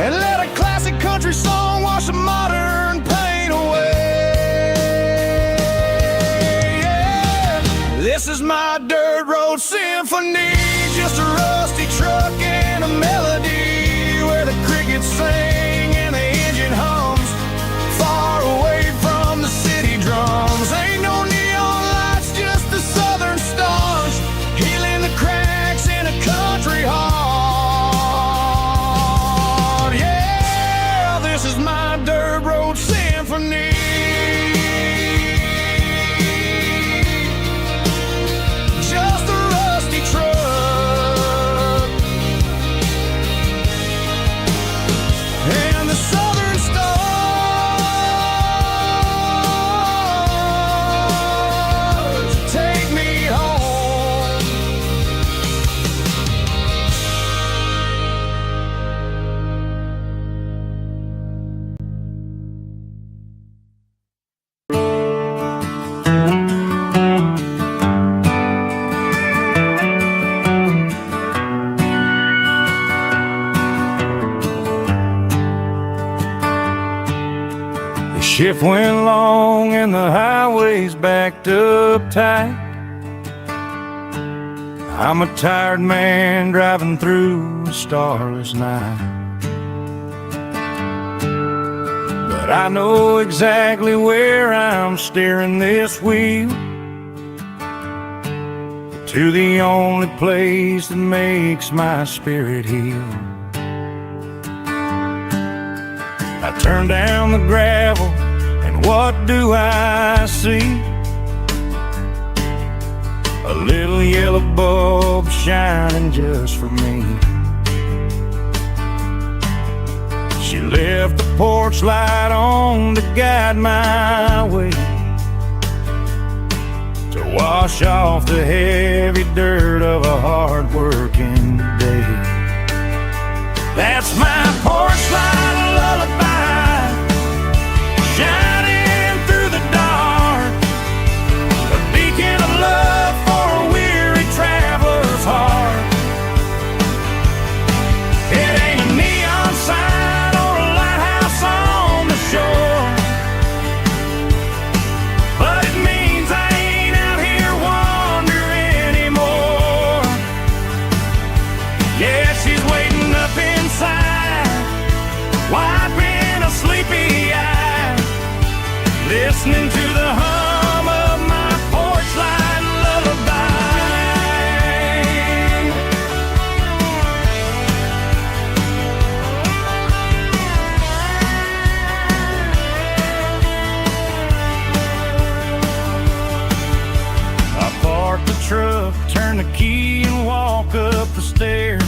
and let a classic country song wash a modern pain away. Yeah. This is my dirt road symphony, just a rusty truck and a melody where the crickets sing and the engine hums far away from the city drums. Ain't no neon lights, just the southern stars healing the cracks in a country heart. Yeah, this is my dirt road symphony. Just a rusty truck and the southern stars take me home. The shift went long and the highway's backed up tight. I'm a tired man driving through a starless night, but I know exactly where I'm steering this wheel, to the only place that makes my spirit heal. I turn down the gravel, and what do I see? A little yellow bulb shining just for me. She left the porch light on to guide my way, to wash off the heavy dirt of a hard-working day. That's my porch light lullaby, shining through the dark, a beacon of love for a weary traveler's heart. It ain't a neon sign or a lighthouse on the shore, but it means I ain't out here wandering anymore. Yeah, she's waiting up inside, wiping a sleepy eye, listening to the hum of my porch light lullaby. I park the truck, turn the key and walk up the stairs,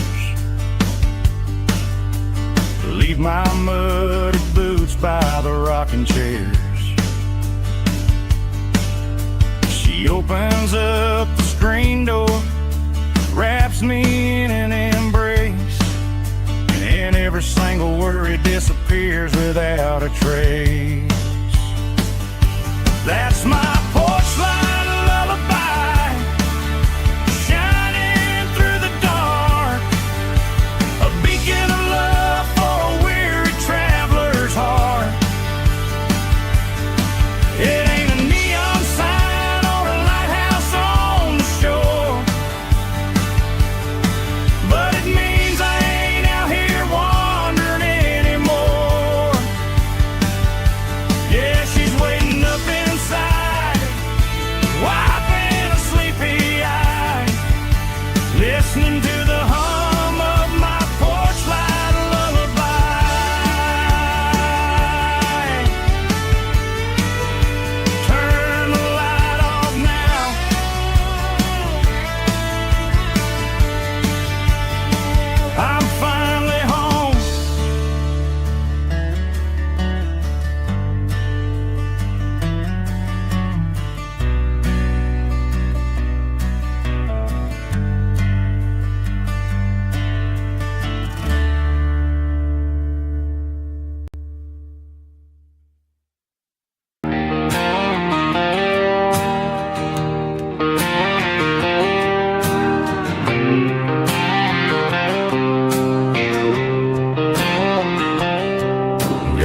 leave my muddy boots by the rocking chairs. She opens up the screen door, wraps me in an embrace, and every single worry disappears without a trace. That's my porch light lullaby, shining through the dark, a beacon of love for a weary traveler's heart. It ain't a neon sign or a lighthouse on the shore, but it means I ain't out here wandering anymore. Yeah, she's waiting up inside,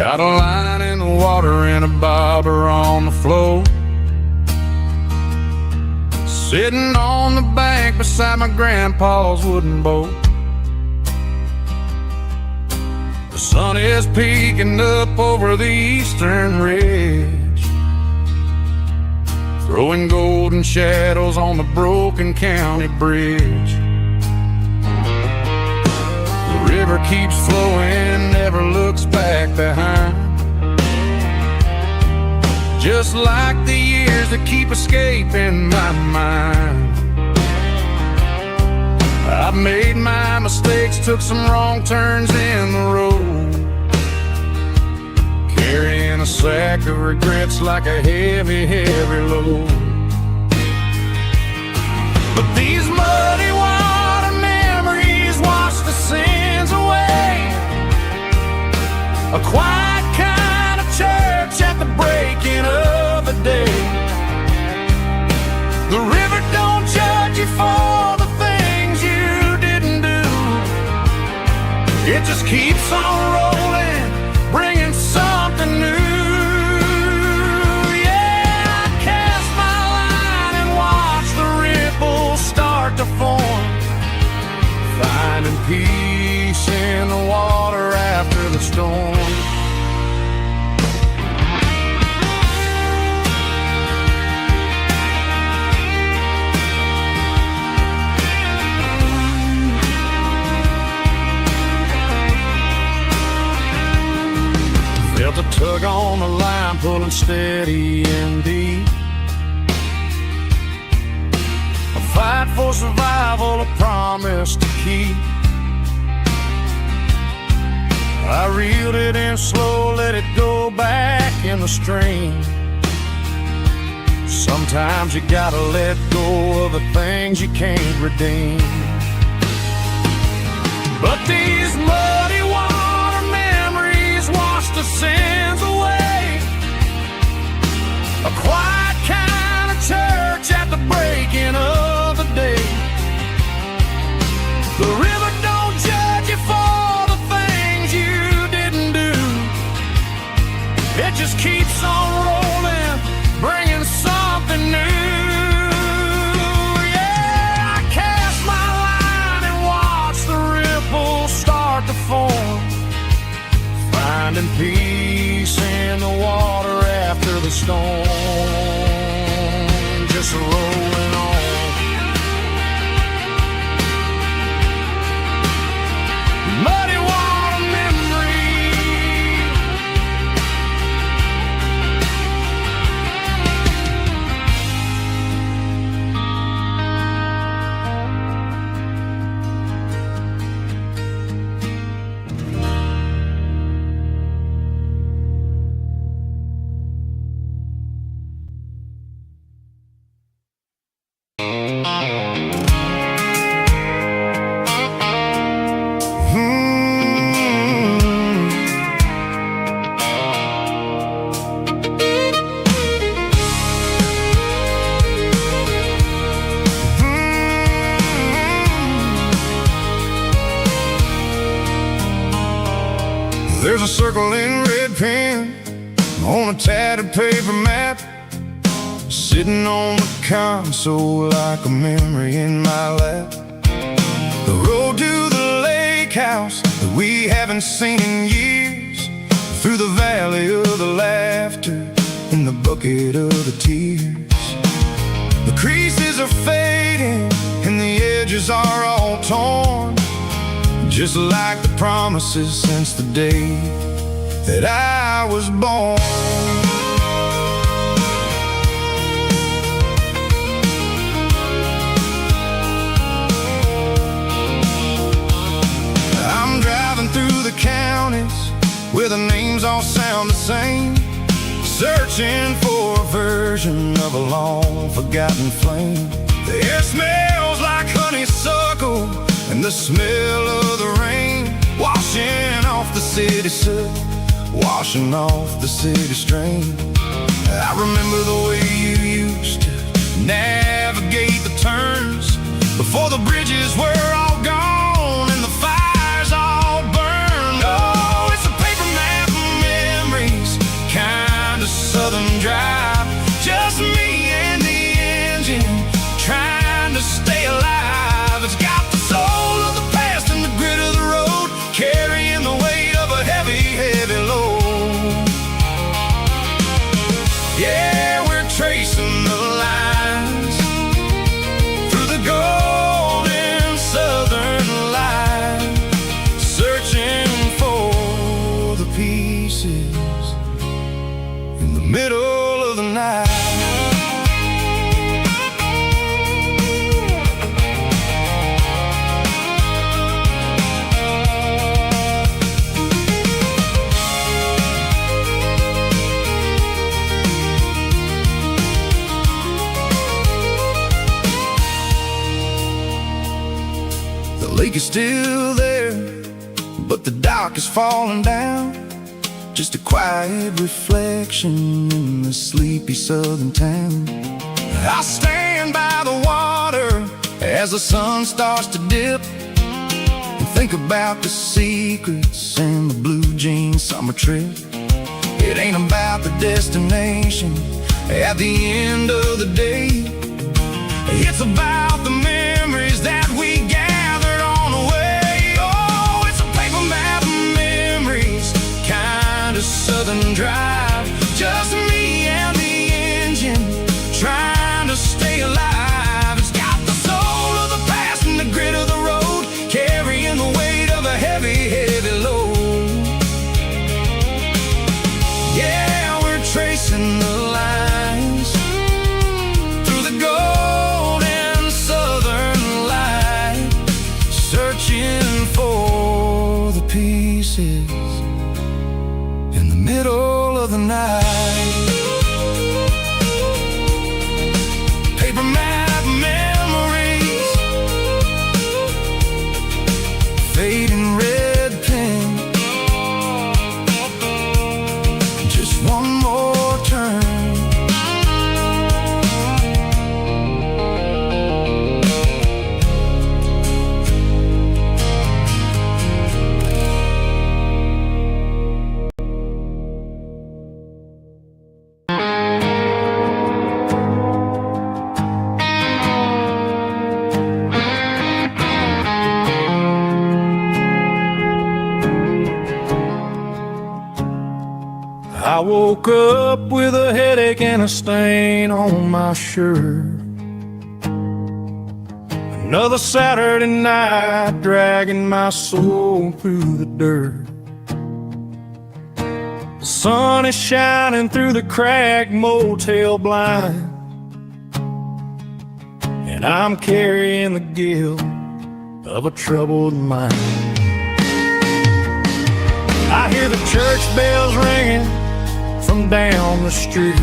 Got a line in the water and a bobber on the floor. Sitting on the bank beside my grandpa's wooden boat. The sun is peeking up over the eastern ridge, throwing golden shadows on the broken county bridge. The river keeps flowing, never looks back behind, just like the years that keep escaping my mind. I've made my mistakes, took some wrong turns in the road, carrying a sack of regrets like a heavy, heavy load. But these muddy water memories wash the sins away. A quiet kind of church at the breaking of the day. The river don't judge you for the things you didn't do. It just keeps on rolling, bringing something new. Yeah, I cast my line and watch the ripples start to form, finding peace in the water after the storm. Felt a tug on the line, pulling steady and deep. A fight for survival, a promise to keep. I reeled it in slow, let it go back in the stream. Sometimes you gotta let go of the things you can't redeem. But these muddy water memories wash the sins away. A quiet kind of church at the breaking of the day. The river don't judge you for the things you didn't do. It just keeps on rolling, bringing something new. Yeah, I cast my line and watch the ripples start to form, finding peace in the water after the storm. Just rolling on. Muddy water memory. There's a circle in red pen on a tattered paper map, sitting on the console like a memory in my lap. The road to the lake house that we haven't seen in years, through the valley of the laughter in the bucket of the tears. The creases are fading and the edges are all torn, just like the promises since the day that I was born. I'm driving through the counties where the names all sound the same, searching for a version of a long forgotten flame. The air smells like honeysuckle and the smell of the rain, washing off the city soot, washing off the city strain. I remember the way you used to navigate the turns before the bridges were all gone and the fires all burned. Oh, it's a paper map of is still there, but the dock is falling down. Just a quiet reflection in the sleepy southern town. I stand by the water as the sun starts to dip, and think about the secrets and the blue jean summer trip. It ain't about the destination at the end of the day. It's about the memories that we gathered on the way. Oh, it's a paper map of memories, kind of southern drive. Just me and the engine, trying to stay alive. It's got the soul of the past and the grit of the road, carrying the weight of a heavy, heavy load. Yeah, we're tracing the lines through the golden southern light, searching for the pieces in the middle of the night. Paper map memories, fading red pen, just one more turn. I woke up with a headache and a stain on my shirt. Another Saturday night, dragging my soul through the dirt. The sun is shining through the cracked motel blind, and I'm carrying the guilt of a troubled mind. I hear the church bells ringing from down the street,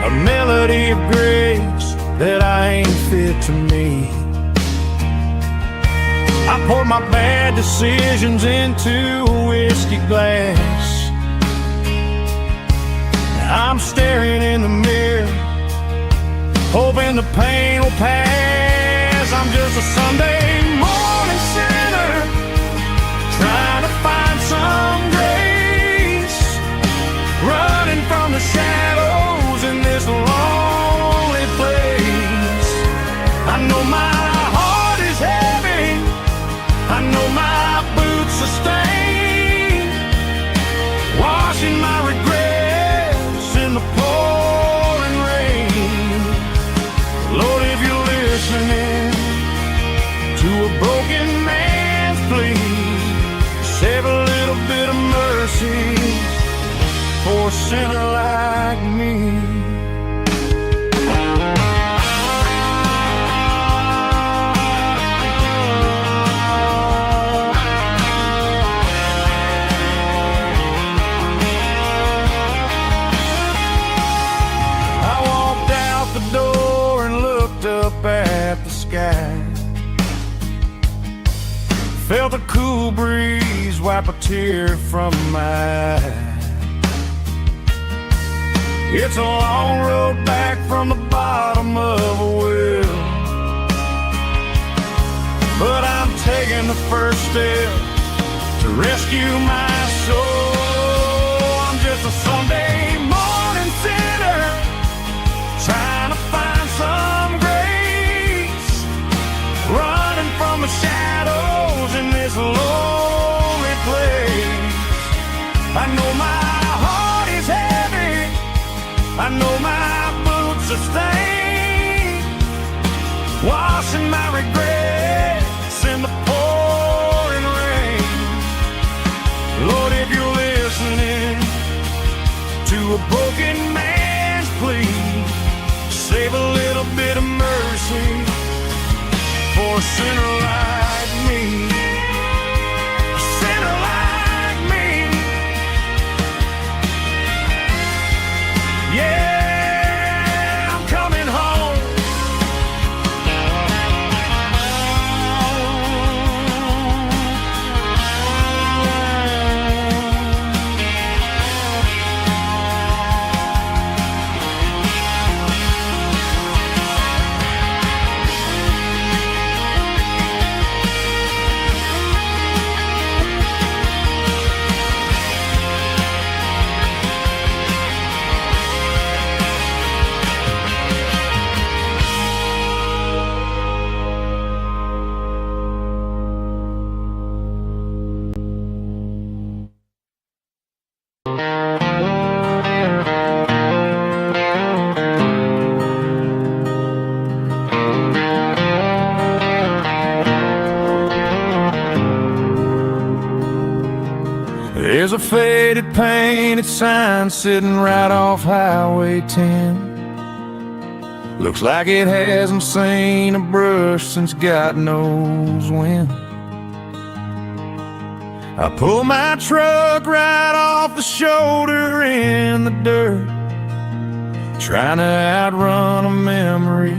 a melody of grace that I ain't fit to meet. I poured my bad decisions into a whiskey glass. I'm staring in the mirror, hoping the pain will pass. I'm just a Sunday morning sinner, trying to find some grace, running from the shadows in this lonely place. I know my heart is heavy, I know my boots are stained, washing my regrets in the pouring rain. Lord, if you're listening to a broken man's plea, save a little bit of mercy for a sinner like me. I walked out the door and looked up at the sky, felt a cool breeze wipe a tear from my eye. It's a long road back from the bottom of a well, but I'm taking the first step to rescue my soul. I'm just a Sunday morning sinner, trying to find some grace, running from the shadows in this lonely place. I know my heart is heavy, I know my boots are stained, washing my regrets in the pouring rain. Lord, if you're listening to a broken man's plea, save a little bit of mercy for a sinner like me. A sinner like me. Yeah, I'm coming home. There's a faded painted sign sitting right off Highway 10. Looks like it hasn't seen a brush since God knows when. I pull my truck right off the shoulder in the dirt, trying to outrun a memory,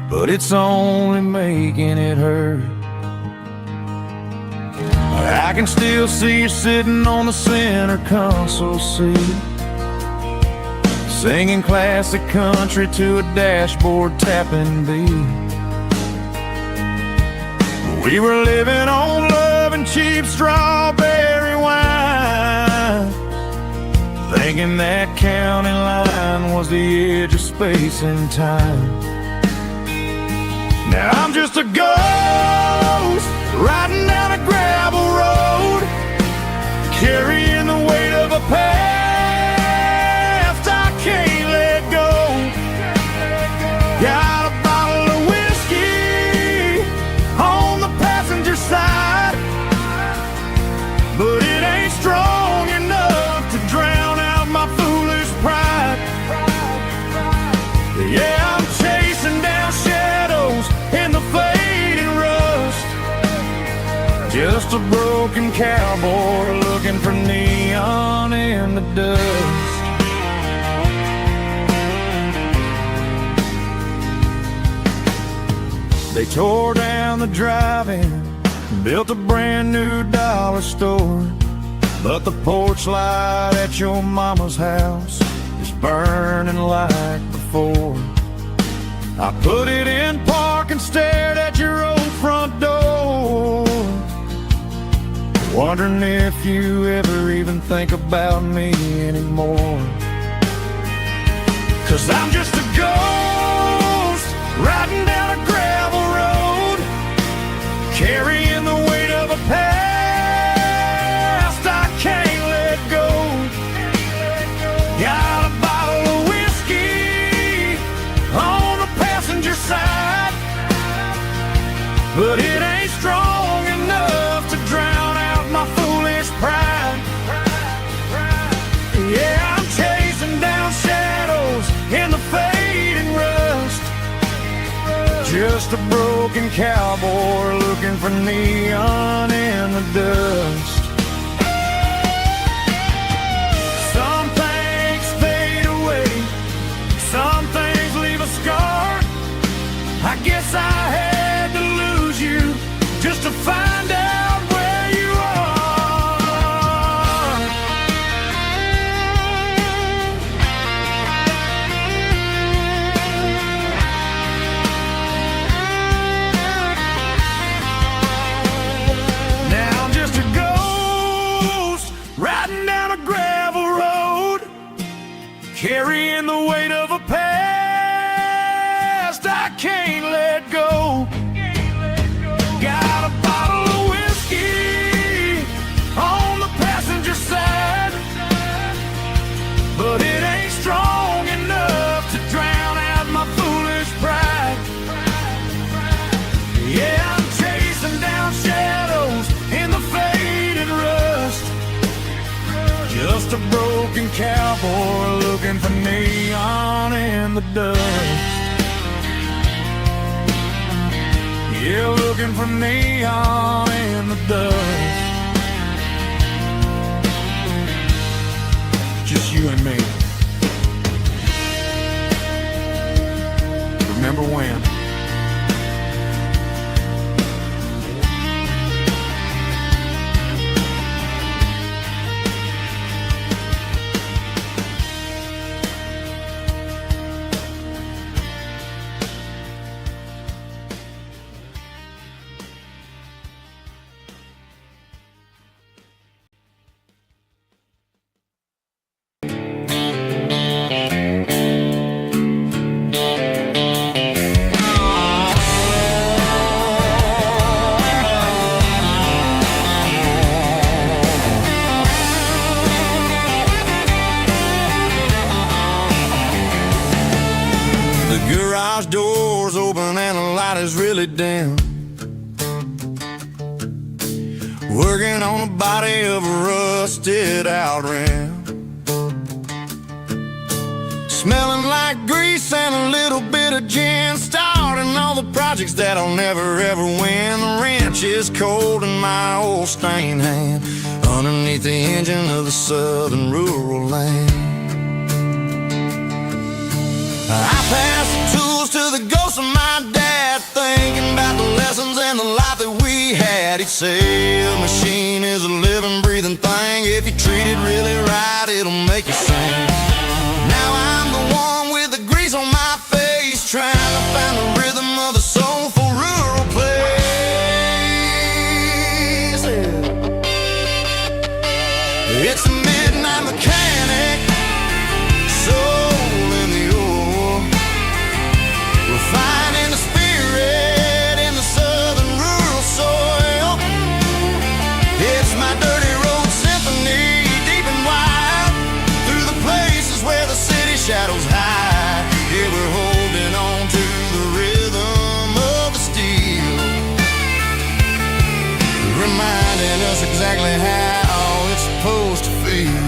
but it's only making it hurt. I can still see you sitting on the center console seat, singing classic country to a dashboard tapping beat. We were living on love and cheap strawberry wine, thinking that county line was the edge of space and time. Now I'm just a ghost riding down a gravel road, carrying the weight of a past I can't let go. Got a bottle of whiskey on the passenger side, but it ain't strong enough to drown out my foolish pride. Yeah, I'm chasing down shadows in the fading rust, just a broken cowboy looking for neon in the dust. They tore down the drive-in, built a brand new dollar store, but the porch light at your mama's house is burning like before. I put it in park and stared at your old front door, wondering if you ever even think about me anymore. 'Cause I'm just a ghost riding down a gravel road, carrying the weight of a past I can't let go. Got a bottle of whiskey on the passenger side, but it ain't strong enough to drown out my foolish pride. Yeah, I'm chasing down shadows in the fading rust, just a broken cowboy looking for neon in the dust. Some things fade away, some things leave a scar. I guess I had to lose you just to find out where you are. Now I'm just a ghost riding down a gravel road, carrying the weight of a past I can't let go. Got a bottle of whiskey on the passenger side, but it ain't strong enough to drown out my foolish pride. Yeah, I'm chasing down shadows in the faded rust, just a broken cowboy looking for neon in the dust. Yeah, looking for neon in the dust. Just you and me. Remember when? Garage doors open and the light is really dim. working on the body of a rusted out rim. Smelling like grease and a little bit of gin, starting all the projects that I'll never ever win. The wrench is cold in my old stained hand, underneath the engine of the southern rural land. I pass the tools to the ghost of my dad, thinking about the lessons and the life that we had. He'd say a machine is a living, breathing thing. If you treat it really right, it'll make you sing. Now I'm the one with the grease on my face, trying to find the rhythm of the soulful rural place. It's a midnight mechanic, soul in the ore, refining the spirit in the southern rural soil. It's my dirty road symphony, deep and wide, through the places where the city shadows hide. Yeah, we're holding on to the rhythm of the steel, reminding us exactly how it's supposed to feel.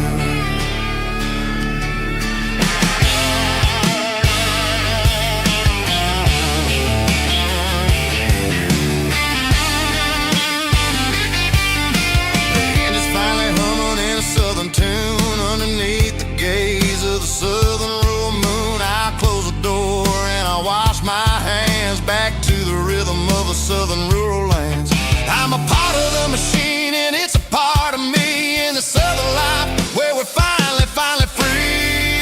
Tune underneath the gaze of the southern rural moon. I close the door and I wash my hands, back to the rhythm of the southern rural lands. I'm a part of the machine and it's a part of me in the southern life where we're finally free.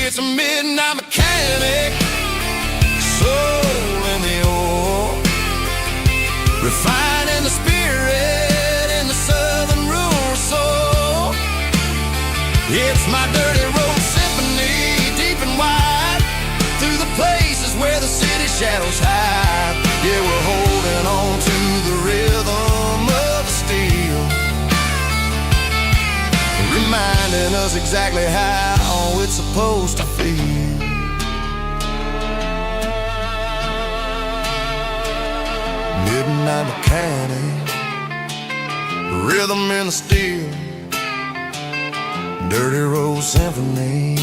It's a midnight mechanic, soul in the ore, refining the spirit in the southern rural soul. It's my dirty road symphony, deep and wide, through the places where the city shadows hide. Yeah, we're holding on to the rhythm of the steel, reminding us exactly how it's supposed to feel. Midnight mechanic, rhythm in the steel, dirty road symphony.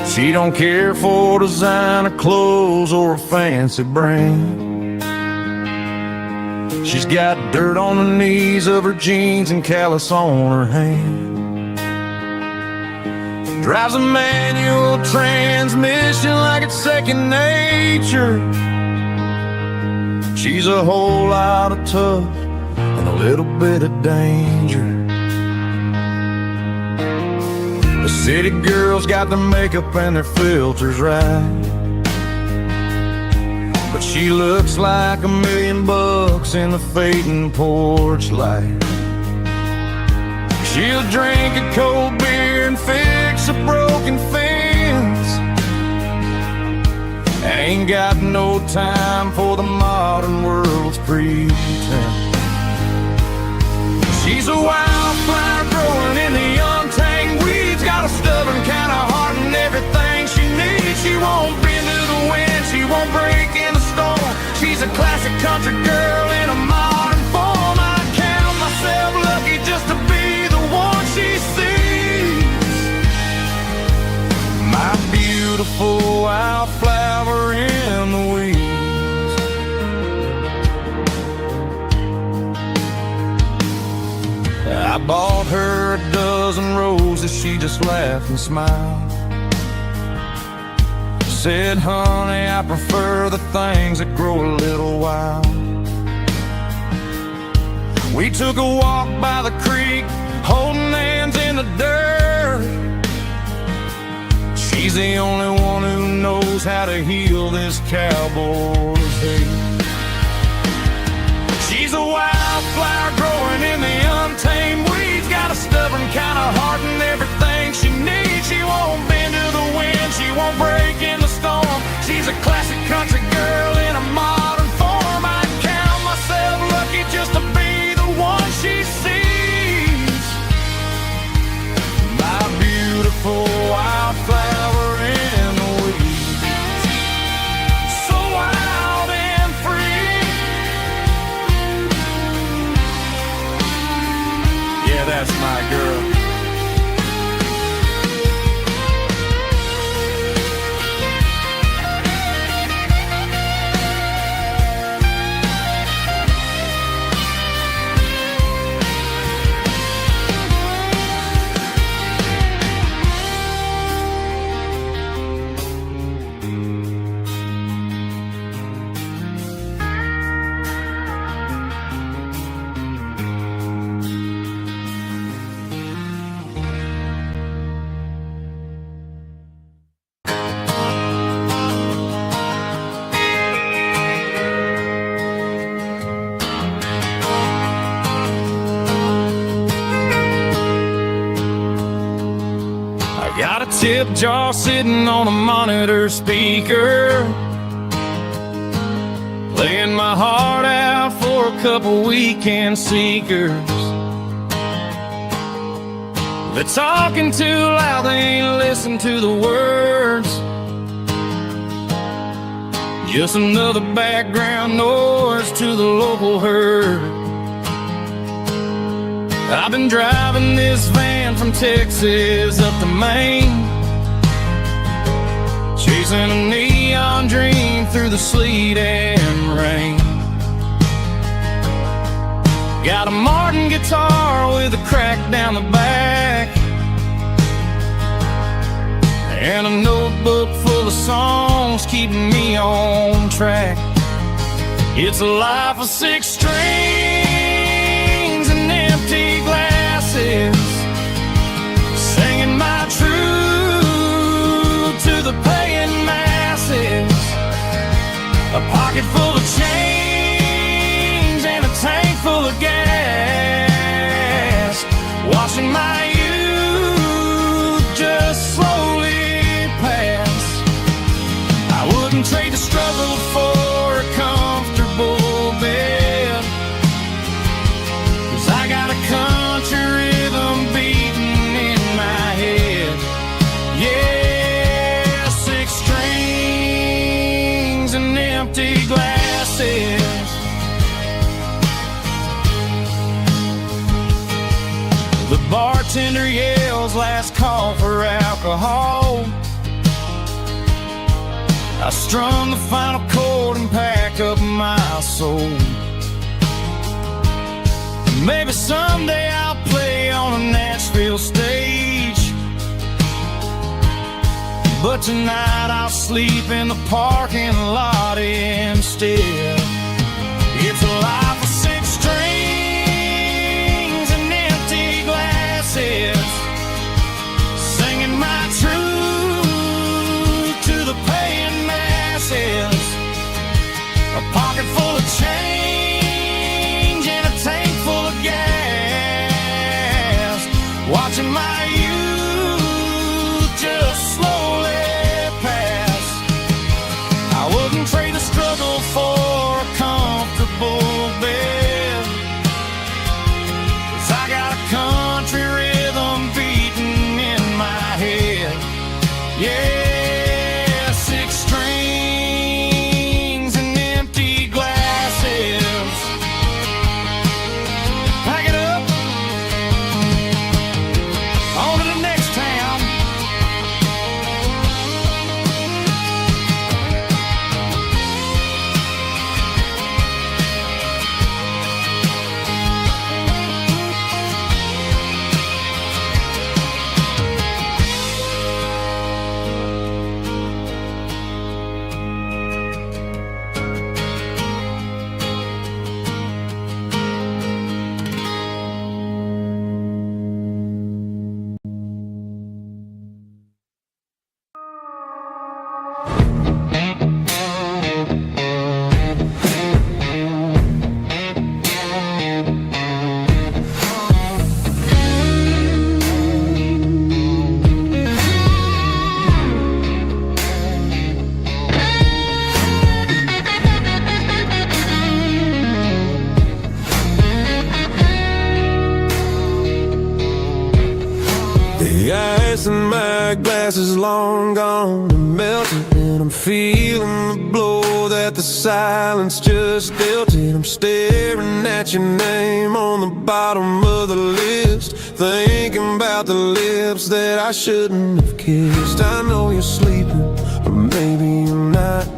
She don't care for designer clothes or a fancy brand. She's got dirt on the knees of her jeans and callus on her hand. Drives a manual transmission like it's second nature. She's a whole lot of tough and a little bit of danger. The city girls got their makeup and their filters right, but she looks like $1 million in the fading porch light. She'll drink a cold beer and fix a broken fence. Ain't got no time for the modern world's pretense. She's a wildflower growing in the untamed weeds, got a stubborn kind of heart and everything she needs. She won't bend to the wind, she won't break in a storm. She's a classic country girl in a modern form. I count myself lucky just to be the one she sees. My beautiful wildflower in the weeds. I bought her a dozen roses, she just laughed and smiled. Said, honey, I prefer the things that grow a little wild. We took a walk by the creek, holding hands in the dirt. She's the only one who knows how to heal this cowboy's hate. She's a wildflower growing in the untamed weeds. Got a stubborn kind of heart and everything she needs. She won't bend to the wind, she won't break in the storm. She's a classic country girl in a modern form. I count myself lucky just to be the one she sees. My beautiful wildflower in the weeds. So wild and free. Yeah, that's my girl. Got a tip jar sitting on a monitor speaker, playing my heart out for a couple weekend seekers. They're talking too loud, they ain't listen to the words. Just another background noise to the local herd. I've been driving this van from Texas up to Maine, chasing a neon dream through the sleet and rain. Got a Martin guitar with a crack down the back, and a notebook full of songs keeping me on track. It's a life of 6 strings and empty glasses, singing my truth to the paying masses. A pocket full of change and a tank full of gas, watching my youth just slowly pass. I wouldn't trade the struggle for a comfortable bed, 'cause I got a country rhythm beating in my head. Yeah, 6 strings and empty glasses. The bartender yells last call for alcohol. I strum the final chord and pack up my soul. Maybe someday I'll play on a Nashville stage, but tonight I'll sleep in the parking lot instead. It's a life of 6 strings and empty glasses, singing my truth to the paying masses. A pocket full of change and a tank full of gas, watching my youth just slowly pass. I wouldn't trade the struggle for a comfortable bed, 'cause I got a country rhythm beating in my head. Yeah, 6 strings and empty glasses. Pack it up, on to the next town. The ice in my glass is long gone and melted, and I'm feeling the blow that the silence just dealt it. I'm staring at your name on the bottom of the list, thinking about the lips that I shouldn't have kissed. I know you're sleeping, or maybe you're not.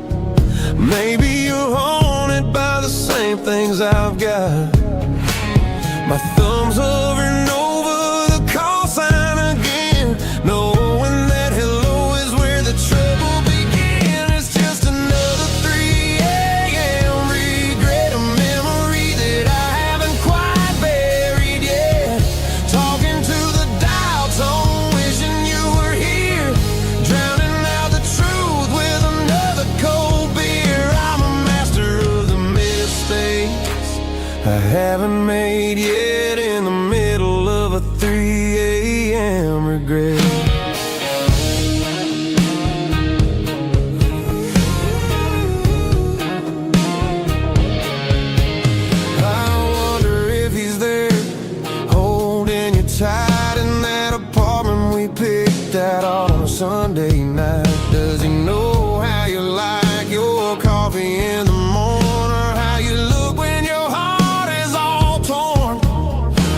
Maybe you're haunted by the same things I've got. My thumb's hovering over the call sign again, knowing that hello is where the trouble began. It's just another 3 a.m. regret, a memory that I haven't quite buried yet. Talking to the dial tone, wishing you were here, drowning out the truth with another cold beer. I'm a master of the mistakes I haven't made yet, in the middle of a 3 a.m. regret. I wonder if he's there, holding you tight in that apartment we picked out on a Sunday night. Does he know how you like your coffee in the morning, or how you look when your heart is all torn?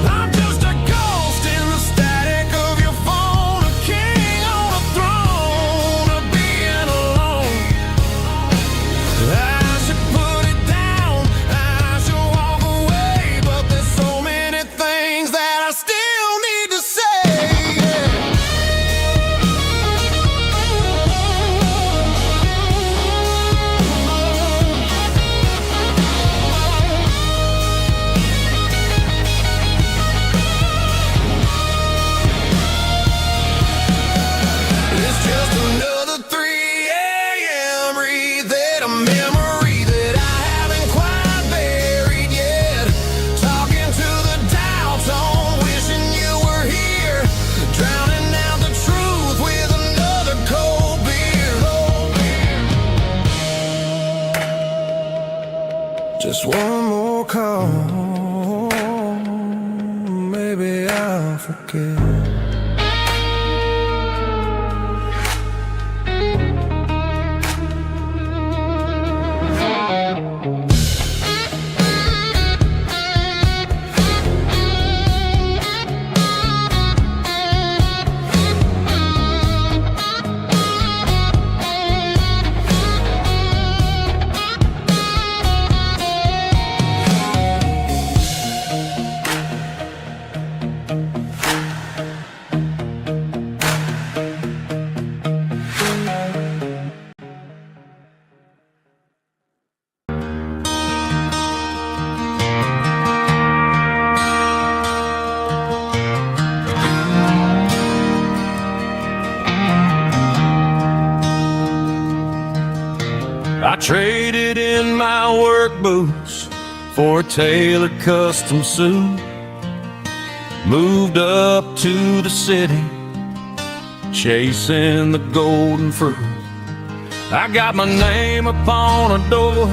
I'm just a ghost in the static of your phone, a king on a throne of being alone. I should put it down, I should walk away, but there's so many things that I still need to say. It's just another 3 a.m. read, a memory that I haven't quite buried yet. Talking to the dial tone, wishing you were here, drowning out the truth with another cold beer. Just one more call, maybe I'll forget. I traded in my work boots for a tailored custom suit, moved up to the city, chasing the golden fruit. I got my name upon a door,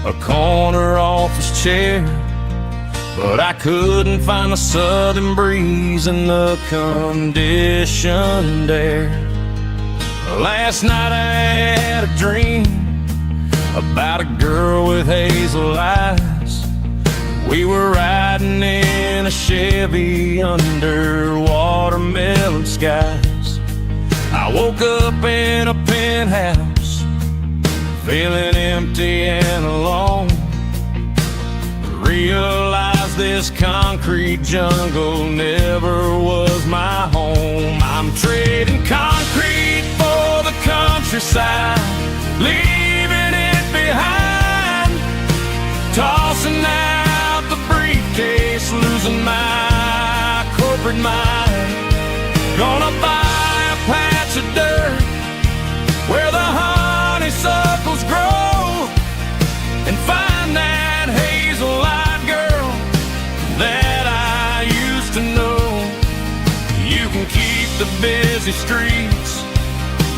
a corner office chair, but I couldn't find the southern breeze in the conditioned air. Last night I had a dream about a girl with hazel eyes. We were riding in a Chevy under watermelon skies. I woke up in a penthouse, feeling empty and alone. Realized this concrete jungle never was my home. I'm trading concrete for the countryside, leaving it behind, tossing out the briefcase, losing my corporate mind. Gonna buy a patch of dirt where the honeysuckles grow, and find that hazel-eyed girl that I used to know. You can keep the busy streets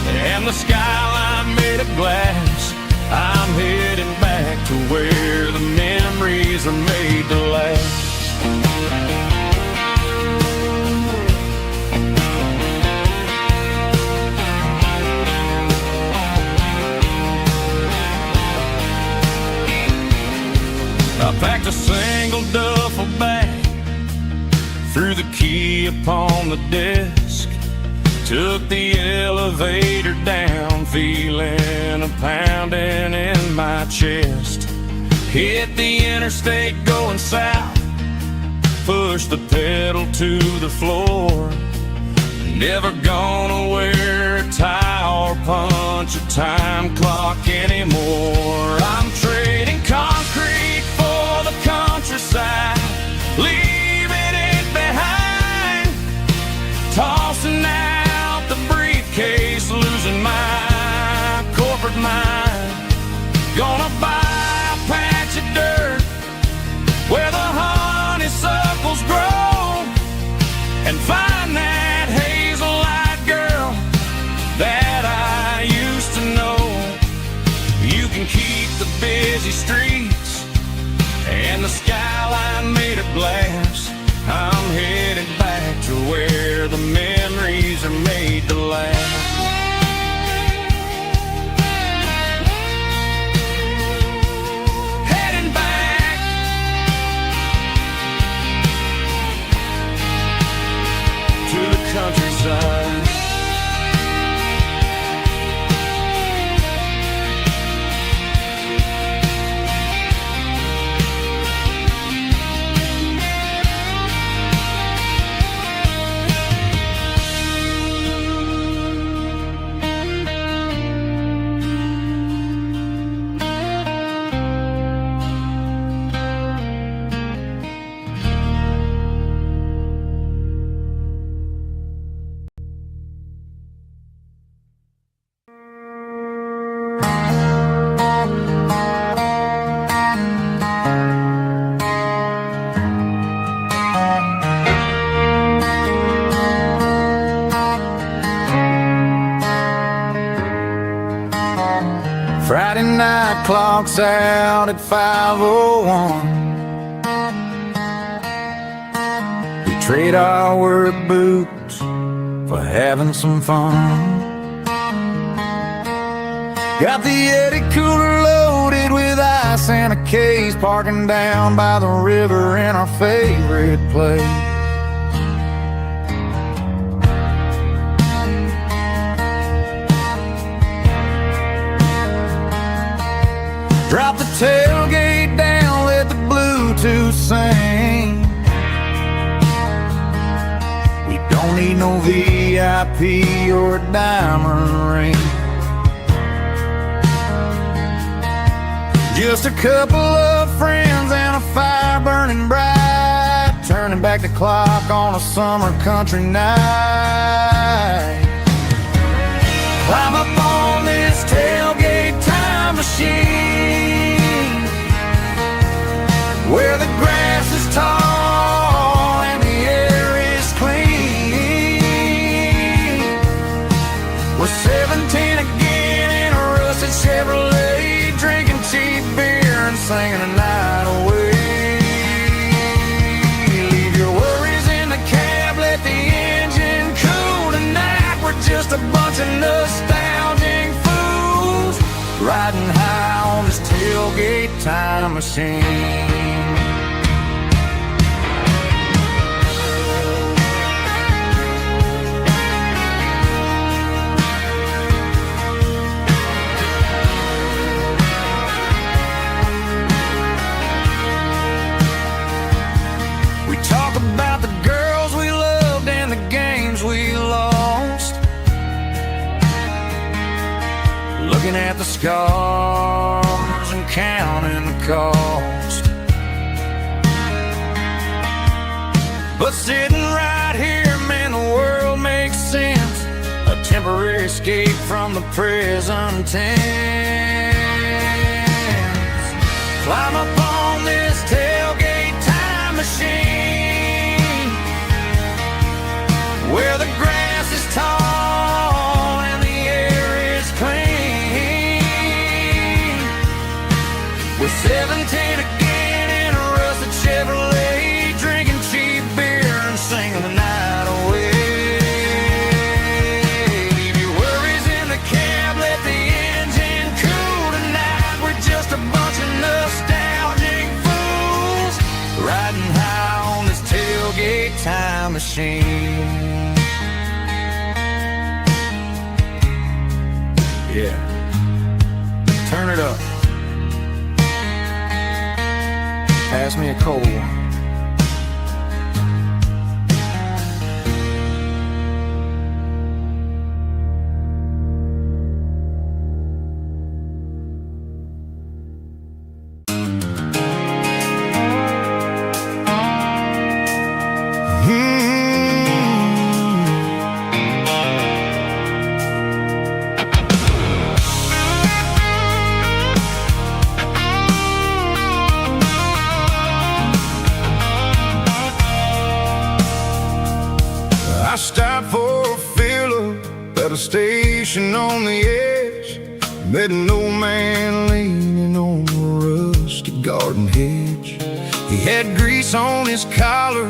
and the skyline made of glass. I'm heading back to where the memories are made to last. upon the desk. Took the elevator down, feeling a pounding in my chest. Hit the interstate going south, pushed the pedal to the floor. Never gonna wear a tie or punch a time clock anymore. I'm trading concrete for the countryside, leaving it behind. Tossing out the briefcase, losing my corporate mind. Gonna buy a patch of dirt where the honeysuckles grow, and find that hazel-eyed girl that I used to know. You can keep the busy streets and the skyline made of glass. I'm headed back to where the memories are made to last. Heading back to the countryside. Friday night clock's out at 5:01. We trade our work boots for having some fun. Got the Yeti cooler loaded with ice and a case, parking down by the river in our favorite place. Drop the tailgate down, let the Bluetooth sing. We don't need no VIP or a diamond ring. Just a couple of friends and a fire burning bright, turning back the clock on a summer country night. Climb up on this tailgate time machine, where the grass is tall and the air is clean. We're 17 again in a rusted Chevrolet, drinking cheap beer and singing the night away. Leave your worries in the cab, let the engine cool tonight. We're just a bunch of nostalgic fools, riding high on this tailgate time machine. We talk about the girls we loved and the games we lost, looking at the scars and counting the cost. But sitting right here, man, the world makes sense. A temporary escape from the present tense. Climb up on this tailgate time machine, where the grass is tall and the air is clean. We're 17 again in a rusted Chevrolet, drinking cheap beer and singing the night away. Leave your worries in the cab, let the engine cool tonight. We're just a bunch of nostalgic fools, riding high on this tailgate time machine. Yeah. Turn it up. Pass me a cold one. I stopped for a fill-up at a station on the edge. Met an old man leaning on a rusty garden hedge. He had grease on his collar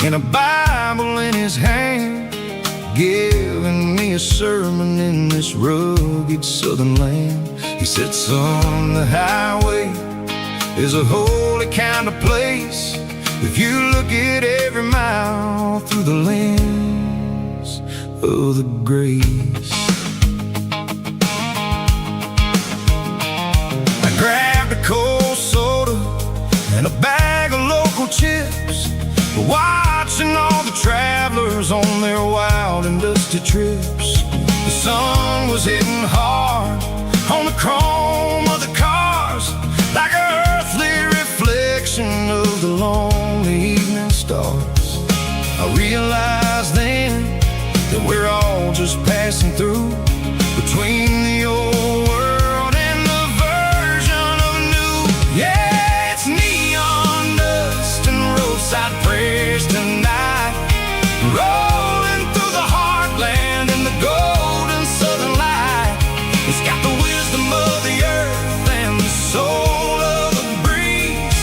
and a Bible in his hand, giving me a sermon in this rugged southern land. He said, son, the highway is a holy kind of place if you look at every mile through the lens of the grace. I grabbed a cold soda and a bag of local chips, watching all the travelers on their wild and dusty trips. The sun was hitting hard on the chrome of the cars, like an earthly reflection of the lonely evening stars. I realized then that we're all just passing through between the old world and the version of new. Yeah, it's neon dust and roadside prayers tonight, rolling through the heartland in the golden southern light. It's got the wisdom of the earth and the soul of the breeze,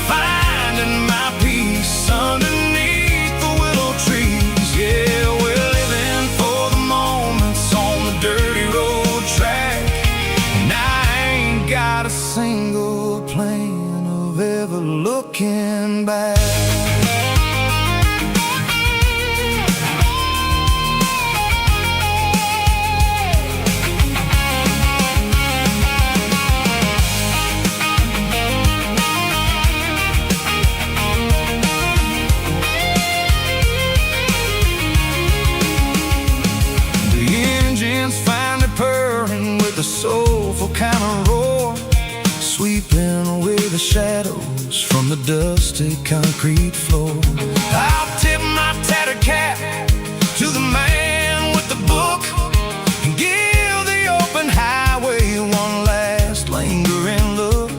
finding my peace underneath the willow trees. Yeah, we're living for the moments on the dirty road track, and I ain't got a single plan of ever looking back. A soulful kind of roar, sweeping away the shadows from the dusty concrete floor. I'll tip my tattered cap to the man with the book and give the open highway one last lingering look.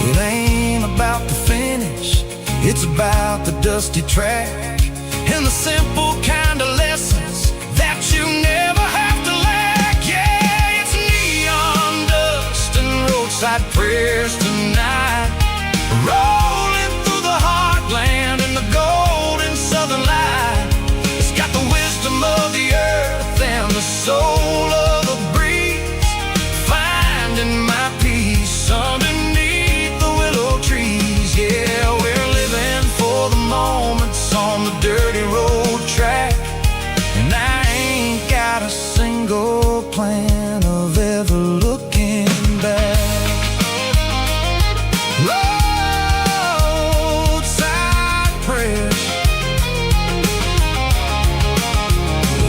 It ain't about the finish, it's about the dusty track and the simple kind of lessons that you never have to lack. Yeah, it's neon dust and roadside prayers tonight, rolling through the heartland in the golden southern light. It's got the wisdom of the earth and the soul of the breeze, finding my peace underneath the willow trees. Yeah, we're living for the moments on the dirty road track, and I ain't got a single plan of ever looking back. Roadside prayers,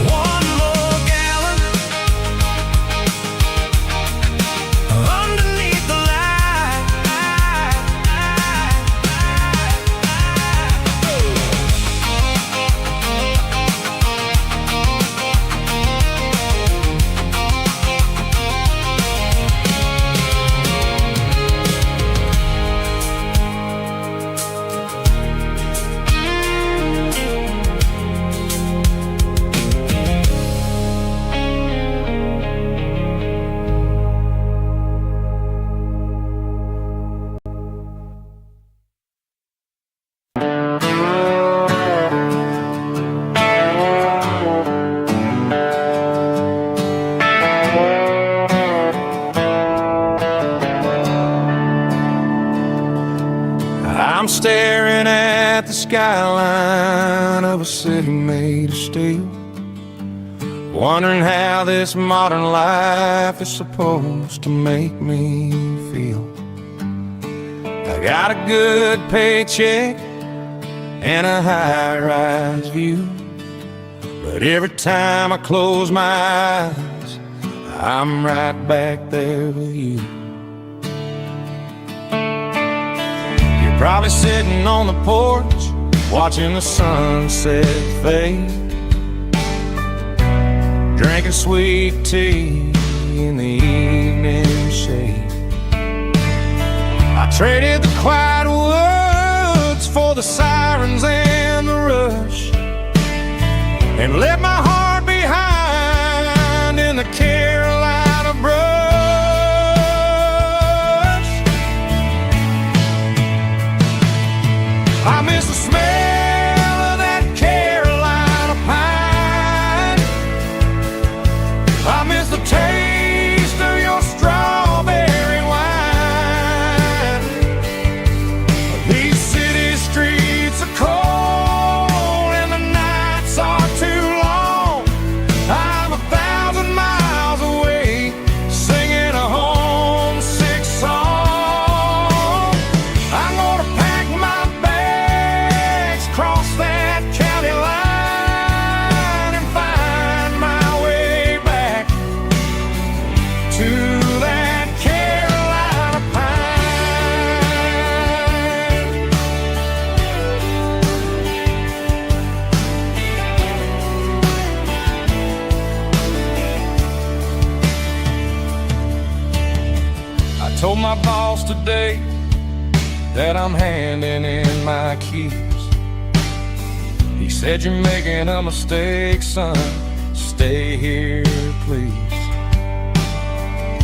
one more gallon underneath the light. I'm staring at the skyline of a city made of steel, wondering how this modern life is supposed to make me feel. I got a good paycheck and a high-rise view, but every time I close my eyes, I'm right back there with you. You're probably sitting on the porch, watching the sunset fade, drinking sweet tea in the evening shade. I traded the quiet woods for the sirens and the rush, and left my heart behind in the Carolina brush. I miss the smell of that Carolina pine. I miss the taste of your strawberry wine. These city streets are cold and the nights are too long. I'm 1,000 miles away, singing a homesick song. I'm gonna pack my bags, cross that county line, and find my way back to that Carolina pine. I told my boss today that I'm handing in my keys. He said, "You're making a mistake, son. Stay here, please."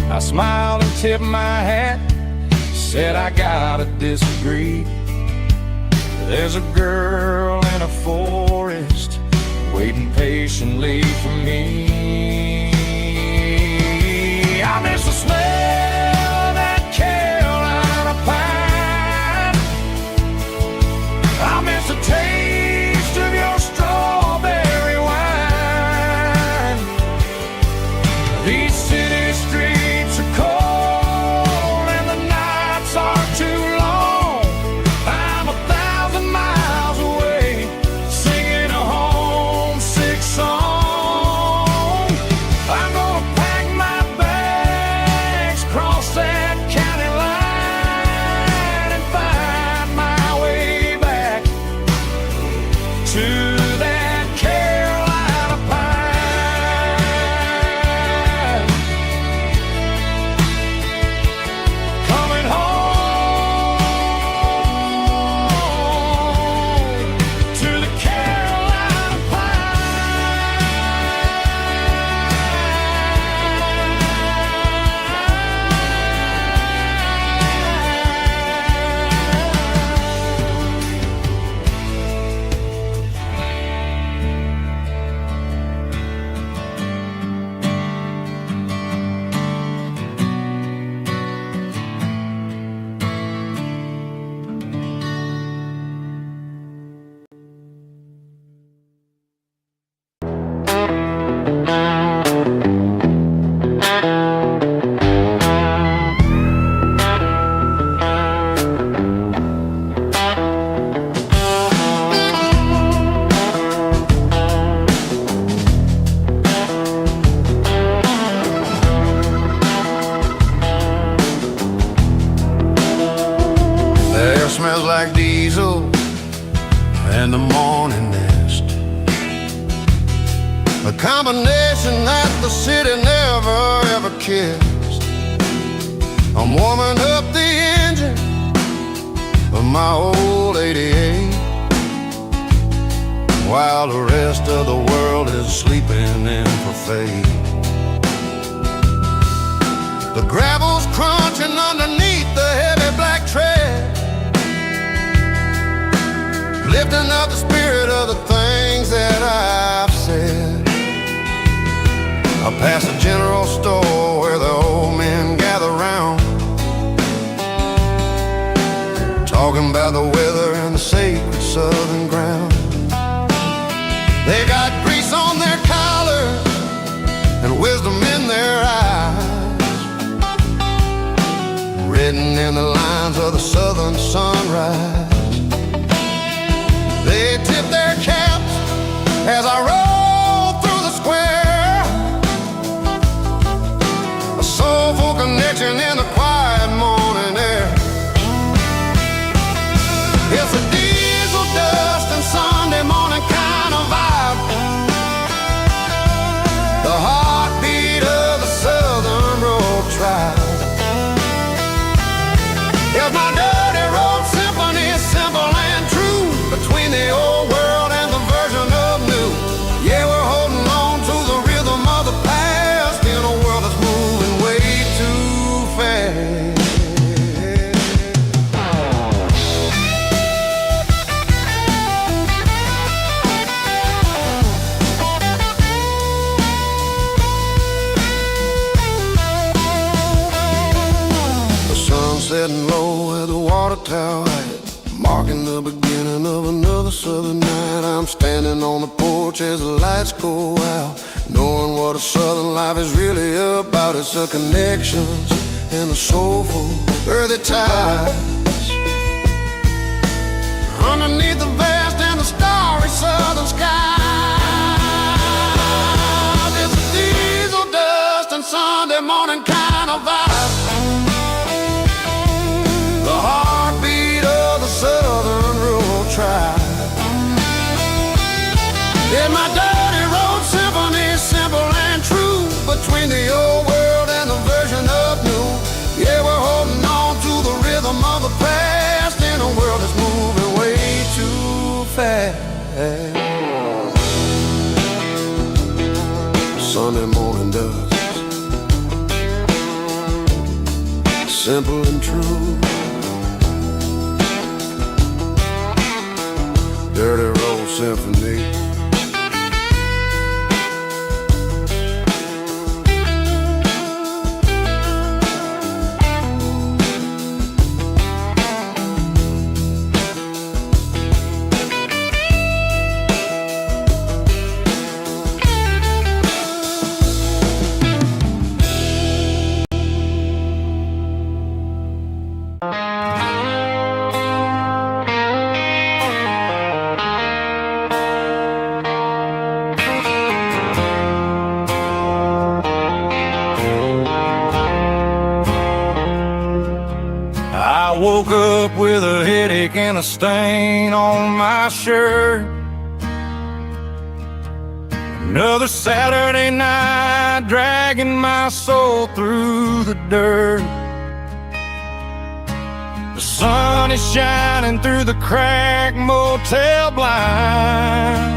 I smiled and tipped my hat, said, "I gotta disagree. There's a girl in a forest waiting patiently for me. I miss the smell of that Carolina pine. I miss the taste of your strawberry wine. These city streets are cold and the nights are too long. I'm 1,000 miles away, singing a homesick song. I'm gonna pack my bags, cross that county line, and find my way back to that Carolina pine. Coming home to the Carolina The air smells like diesel and the morning mist, a combination that the city never ever kissed. I'm warming up the engine of my old 88, while the rest of the world is sleeping in for fate. The gravel's crunching underneath the heavy black tread, lifting up the spirit of the things that I've said. I pass a general store where the old men gather round, talking about the weather and the sacred southern ground. They got grease on their collars of the southern sunrise. They tip their caps as I roll through the square. A soulful connection in the quiet morning air. It's a diesel dust and Sunday morning kind of vibe. The heartbeat of the southern road tribe. Here's my dirty road symphony, simple and true, between the old world and the version of new. Yeah, we're holding on to the rhythm of the past in a world that's moving way too fast. The sun's setting low at the water tower height, marking the beginning of another southern night. I'm standing on the porch as the lights go out, knowing what a southern life is really about. It's the connections and the soulful earthy ties. Underneath the vast and the starry southern sky, there's a diesel dust and Sunday morning kind of vibe. The heartbeat of the southern rural tribe. In my dirty road symphony, simple and true, between the old world and the version of new. Yeah, we're holding on to the rhythm of the past in a world that's moving way too fast. Sunday morning dust, simple and true. Dirty Road Symphony. I woke up with a headache and a stain on my shirt. Another Saturday night, dragging my soul through the dirt. The sun is shining through the cracked motel blind,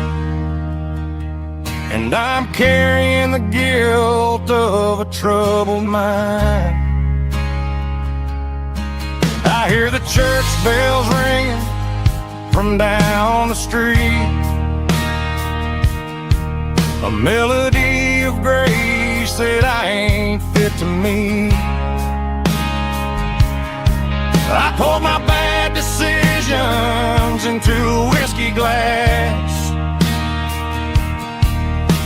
and I'm carrying the guilt of a troubled mind. I hear the church bells ringing from down the street, a melody of grace that I ain't fit to meet. I poured my bad decisions into a whiskey glass.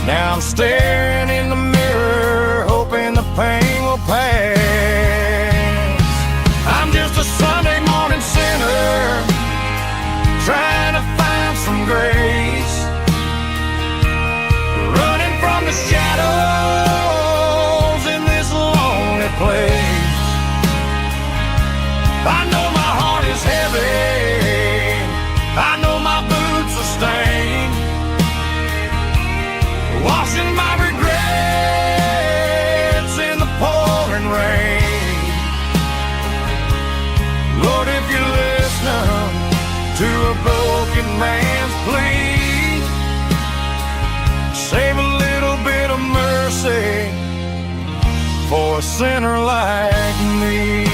Now I'm staring in the mirror, hoping the pain will pass. I'm just a Sunday morning sinner, trying to find some grace, running from the shadows in this lonely place. I know my heart is heavy, I know my boots are stained, washing my regrets in the pouring rain. Lord, if you're listening to a broken man's plea, save a little bit of mercy for a sinner like me.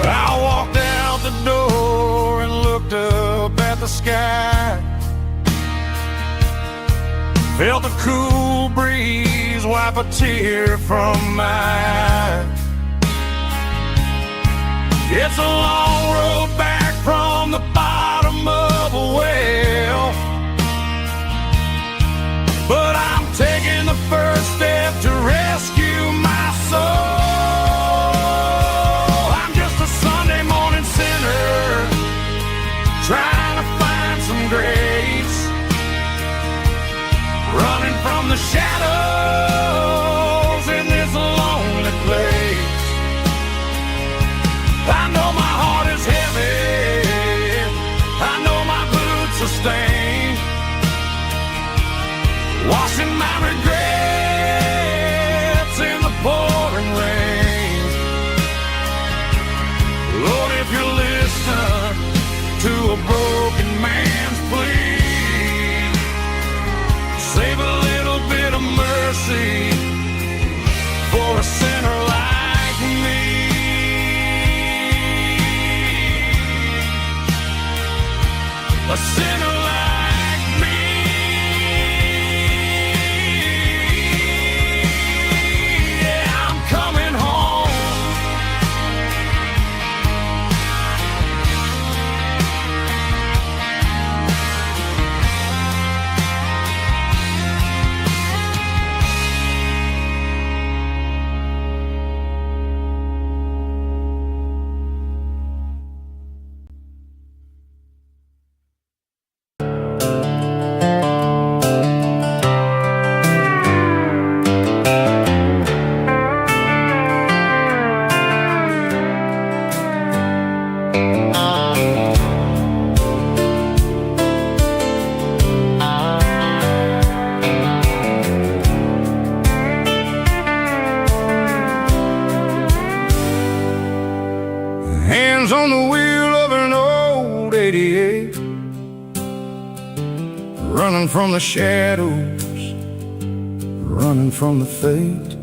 I walked out the door and looked up at the sky, felt the cool breeze wipe a tear from my eye. It's a long road back from the bottom a sinner like me. Yeah, I'm coming home. Hands on the wheel of an old 88, running from the shadows, running from the fate.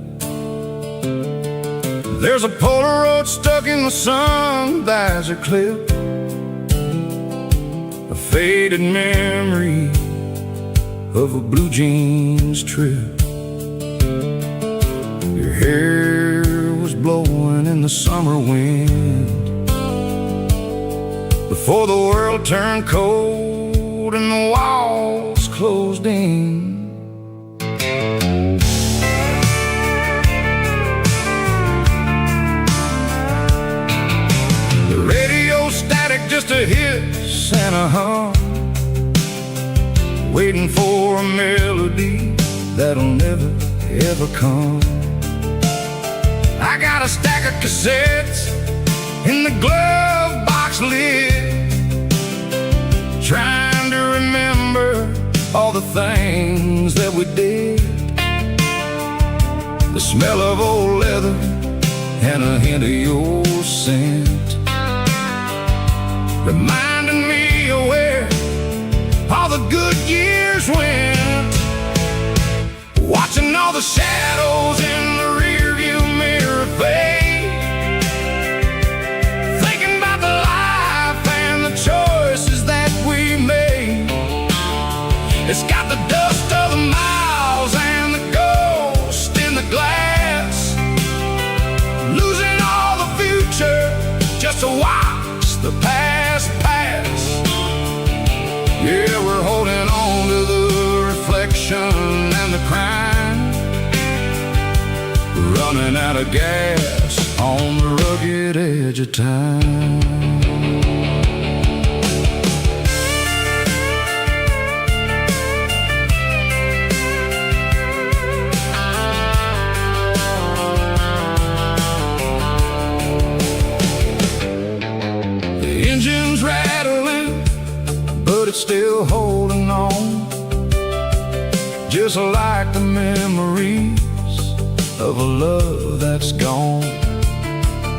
There's a Polaroid stuck in the sun, that's a clip, a faded memory of a blue jeans trip. Your hair was blowing in the summer wind before the world turned cold and the walls closed in. The radio static, just a hiss and a hum, waiting for a melody that'll never ever come. I got a stack of cassettes in the glove box lid, trying to remember all the things that we did. The smell of old leather and a hint of your scent, reminding me of where all the good years went. Watching all the shadows in the rearview mirror fade, thinking about the life and the choices that we made. It's got the dust of the miles and the ghost in the glass, losing all the future just to watch the past pass. Yeah, we're holding on to the reflection and the crime, running out of gas on the rugged edge of time. The engine's rattling, but it's still holding on, just like the memories of a love that's gone.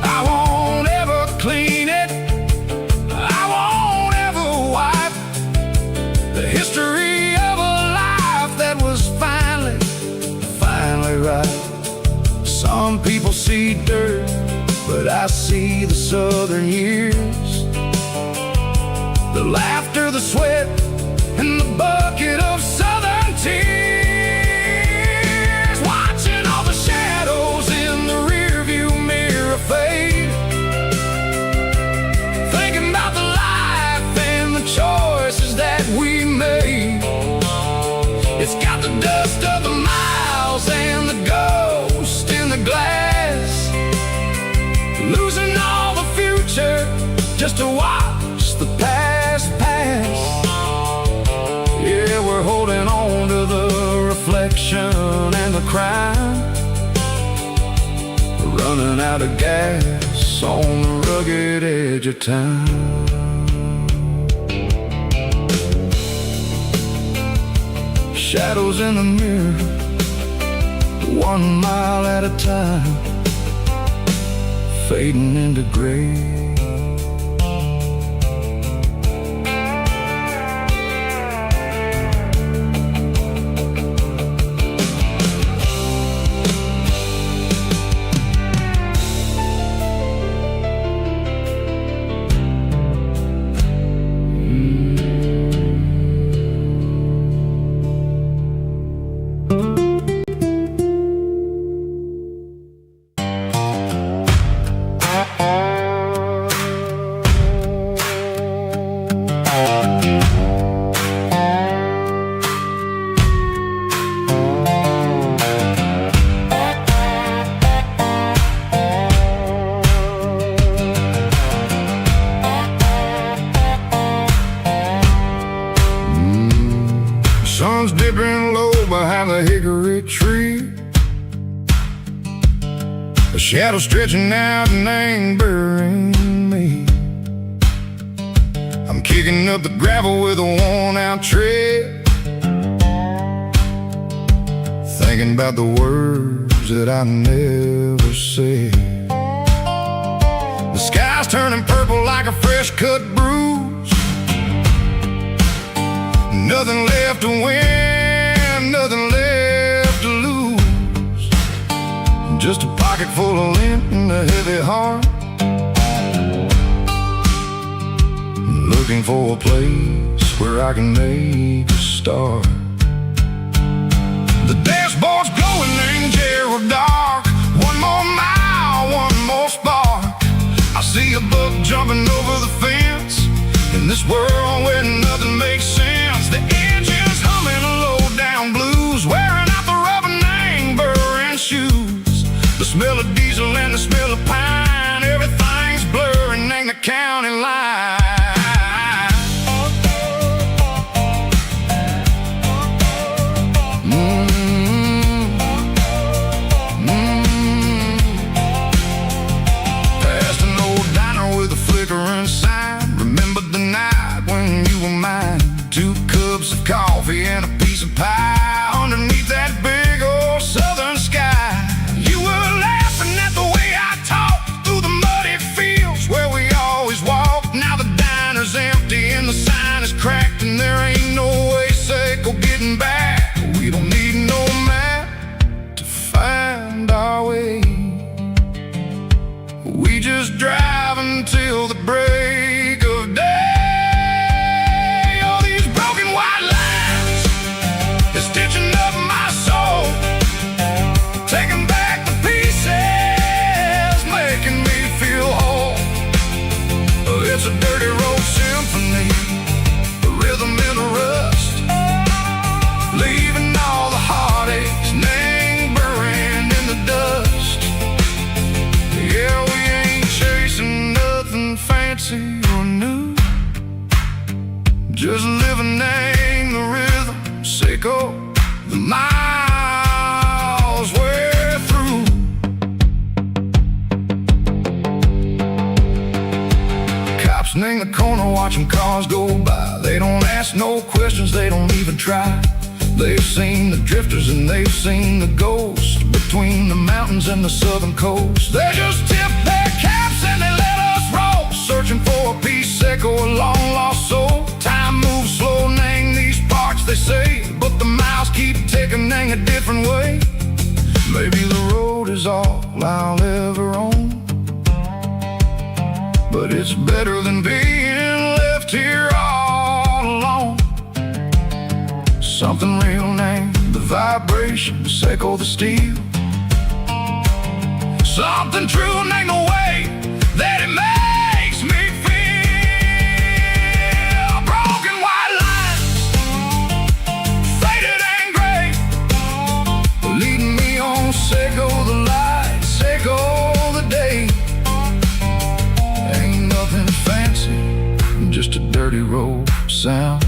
I won't ever clean it, I won't ever wipe the history of a life that was finally right. Some people see dirt, but I see the southern years, the laughter, the sweat, and the bucket of southern tears. Watching all the shadows in the rearview mirror fade, thinking about the life and the choices that we made. It's got the dust of the miles and the ghost in the glass, losing all the future just to watch the past pass. Yeah, we're holding on to the reflection and the crime, running out of gas on the rugged edge of time. Shadows in the mirror, 1 mile at a time, fading into gray. a shadow stretching out and angering me. I'm kicking up the gravel with a worn-out tread, thinking about the words that I never said. The sky's turning purple like a fresh-cut bruise. Nothing left to win, nothing left to lose. Just a pocket full of lint and a heavy heart, looking for a place where I can make a start. The dashboard's glowing in Gerald dark. One more mile, one more spark. I see a buck jumping over the fence in this world where nothing makes sense. The engine's humming a low-down blues, wearing out the rubber name, burring shoes. The smell of diesel and the smell of pine, everything's blurring in the county line. Coffee and a piece of pie underneath that big old southern sky. You were laughing at the way I talked through the muddy fields where we always walked. Now the diner's empty and the sign is cracked, and there ain't no way safe or getting back. We don't need no map to find our way. We just drive until the break of day. Stitching up my soul, taking back the pieces, making me feel whole. It's a dirty road symphony, a rhythm in a rust, leaving all the heartaches lingering in the dust. Yeah, we ain't chasing nothing fancy or new, just living in the rhythm. Sicko, the miles we're through. Cops in the corner watching cars go by. They don't ask no questions, they don't even try. They've seen the drifters and they've seen the ghosts between the mountains and the southern coast. They just tip their caps and they let us roll, searching for a piece Seco, a long lost soul. Time moves slow, nang these parts they say, but the miles keep ticking in a different way. Maybe the road is all I'll ever own, but it's better than being left here all alone. Something real named the vibration, Seco the steel. Something true named the way that it makes me feel. Broken white lines, faded and gray, leading me on. Seco the light, Seco the day. Ain't nothing fancy, just a dirty road sound,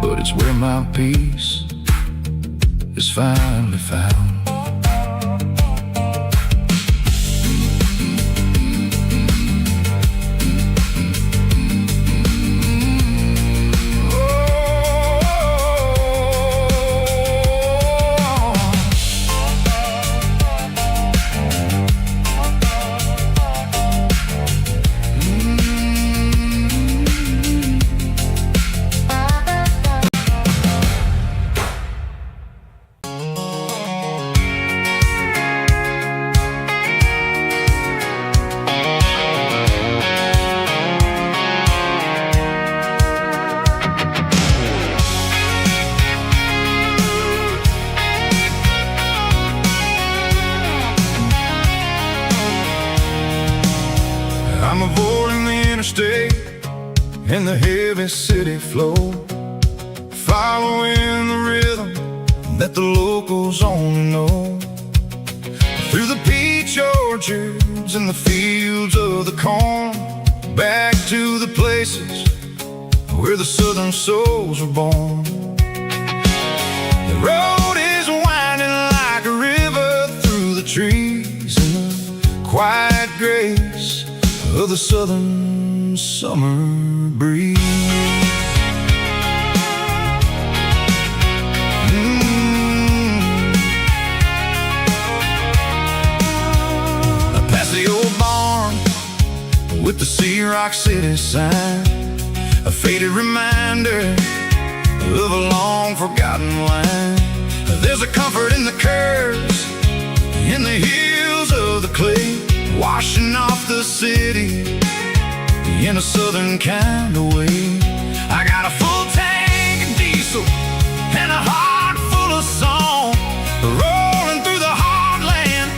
but it's where my peace is finally found. I'm avoiding the interstate and the heavy city flow, following the rhythm that the locals only know. Through the peach orchards and the fields of the corn, back to the places where the southern souls were born. The road is winding like a river through the trees, quiet grace of the southern summer breeze. Past the old barn with the Sea Rock City sign, a faded reminder of a long forgotten line. There's a comfort in the curves, in the hills of the clay, washing off the city in a southern kind of way. I got a full tank of diesel and a heart full of song, rolling through the heartland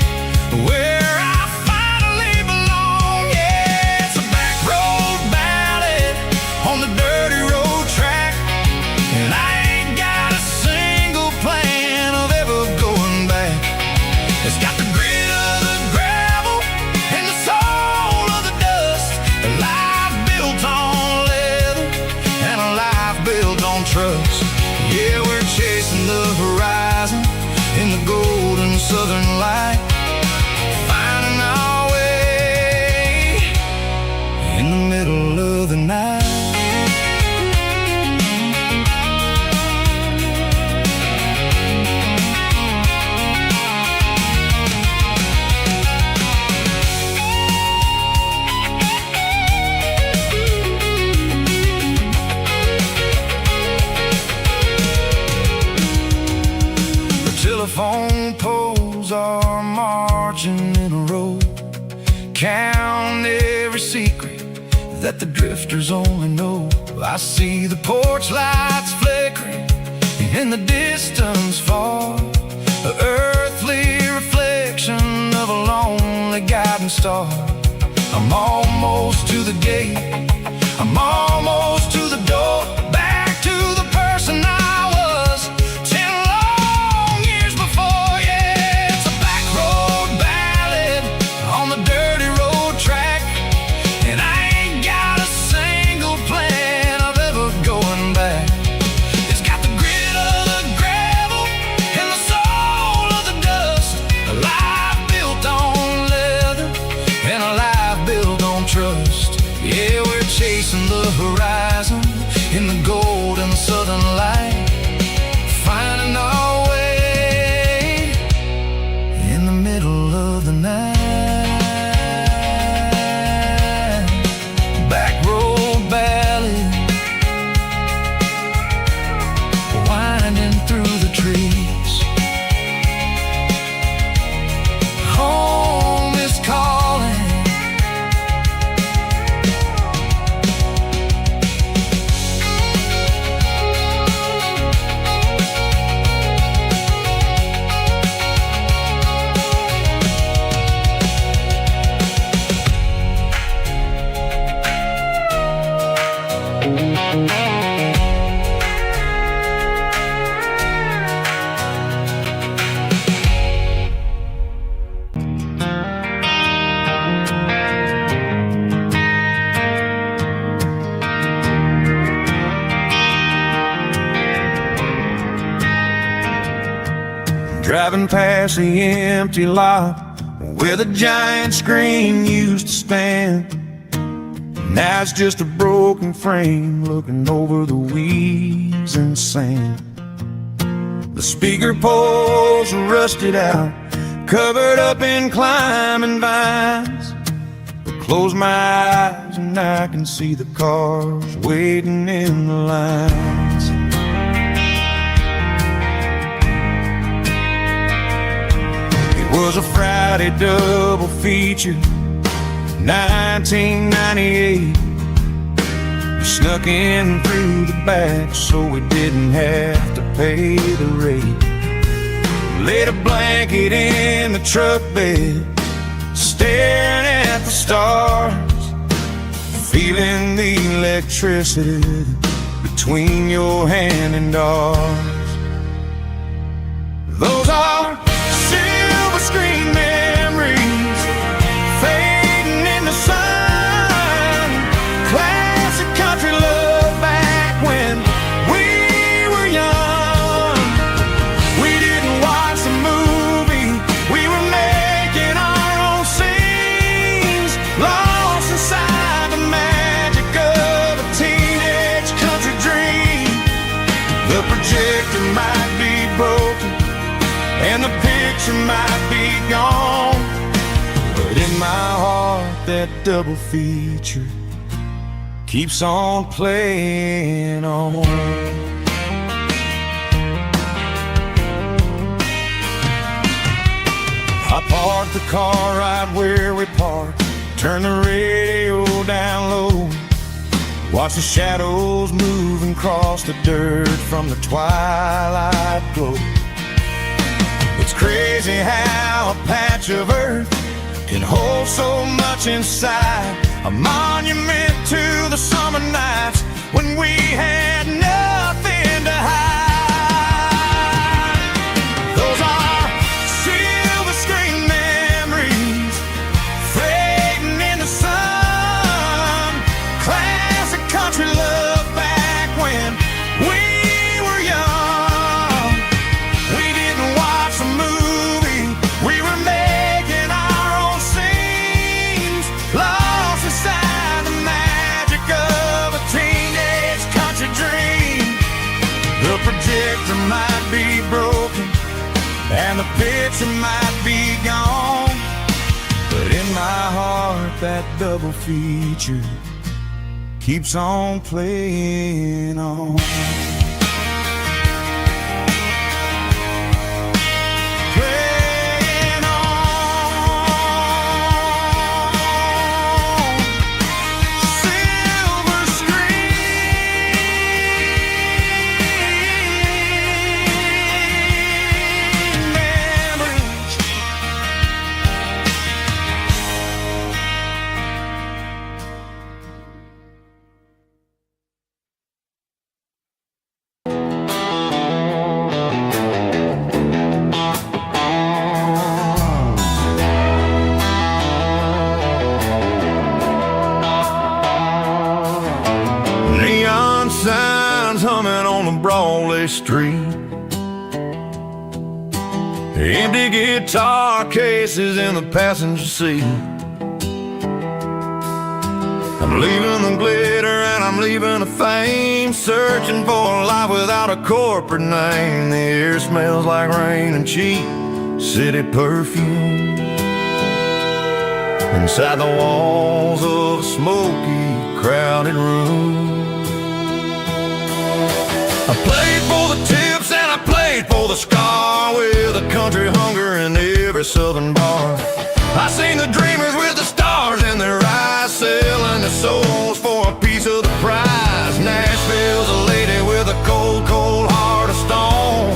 where I finally belong. Yeah, it's a back road ballad on the dirty road track, and I ain't got a single plan of ever going back. It's got the grit of the gravel and the soul of the dust, a life built on leather and a life built on trust. Yeah, we're chasing the horizon in the golden southern light, finding our way in the middle of the night. Telephone poles are marching in a row, count every secret that the drifters only know. I see the porch lights flickering in the distance far, an earthly reflection of a lonely guiding star. I'm almost to the gate, I'm almost to the door, back to the person I was 10 long years before. Yeah, it's a back road ballad on the dirty road track, and I ain't got a single plan of ever going back. It's got the grit of the gravel and the soul of the dust, a life built on leather and a life built on trust. Yeah, we're chasing the horizon in the golden southern light, finding our way in the middle of the night. Back road ballad, winding through the trees. Home is calling. Driving past the empty lot where the giant screen used to stand. Now it's just a broken frame looking over the weeds and sand. The speaker poles are rusted out, covered up in climbing vines. I close my eyes and I can see the cars waiting in the lines. It was a Friday double feature, 1998. We snuck in through the back so we didn't have to pay the rate. Laid a blanket in the truck bed, staring at the stars, feeling the electricity between your hand and ours. Those are silver screen memories fading in the sun. Classic country love back when we were young. We didn't watch the movie, we were making our own scene. picture might be gone, but in my heart that double feature keeps on playing on. I parked the car right where we parked, turn the radio down low, watch the shadows moving across the dirt from the twilight glow. It's crazy how a patch of earth can hold so much inside, a monument to the summer nights when we had nothing to hide. Those are silver screen memories fading in the sun, classic country love back when we were young. We didn't watch a movie, we were making our own scenes, lost inside the magic of a teenage country dream. The projector might be broken and the picture might be gone, but in my heart that double feature keeps on playing on. Playing on. Silver screen memories. Neon signs humming on the Broadway street, empty guitar cases in the passenger seat. I'm leaving the glitter and I'm leaving the fame, searching for a life without a corporate name. The air smells like rain and cheap city perfume inside the walls of a smoky, crowded room. I played for the tips and I played for the scar, with a country hunger in every southern bar. I seen the dreamers with the stars in their eyes, selling their souls for a piece of the prize. Nashville's a lady with a cold, cold heart of stone.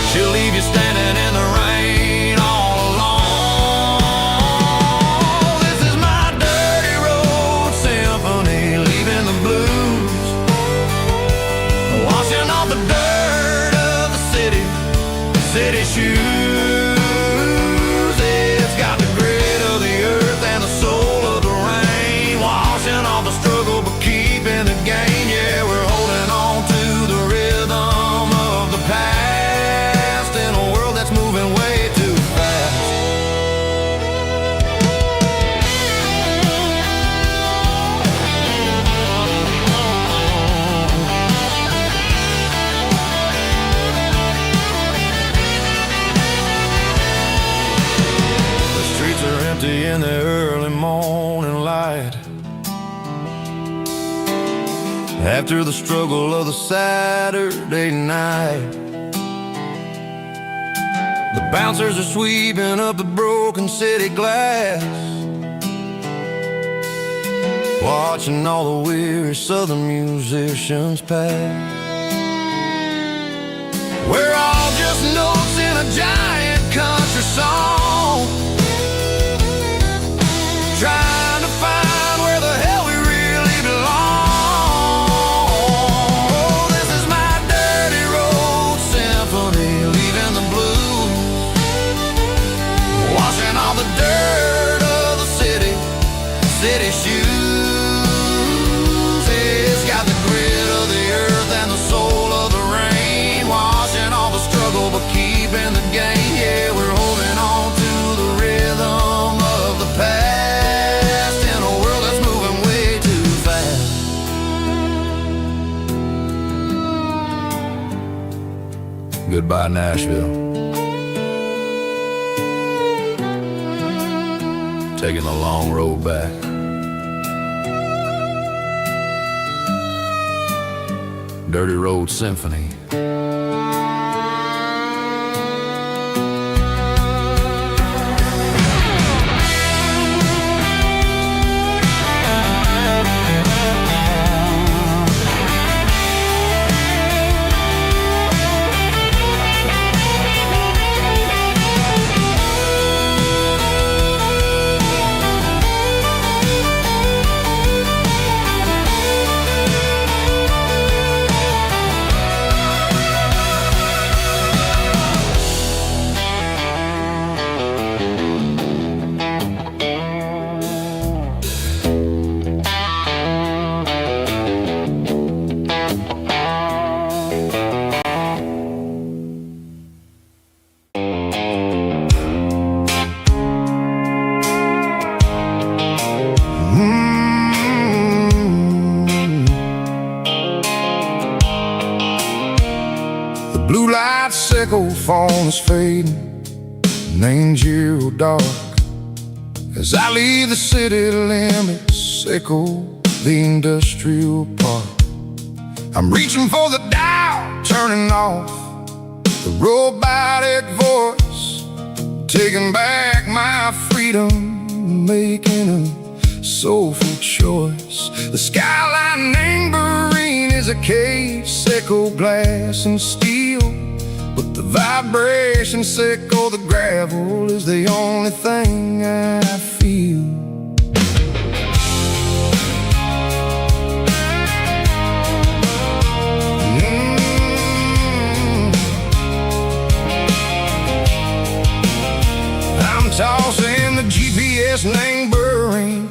She'll leave you standing in the rain all alone. This is my dirty road symphony, leaving the blues, washing off the dirt of the city shoes. It's got the grit of the earth and the soul of the rain, washing off the struggle but keeping the gain. Yeah, we're holding on to the rhythm of the past in a world that's moving way too fast. In the early morning light, after the struggle of the Saturday night, the bouncers are sweeping up the broken city glass, watching all the weary southern musicians pass. We're all just notes in a giant country song, trying to find where the hell we really belong. Oh, this is my dirty road symphony, leaving the blues, washing all the dirt of the city shoes. It's got the grit of the earth and the soul of the rain, washing all the struggle but keeping the gain. Yeah, we're holding on goodbye Nashville. Taking a long road back. Dirty Road Symphony. Blue light sickle phone is fading, and ain't zero dark. As I leave the city limits, sickle the industrial park. I'm reaching for the dial, turning off the robotic voice, taking back my freedom, making a soulful choice. The skyline neighboring is a cave, sickle glass and steel, but the vibration sickle the gravel is the only thing I feel. I'm tossing the GPS neighboring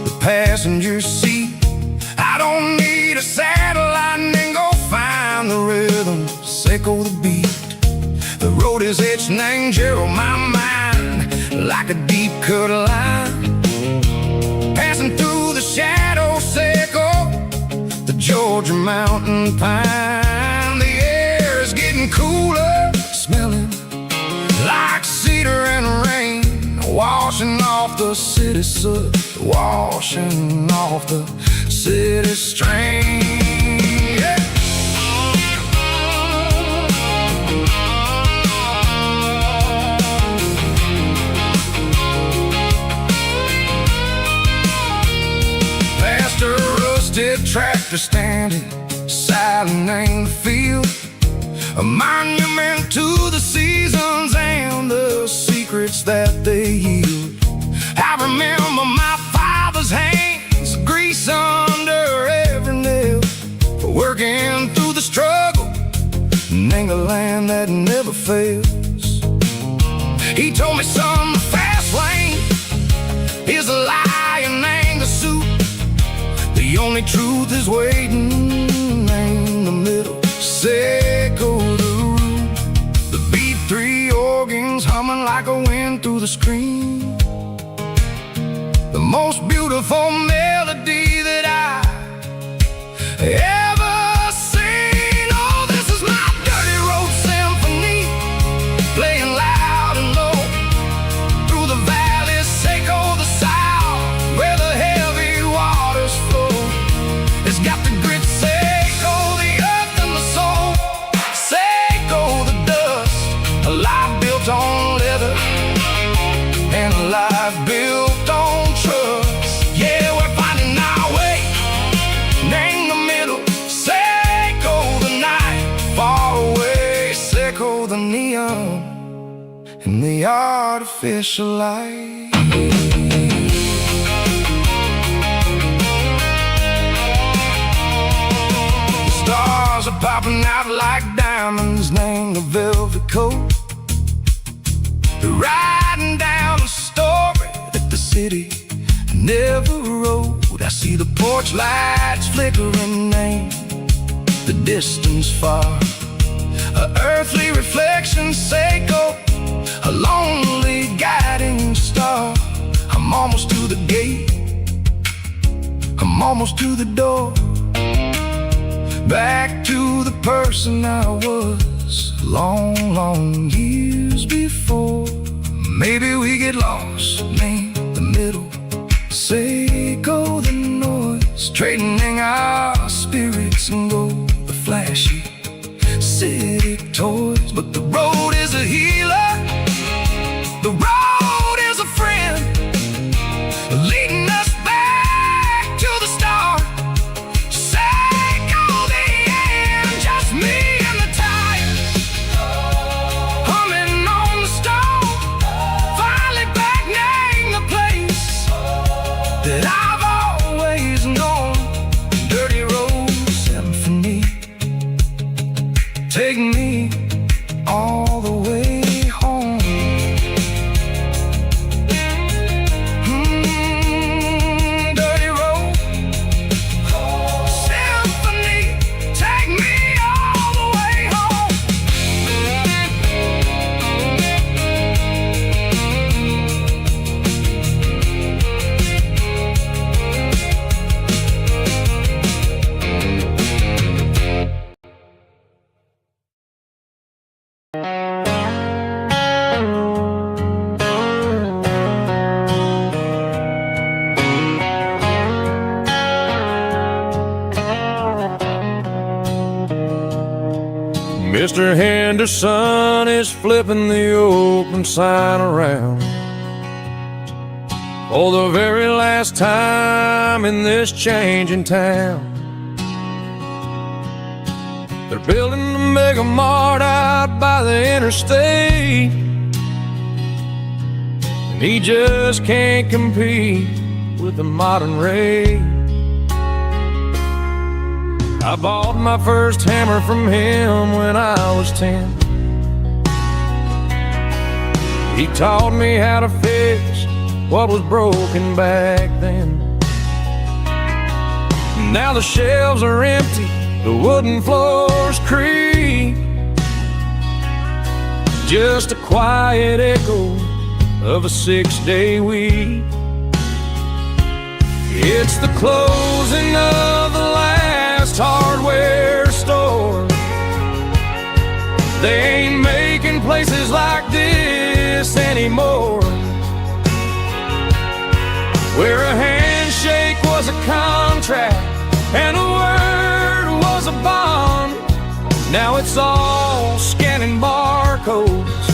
the passenger seat. I don't need a satellite and go find the rhythm, sickle the beat. The road is etched and angel on my mind like a deep cut line, passing through the shadow sickle, the Georgia mountain pine. The air is getting cooler, smelling like cedar and rain, washing off the city soot, washing off the city strain. Yeah. Past a rusted tractor standing silent in the field, a monument to the seasons and the secrets that they yield. I remember my father's hands, grease under every nail, working through the struggle, and the land that never fails. He told me, son, the fast lane is a lie and ain't the suit. The only truth is waiting in the middle, sickle the root. The B3 organs humming like a wind through the screen, the most beautiful melody that I ever seen. Oh, this is my dirty road symphony, playing loud and low through the valleys, sickle the south, where the heavy waters flow. It's got the grit, sickle the earth and the soul, sickle the dust, a life built on leather and a life built on trust. Yeah, we're finding our way in the middle, sickle the night far away, sickle the neon and the artificial light. The stars are popping out like diamonds, named the velvet coat. They're riding down the story that the city never wrote. I see the porch lights flickering, name the distance far, a earthly reflection, sickle, a lonely guiding star. I'm almost to the gate, I'm almost to the door, back to the person I was was long, long years before. Maybe we get lost, name the middle, say go the noise, trading our spirits and go the flashy city toys. But the road is a healer, the road is a friend, leading us back to the start. Say go the end, just me and the tires, humming on the stove, finally back name the place that I've always known. Dirty Road Symphony, take me all the way home. Dirty Road Symphony, take me all the way home. Mr. Henderson is flipping the open sign around for the very last time in this changing town. They're building the mega mart out by the interstate, and he just can't compete with the modern rate. I bought my first hammer from him when I was 10. He taught me how to fix what was broken back then. Now the shelves are empty, the wooden floors creak, just a quiet echo of a 6-day week. It's the closing of the last hardware store. They ain't making places like this anymore, where a handshake was a contract and a word was a bond. Now it's all scanning barcodes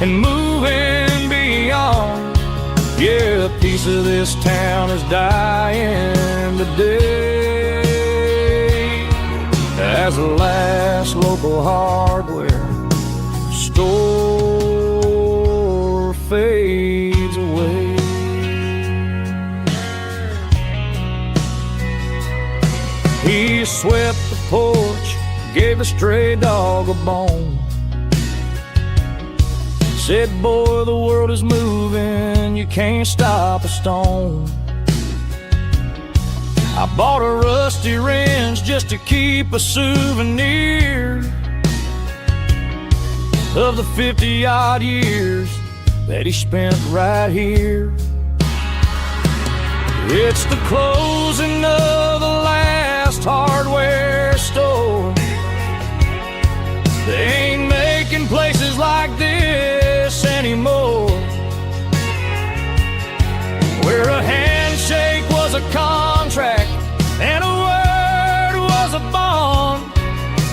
and moving beyond. Yeah, a piece of this town is dying today as the last local hardware store fades away. He swept the porch, gave a stray dog a bone, said, boy, the world is moving, you can't stop a stone. I bought a rusty wrench just to keep a souvenir of the 50-odd years that he spent right here. It's the closing of the last hardware store. They ain't making places like this anymore, where a handshake was a contract and a word was a bond.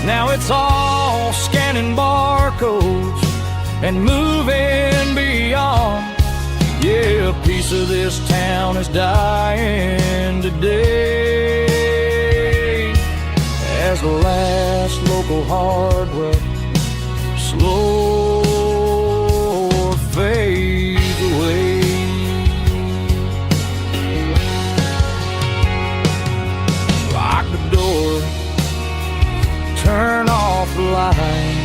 Now it's all scanning barcodes and moving beyond. Yeah, a piece of this town is dying today as the last local hardware slow fades away. Lock the door, turn off the light.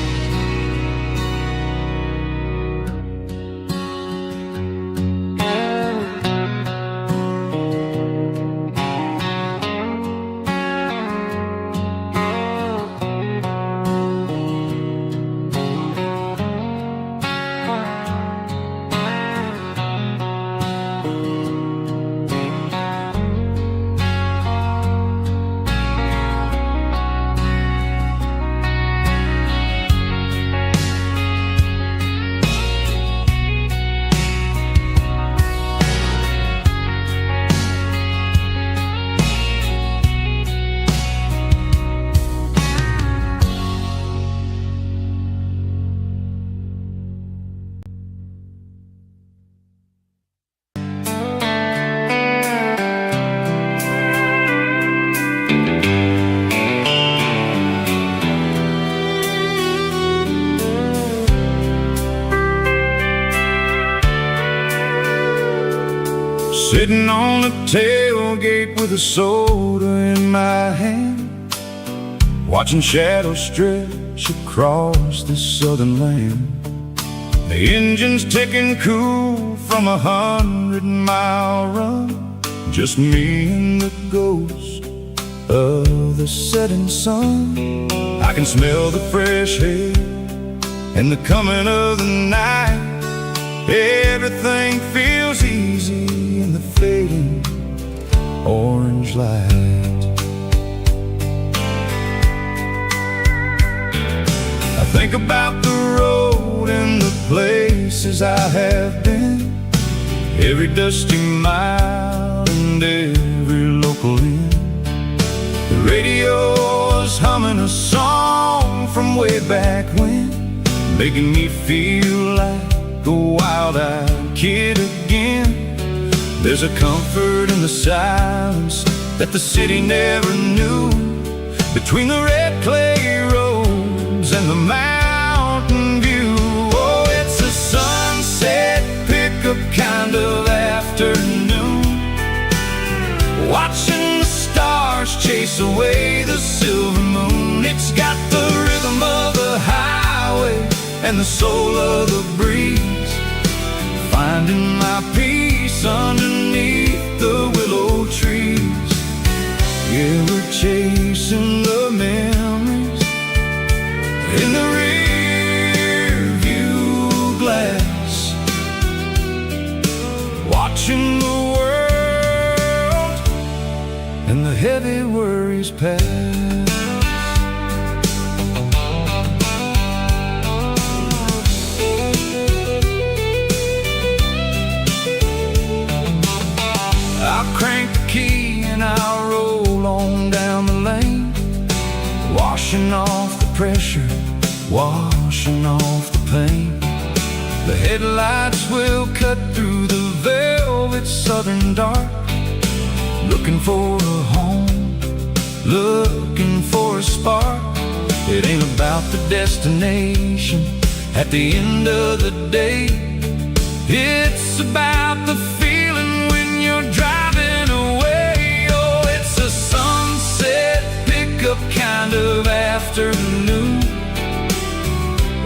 Sitting on the tailgate with a soda in my hand, watching shadows stretch across this southern land. The engine's ticking cool from 100-mile run, just me and the ghost of the setting sun. I can smell the fresh air and the coming of the night. Everything feels easy in the fading orange light. I think about the road and the places I have been, every dusty mile and every local inn. The radio is humming a song from way back when, making me feel like a wild-eyed kid again. There's a comfort in the silence that the city never knew, between the red clay roads and the mountain view. Oh, it's a sunset pickup kind of afternoon, watching the stars chase away the silver moon. It's got the rhythm of the highway and the soul of the breeze, finding my peace underneath the willow trees. Yeah, we're chasing the memories in the rear view glass, watching the world and the heavy worries pass. Crank the key and I'll roll on down the lane, washing off the pressure, washing off the pain. The headlights will cut through the velvet southern dark, looking for a home, looking for a spark. It ain't about the destination at the end of the day, it's about the feeling when you're driving away. Oh, it's a sunset pickup kind of afternoon,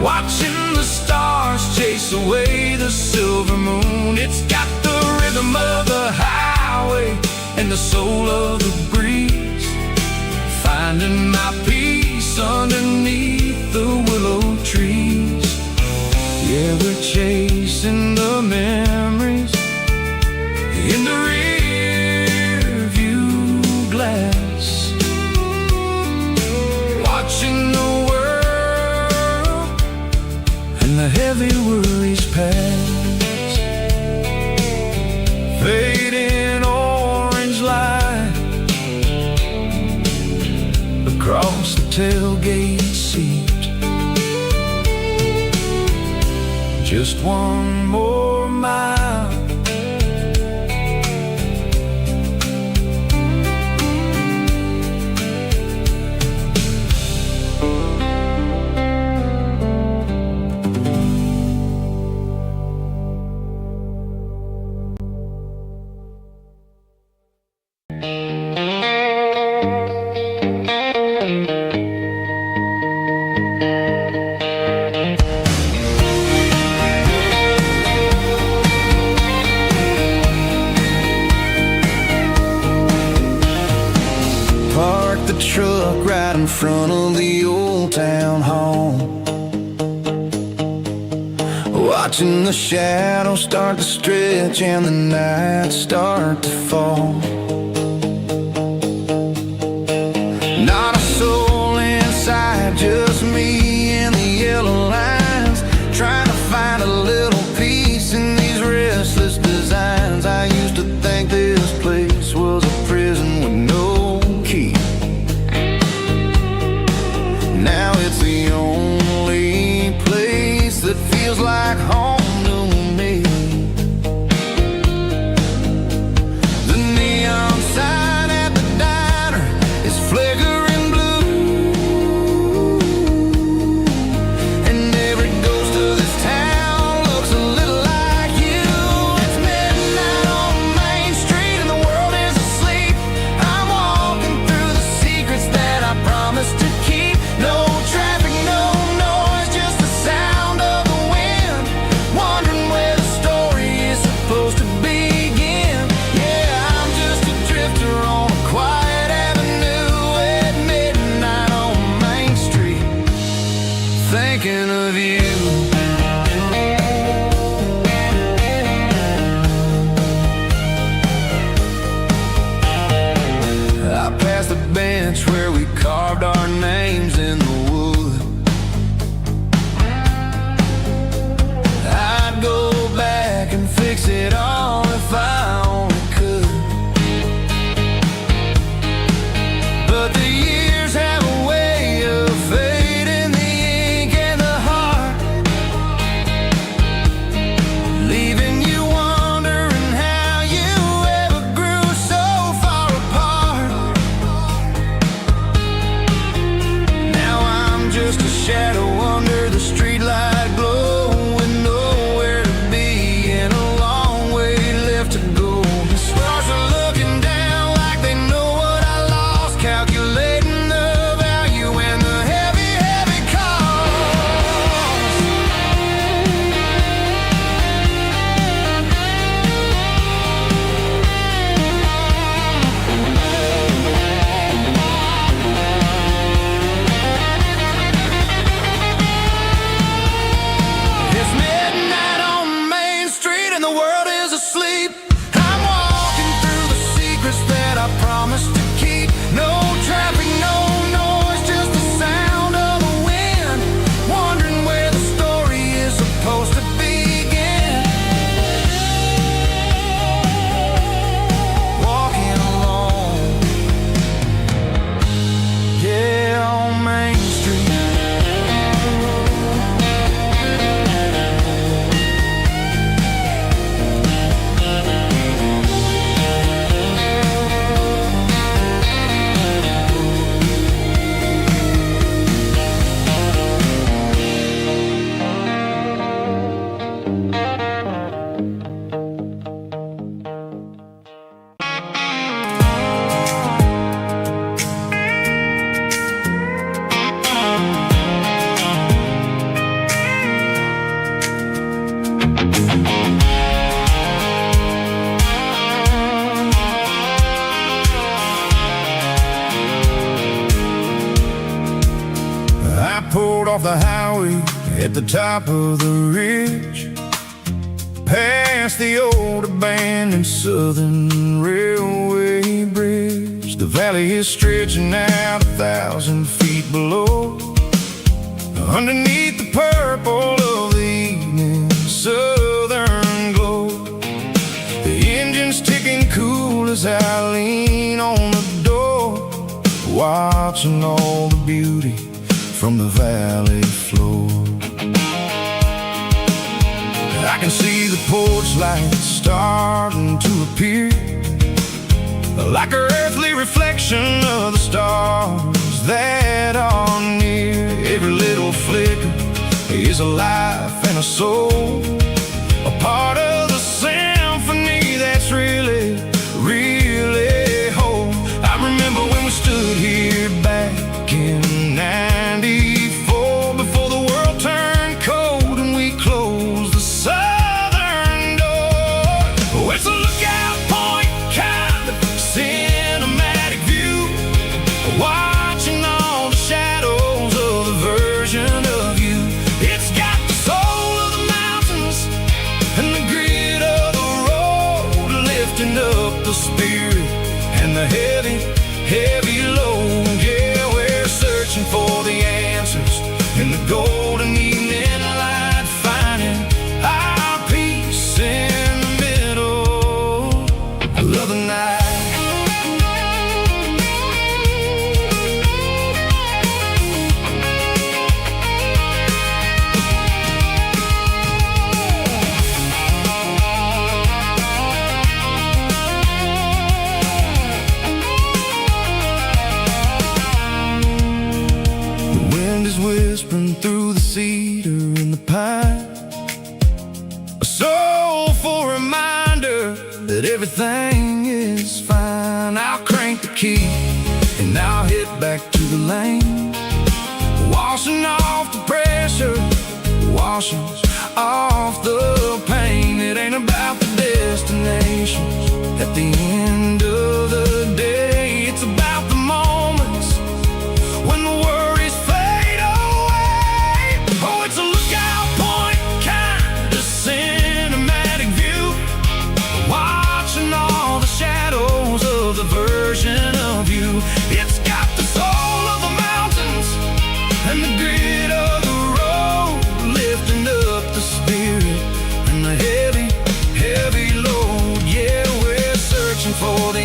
watching the stars chase away the silver moon. It's got the rhythm of the highway and the soul of the breeze, finding my peace underneath the willow trees. Yeah, we're chasing the memories in the rear view glass, watching the world and the heavy worries pass. Fading orange light across the tailgate seat, just one more mile. Truck right in front of the old town hall, watching the shadows start to stretch and the nights start to fall. Not a soul inside, just me and the yellow lines, trying to find a little peace in these restless designs. I used to think this place was a prison with no key. Now it's the only place that feels like home to me. The neon the world is asleep. I'm walking through the secrets that I promised to keep. No traffic, no noise, just the sound of the wind. Wondering where the story is supposed to begin. Walking alone, yeah, on Main Street. I pulled off the highway at the top of the ridge, past the old abandoned Southern Railway bridge. The valley is stretching out 1,000 feet below, underneath the purple of the evening southern glow. The engine's ticking cool as I lean on the door, watching all the beauty from the valley floor. I can see the porch lights starting to appear, like an earthly reflection of the stars that are near. Every little flicker is a life and a soul, a part of the symphony that's really, really whole. I remember when we stood here back in '94, before the world turned cold and we closed the southern door. Oh, it's a lookout point, kind of cinematic view, watching all the shadows of the version of you. It's got the soul of the mountains and the grit of the road, lifting up the spirit and the heavy, heavy load. Yeah, we're searching for the answers in the golden evening light, finding our peace in the middle of the night. The wind is whispering through the cedar and the pine, a soulful reminder that everything is fine. I'll crank the key and I'll hit back to the lane, washing off the pressure, washing off the pain. It ain't about the destinations at the end of the day, it's about the moments when the worries fade away. Oh, it's a lookout point, kind of cinematic view, watching all the shadows of the version of you. It's got the soul of the mountains and the grit of the road, lifting up the spirit and the heavy, heavy load. Yeah, we're searching for the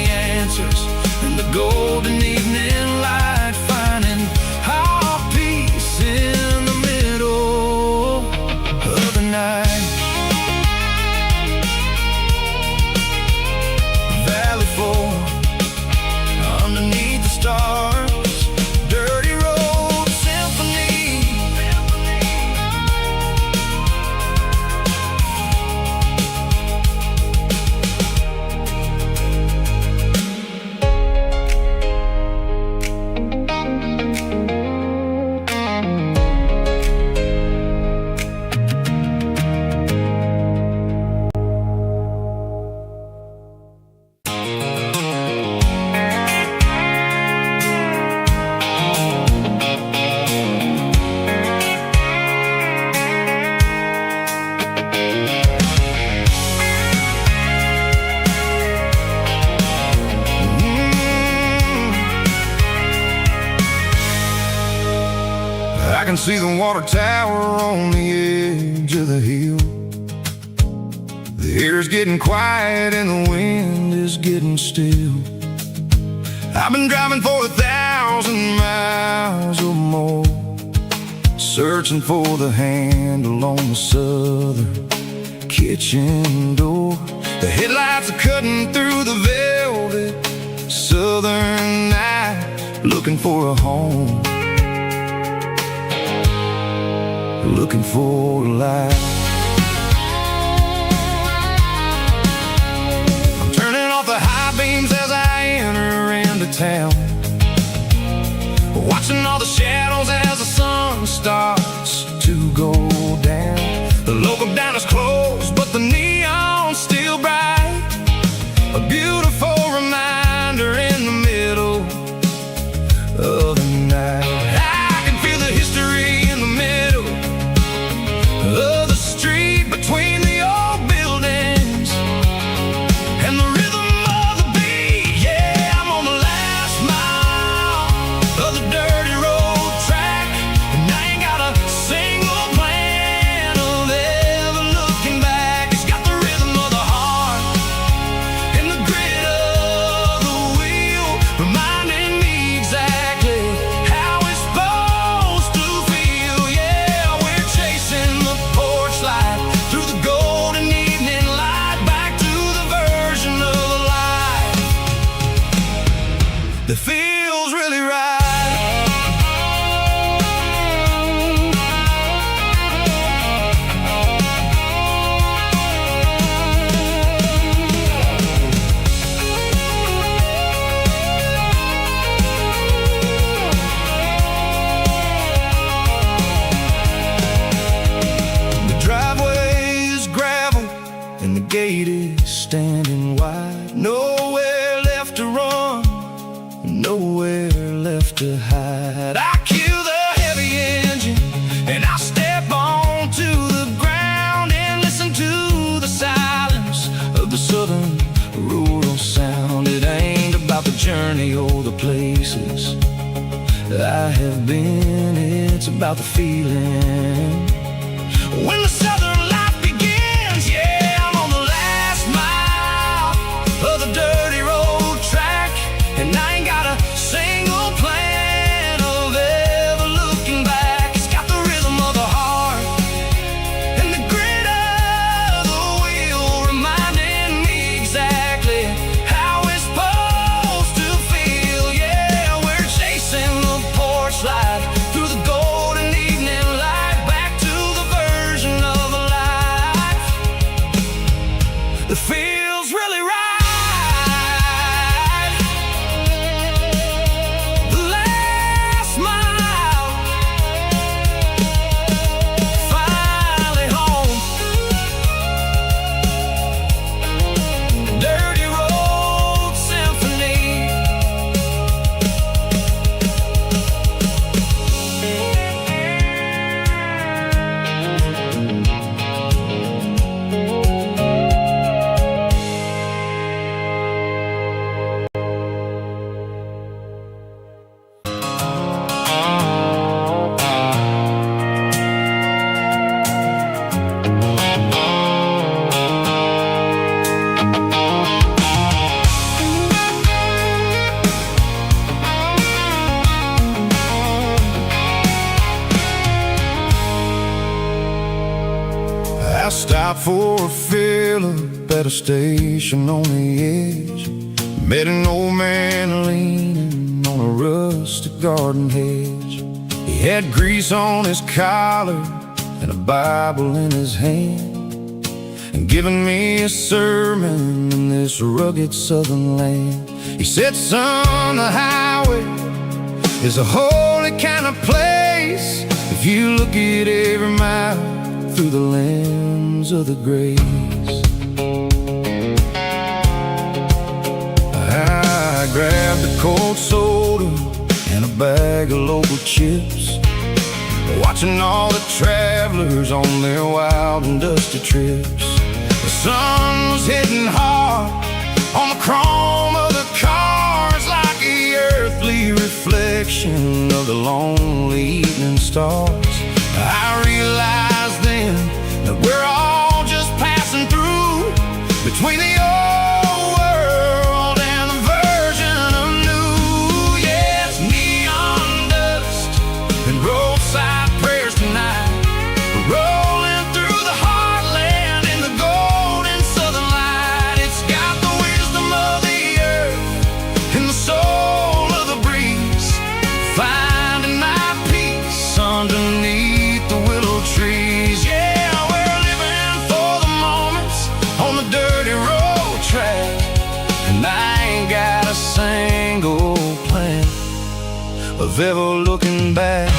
can see the water tower on the edge of the hill. The air's getting quiet and the wind is getting still. I've been driving for 1,000 miles or more, searching for the handle on the southern kitchen door. The headlights are cutting through the velvet southern night, looking for a home, looking for a life. I'm turning off the high beams as I enter into town, watching all the shadows as the sun starts to go down. The local diner's closed, but the neon's still bright, a beautiful reminder in the middle of the night. I can feel the history in the middle of the street, between the old buildings and the rhythm of the beat. Yeah, I'm on the last mile of the dirty road track, and I ain't got a single plan of ever looking back. It's got the rhythm of the heart and the grit of the wheel, reminding me exactly how it's supposed to feel. Yeah, we're chasing the porch light through the golden evening light, back to the version of life that feels really right. The driveway is gravel and the gate is standing wide. Nowhere left to run, nowhere left to hide. I kill the heavy engine and I step onto the ground and listen to the silence of the southern rural sound. It ain't about the journey or the places I have been, it's about the feeling when the southern life begins. Yeah, I'm on the last mile of the dirty road track, and I ain't got a single plan of ever looking back. It's got the rhythm of the heart and the grit of the wheel, reminding me exactly how it's supposed to feel. Yeah, we're chasing the porch light through the golden evening light, back to the version of life that feels really right. The last mile, finally home. Dirty Road Symphony. I stopped for a fill-up at a station on the edge. Met an old man leaning on a rustic garden hedge. He had grease on his collar and a Bible in his hand, and giving me a sermon in this rugged southern land. He said, son, the highway is a holy kind of place if you look at every mile through the lens of the grace. I grabbed a cold soda and a bag of local chips, watching all the travelers on their wild and dusty trips. The sun was hitting hard on the chrome of the cars like a earthly reflection reflection of the lonely evening stars. I realized then that we're all just passing through between the old world and the version of new. Yeah, it's neon dust and roadside prayers tonight. We're rolling through the heartland in the golden southern light. It's got the wisdom of the earth and the soul of the breeze, finding my peace underneath the willow trees. Yeah, we're living for the moments on the dirty road track, and I ain't got a single plan of ever looking back.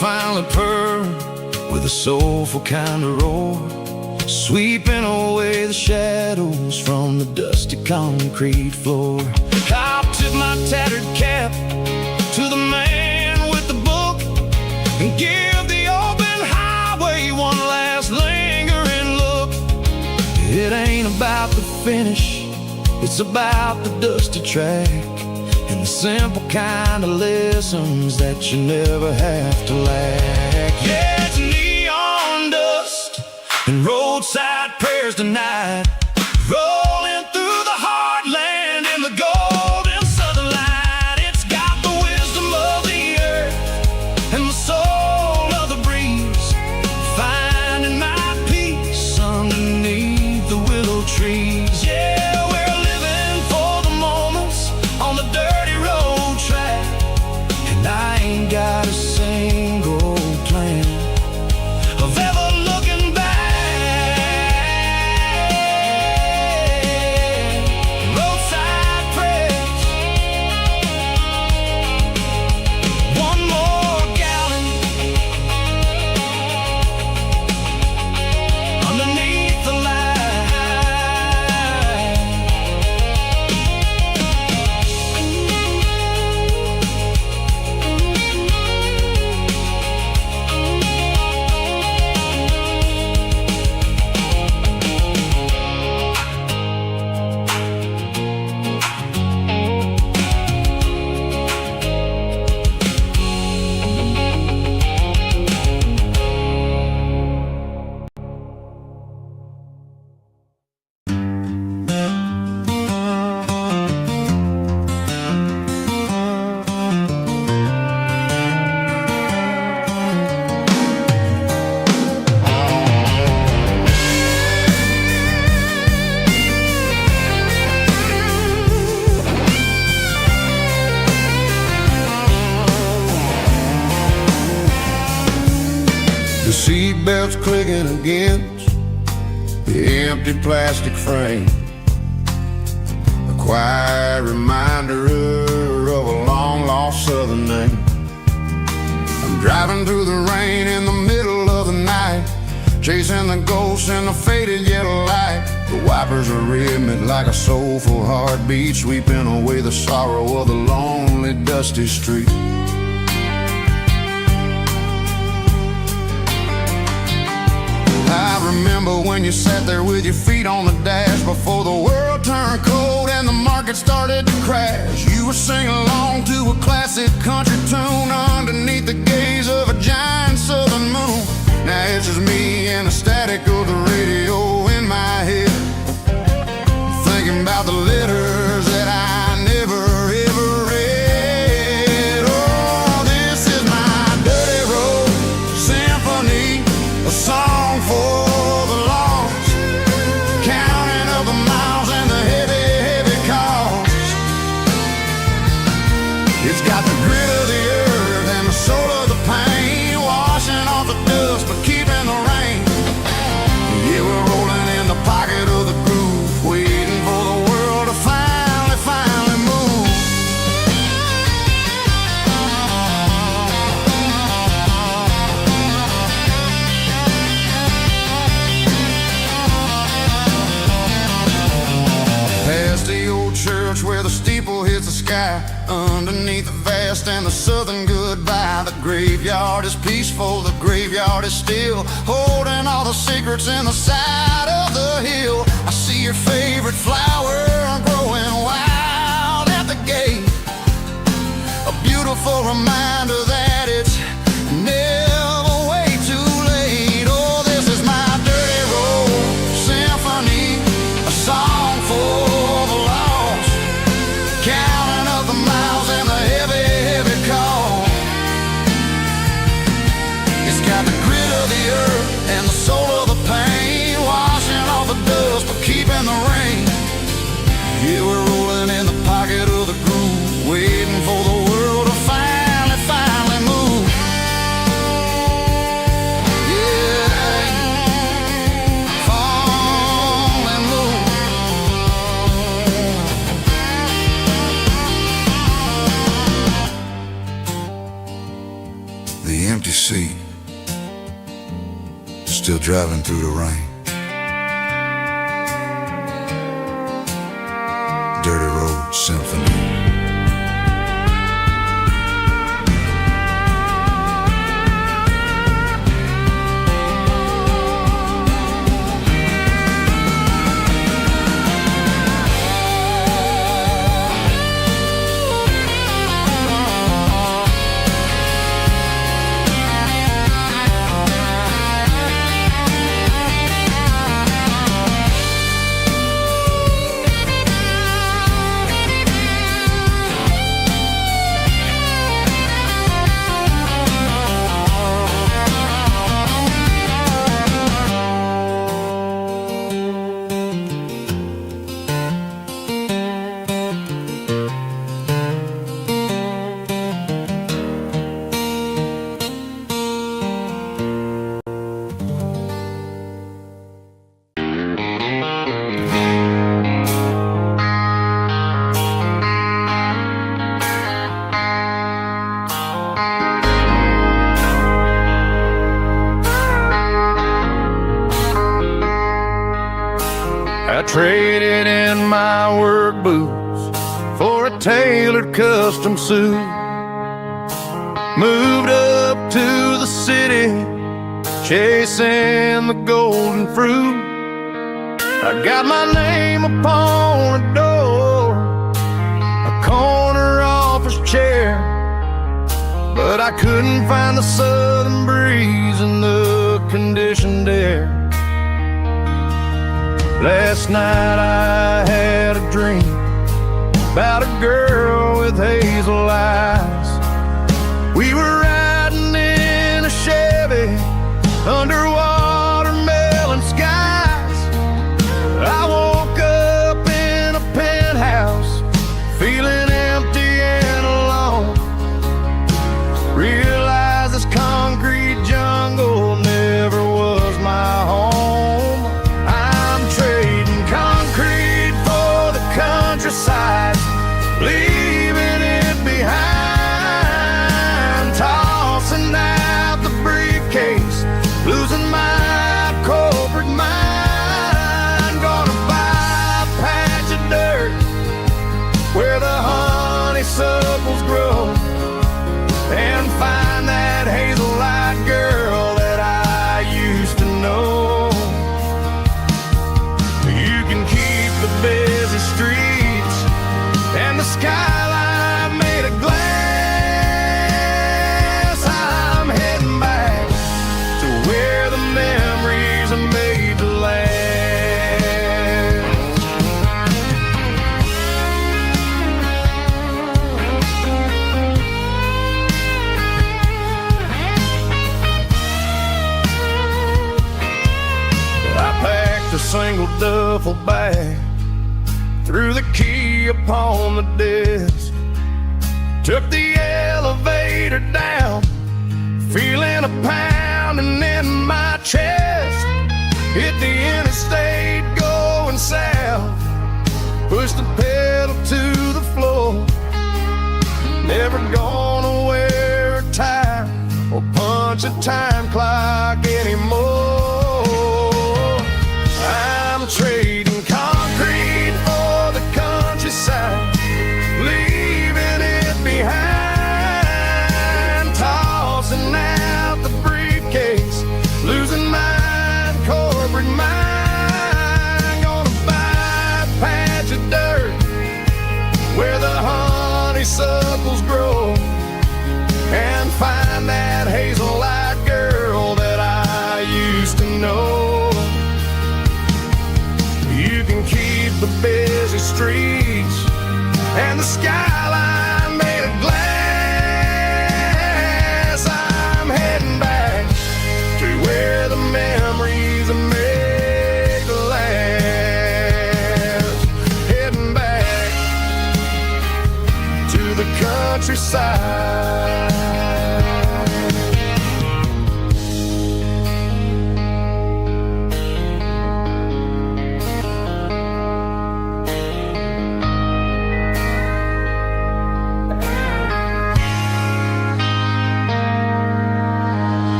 Finally purr with a soulful kind of roar, sweeping away the shadows from the dusty concrete floor. I'll tip my tattered cap to the man with the book and give the open highway one last lingering look. It ain't about the finish, it's about the dusty track and the simple kind of lessons that you never have to lack. Yeah, it's neon dust and roadside prayers tonight, rolling through the heartland in the golden southern light. It's got the wisdom of the earth and the soul of the breeze, finding my peace underneath the willow trees. Yeah, we're living for the moments on the dirty road track, and I ain't got a single plan of ever looking back. Roadside prayers, one more gallon underneath the light. The seatbelt's clicking against the empty plastic frame, a quiet reminder of a long-lost southern name. I'm driving through the rain in the middle of the night, chasing the ghosts in the faded yellow light. The wipers are rhythmic like a soulful heartbeat, sweeping away the sorrow of the lonely, dusty street. I remember when you sat there with your feet on the dash before the world turned cold and the market started to crash. You were singing along to a classic country tune underneath the gaze of a giant southern moon. Now it's just me and the static of the radio in my head, thinking about the letters that I never ever read. Oh, this is my dirty road symphony, a song for the lost, counting up the miles and the heavy, heavy cost. It's got the grit of the earth and the soul of the pain, washing off the dust but keeping the rain. sky, underneath the vast and the southern goodbye. The graveyard is peaceful, the graveyard is still, holding all the secrets in the side of the hill. I see your favorite flower growing wild at the gate, a beautiful reminder that it's never way too late. Oh, this is my dirty road symphony, a song for the lost, counting up the miles and the heavy, heavy call. It's got the grit of the earth and the soul of the pain, washing off the dust but keeping the rain. Yeah, we're rolling in the pocket of the groove, waiting for the world to finally move. Yeah, finally move. The empty seat, still driving through the rain. Dirty Road Symphony. I traded in my work boots for a tailored custom suit. Moved up to the city, chasing the golden fruit. I got my name upon a door, a corner office chair, but I couldn't find the southern breeze in the conditioned air. Last night I had a dream about a girl with hazel eyes. We were riding in a Chevy under watermelon skies. I woke up in a penthouse feeling empty and alone. Realized this concrete jungle never was my home. Countryside, leaving it behind, tossing out the briefcase, losing my corporate mind. Gonna buy a patch of dirt where the honeysuckles grow and find that hazel-eyed girl that I used to know. You can keep the busy streets and the skyline made of glass. I'm heading back to where the memories are made to last. I packed a single duffel bag, threw the key upon the desk, took the elevator down, feeling a pounding in my chest. Hit the interstate going south, pushed the pedal to the floor. Never gonna wear a tie or punch a time clock anymore. I'm trading concrete for the countryside, leaving skyline made of glass. I'm heading back to where the memories are made to last. Heading back to the countryside.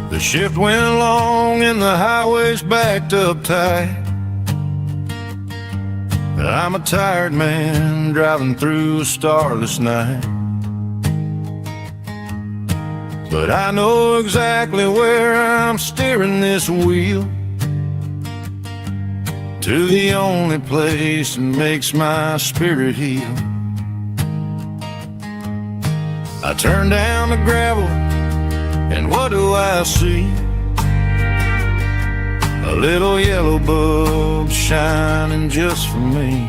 The shift went long and the highway's backed up tight. I'm a tired man driving through a starless night, but I know exactly where I'm steering this wheel, to the only place that makes my spirit heal. I turn down the gravel, and what do I see? A little yellow bulb shining just for me.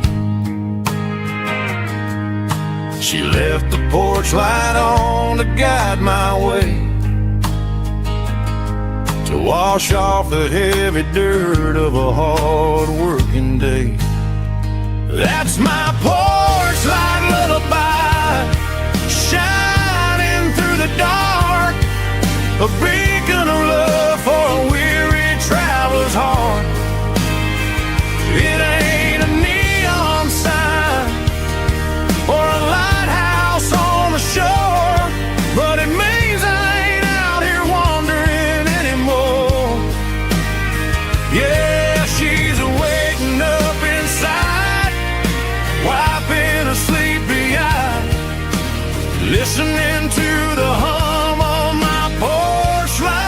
She left the porch light on to guide my way, to wash off the heavy dirt of a hard working day. That's my porch light lullaby, shining through the dark, a beacon of love for a weary traveler's heart. It ain't a neon sign or a lighthouse on the shore, but it means I ain't out here wandering anymore. Yeah, she's waiting up inside, wiping a sleepy eye, listening to the hum of my porch light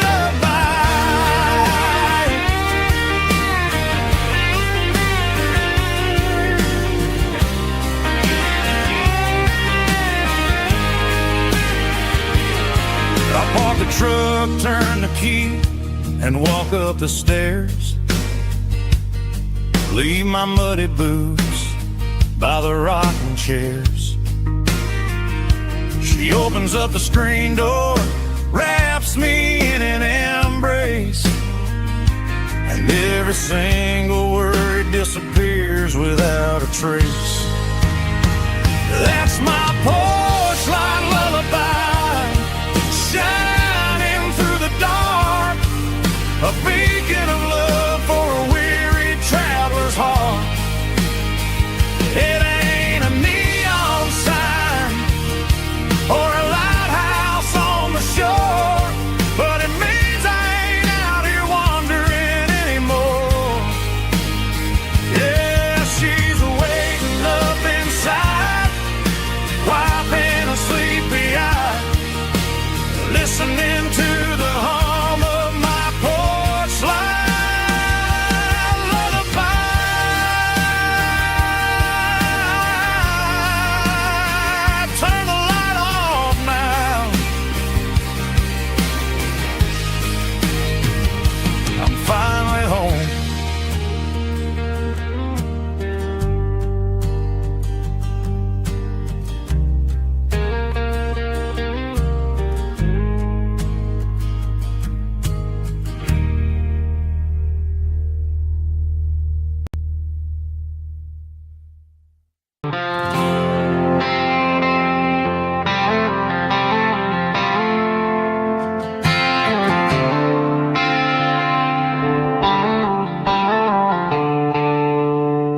lullaby. I park the truck, turn the key, and walk up the stairs. Leave my muddy boots by the rocking chairs. She opens up the screen door, wraps me in an embrace, and every single word disappears without a trace. That's my porch light lullaby, shining through the dark, a beacon of love for a weary traveler's heart. It ain't a neon sign or a lighthouse on the shore, but it means I ain't out here wandering anymore. Yeah, she's waiting up inside, wiping a sleepy eye, listening to the hum of my porch light lullaby. Turn the light off now. I'm finally home.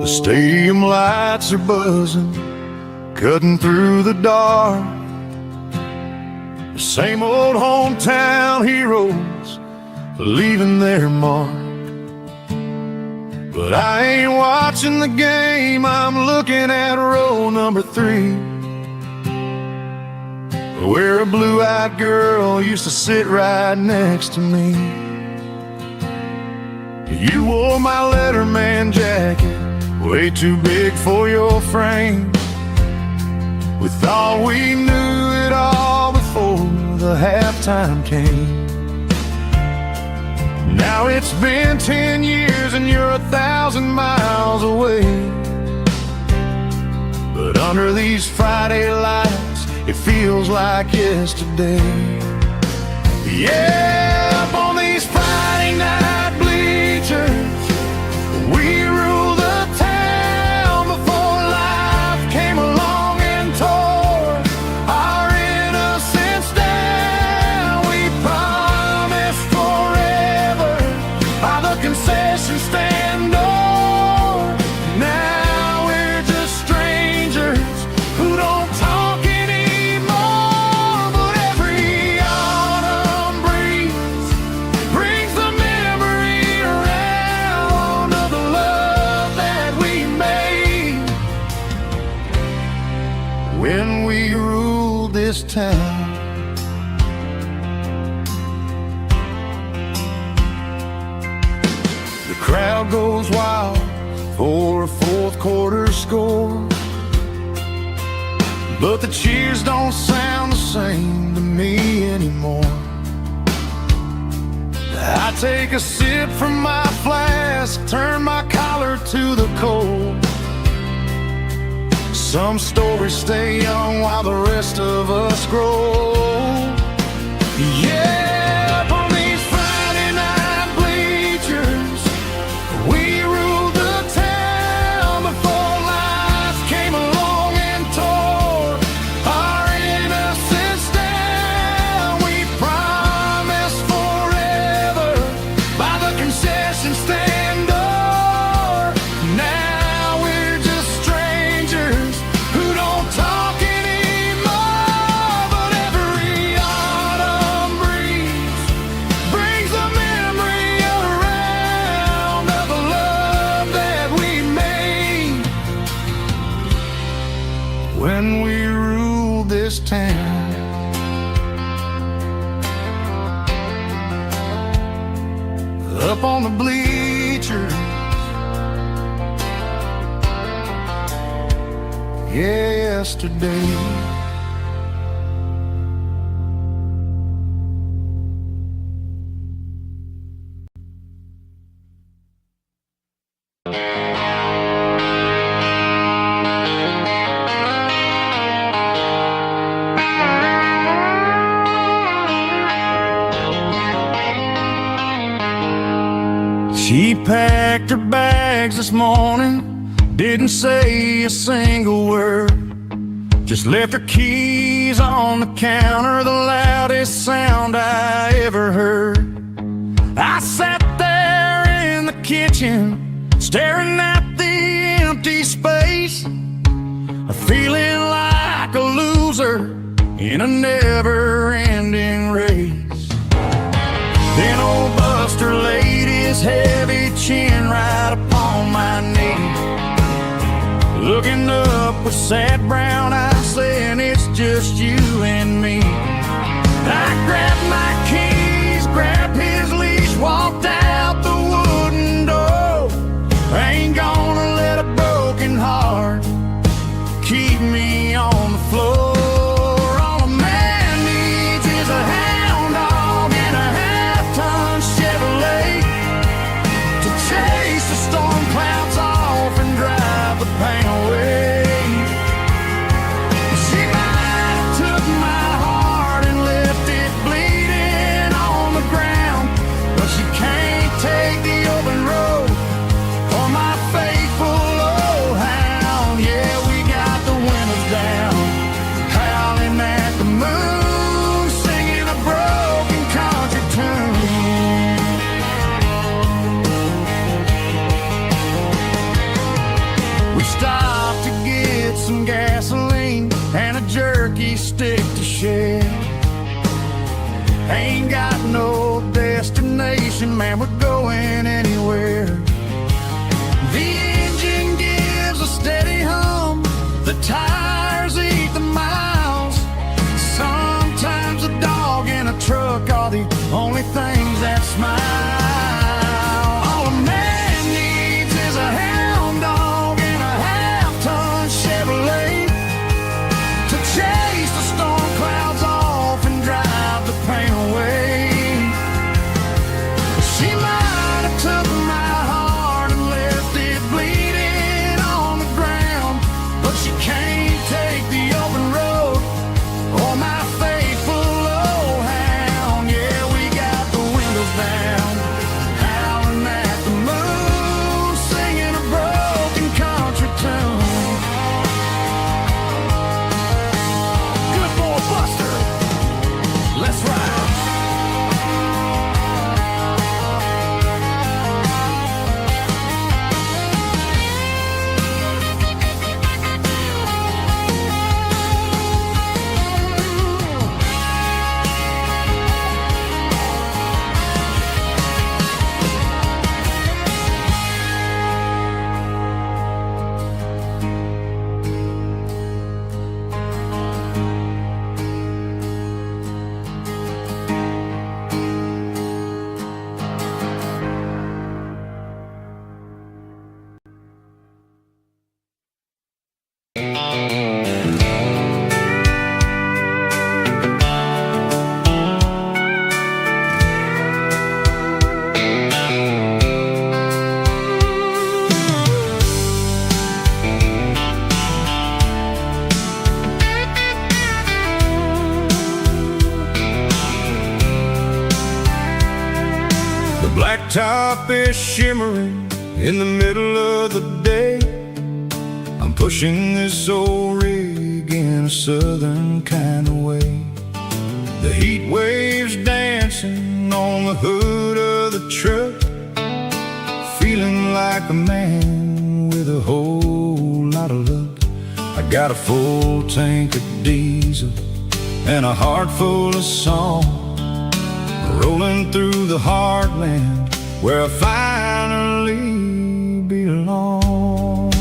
The stadium lights are buzzing, cutting through the dark. The same old hometown heroes leaving their mark. But I ain't watching the game, I'm looking at row number 3, where a blue-eyed girl used to sit right next to me. You wore my Letterman jacket, way too big for your frame. We thought we knew it all before the halftime came. Now it's been 10 years and you're 1,000 miles away. But under these Friday lights, it feels like yesterday. Yeah, up on these Friday night bleachers, we rule the town before life came along and tore our innocence down. We promised forever by the concession stand door. Now we're just strangers who don't talk anymore. But every autumn breeze brings the memory around of the love that we made when we ruled this town. The crowd goes wild for a fourth quarter score, but the cheers don't sound the same to me anymore. I take a sip from my flask, turn my collar to the cold. Some stories stay young while the rest of us grow. Yeah, up on these Friday night bleachers, we ruled the town before life came along and tore our innocence down. We promised forever by the concession stand door. Now we're just strangers who don't talk anymore. But every autumn breeze brings the memory around of the love that we made when we ruled this town. Up on the bleachers, yesterday. She packed her bags this morning, didn't say a single word, just left her keys on the counter, the loudest sound I ever heard. I sat there in the kitchen, staring at the empty space, feeling like a loser in a never-ending race. Then old Buster laid his heavy chin right upon my knee, looking up with sad brown eyes, saying it's just you and me. I grabbed my keys, grabbed his leash, walked out the wooden door. I ain't gonna let a broken heart keep me on the floor. All a man needs is a hound dog and a half-ton Chevrolet to chase the storm clouds off and drive the pain away. She might have took my heart and left it bleeding on the ground, but she can't take the open road for my faithful old hound. Yeah, we got the windows down, howling at the moon, singing a broken country tune. We stopped to get some gasoline and a jerky stick to share. Ain't got no destination, man, we're going anywhere. The engine gives a steady hum, the tires eat the miles. Sometimes a dog and a truck are the only things that smile. All a blacktop is shimmering in the middle of the day. I'm pushing this old rig in a southern kind of way. The heat waves dancing on the hood of the truck, feeling like a man with a whole lot of luck. I got a full tank of diesel and a heart full of song, rolling through the heartland where I finally belong.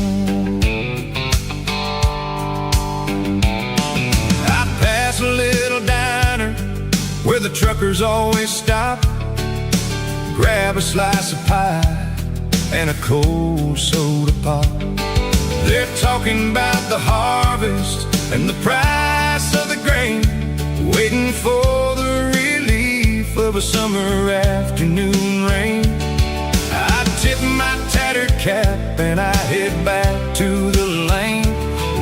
I pass a little diner where the truckers always stop, grab a slice of pie and a cold soda pop. They're talking about the harvest and the price of the grain, waiting for the relief of a summer afternoon rain. I tip my tattered cap and I head back to the lane,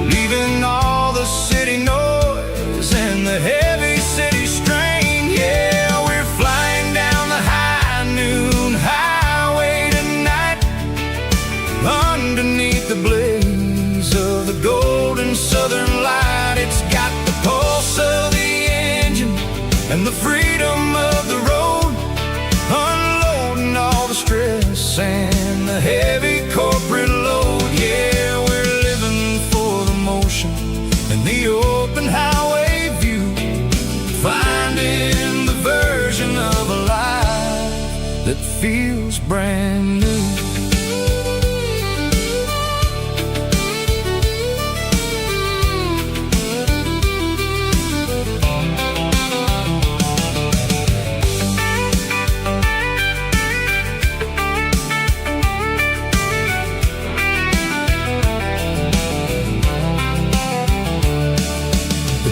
leaving all the city noise and the heavy city strain. Yeah, we're flying down the high noon highway tonight, underneath the blaze of the golden southern light. It's got the pulse of the engine and the freedom of the road, unloading all the stress and the heavy corporate load. Yeah, we're living for the motion and the open highway view, finding the version of a life that feels brand new.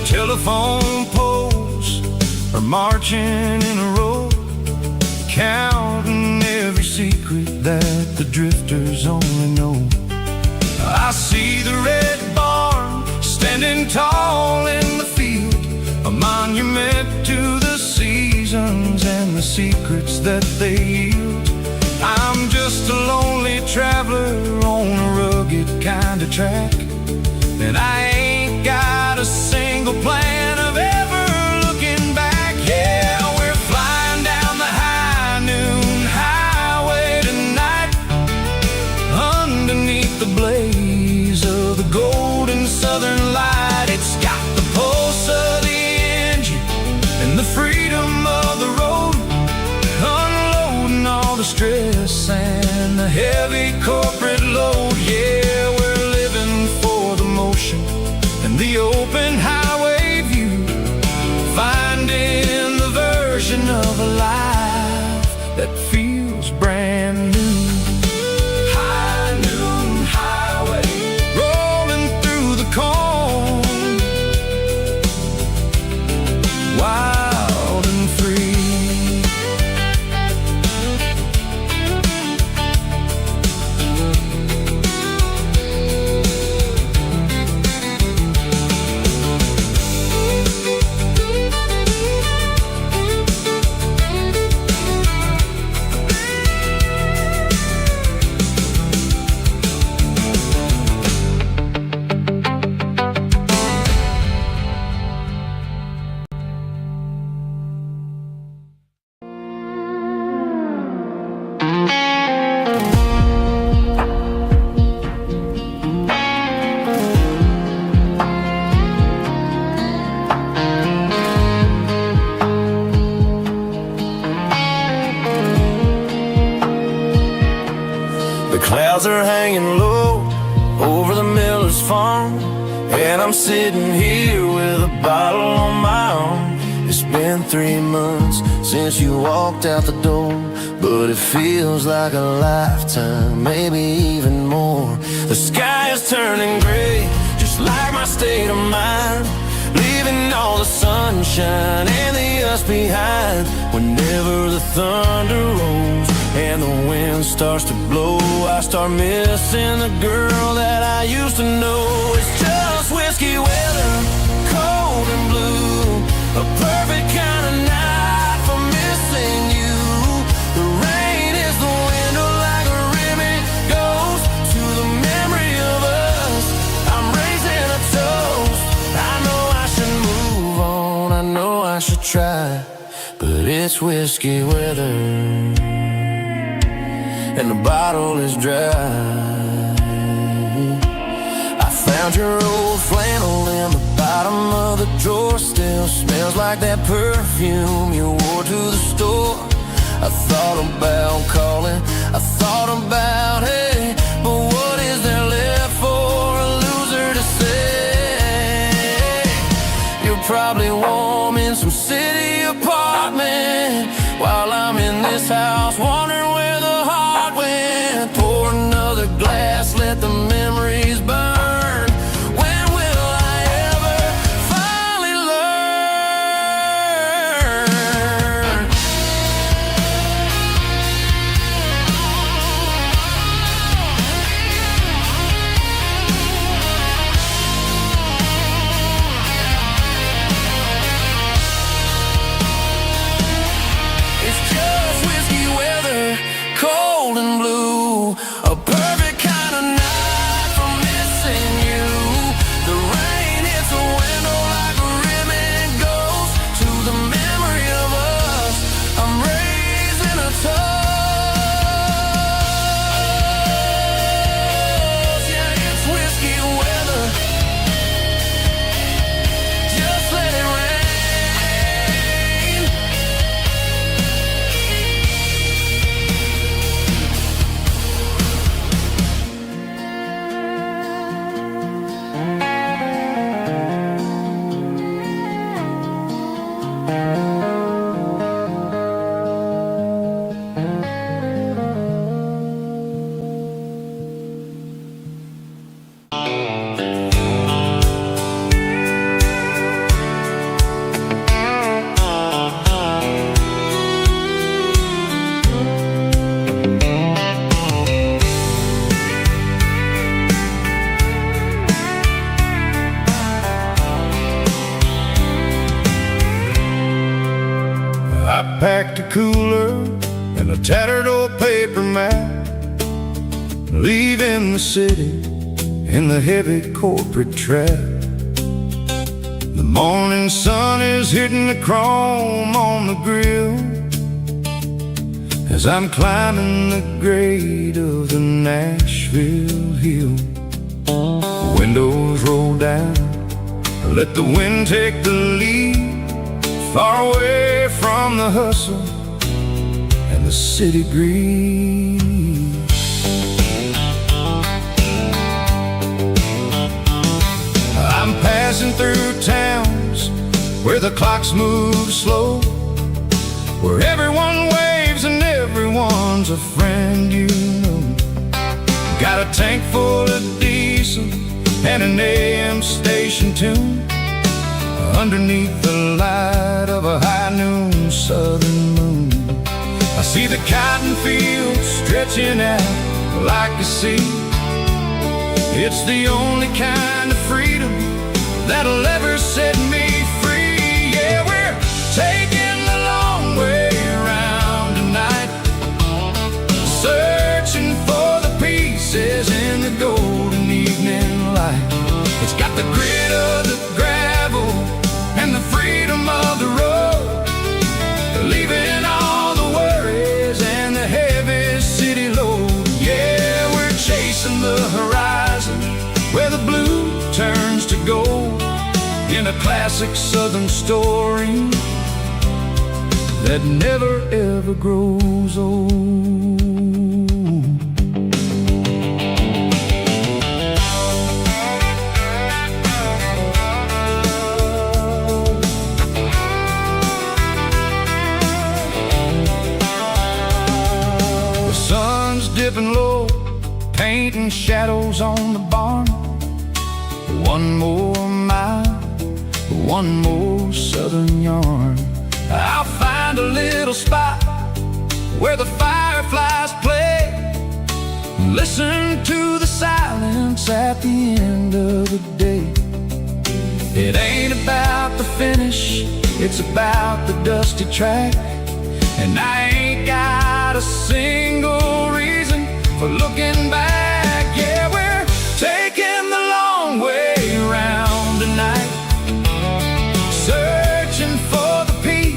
Telephone poles are marching in a row, counting every secret that the drifters only know. I see the red barn standing tall in the field, a monument to the seasons and the secrets that they yield. I'm just a lonely traveler on a rugged kind of track, and I ain't got a single plan of ever looking back. Yeah, we're flying down the high noon highway tonight, underneath the blaze of the golden southern light. It's got the pulse of the engine and the freedom of the road, unloading all the stress and the heavy corporate load. Yeah, we're living for the motion and the open highway view, finding the version of a life that feels brand new. High noon highway, rolling through the corn, wild and free. Clouds are hanging low over the miller's farm, and I'm sitting here with a bottle on my arm. It's been 3 months since you walked out the door, but it feels like a lifetime, maybe even more. The sky is turning gray, just like my state of mind, leaving all the sunshine and the us behind. Whenever the thunder rolls and the wind starts to blow, I start missing the girl that I used to know. It's just whiskey weather, cold and blue, a perfect kind of night for missing you. The rain is try, but it's whiskey weather, and the bottle is dry. I found your old flannel in the bottom of the drawer. Still smells like that perfume you wore to the store. I thought about calling, I thought about, hey, but what is there left for a loser to say? You're probably warm in some city apartment, while I'm in this house wondering where the heart went. Pour another glass, let the memories burn. When will I ever finally learn? It's just whiskey weather, cold and blue, a perfect kind of night for missing you. The rain hits the window like a ribbon goes to the memory of us. I'm raising a toast. Yeah, it's whiskey weather. Just let it rain. I packed a cooler and a tattered old paper map, leaving the city in the heavy corporate trap. The morning sun is hitting the chrome on the grill as I'm climbing the grade of the Nashville hill. Windows roll down, let the wind take the lead, far away from the hustle and the city breeze. I'm passing through towns where the clocks move slow, where everyone waves and everyone's a friend you know. Got a tank full of diesel and an AM station tune underneath the light of a high noon southern moon. I see the cotton fields stretching out like a sea. It's the only kind of freedom that'll ever set me free. Yeah, we're taking the long way around tonight, searching for the pieces in the golden evening light. It's got the grit of the gravel and the freedom of the road, leaving all the worries and the heavy city load. Yeah, we're chasing the horizon where the blue turns to gold, in a classic southern story that never ever grows old. Dipping low, painting shadows on the barn. One more mile, one more southern yarn. I'll find a little spot where the fireflies play, listen to the silence at the end of the day. It ain't about the finish, it's about the dusty track. And I ain't got a single reason for looking back. Yeah, we're taking the long way around tonight, searching for the peace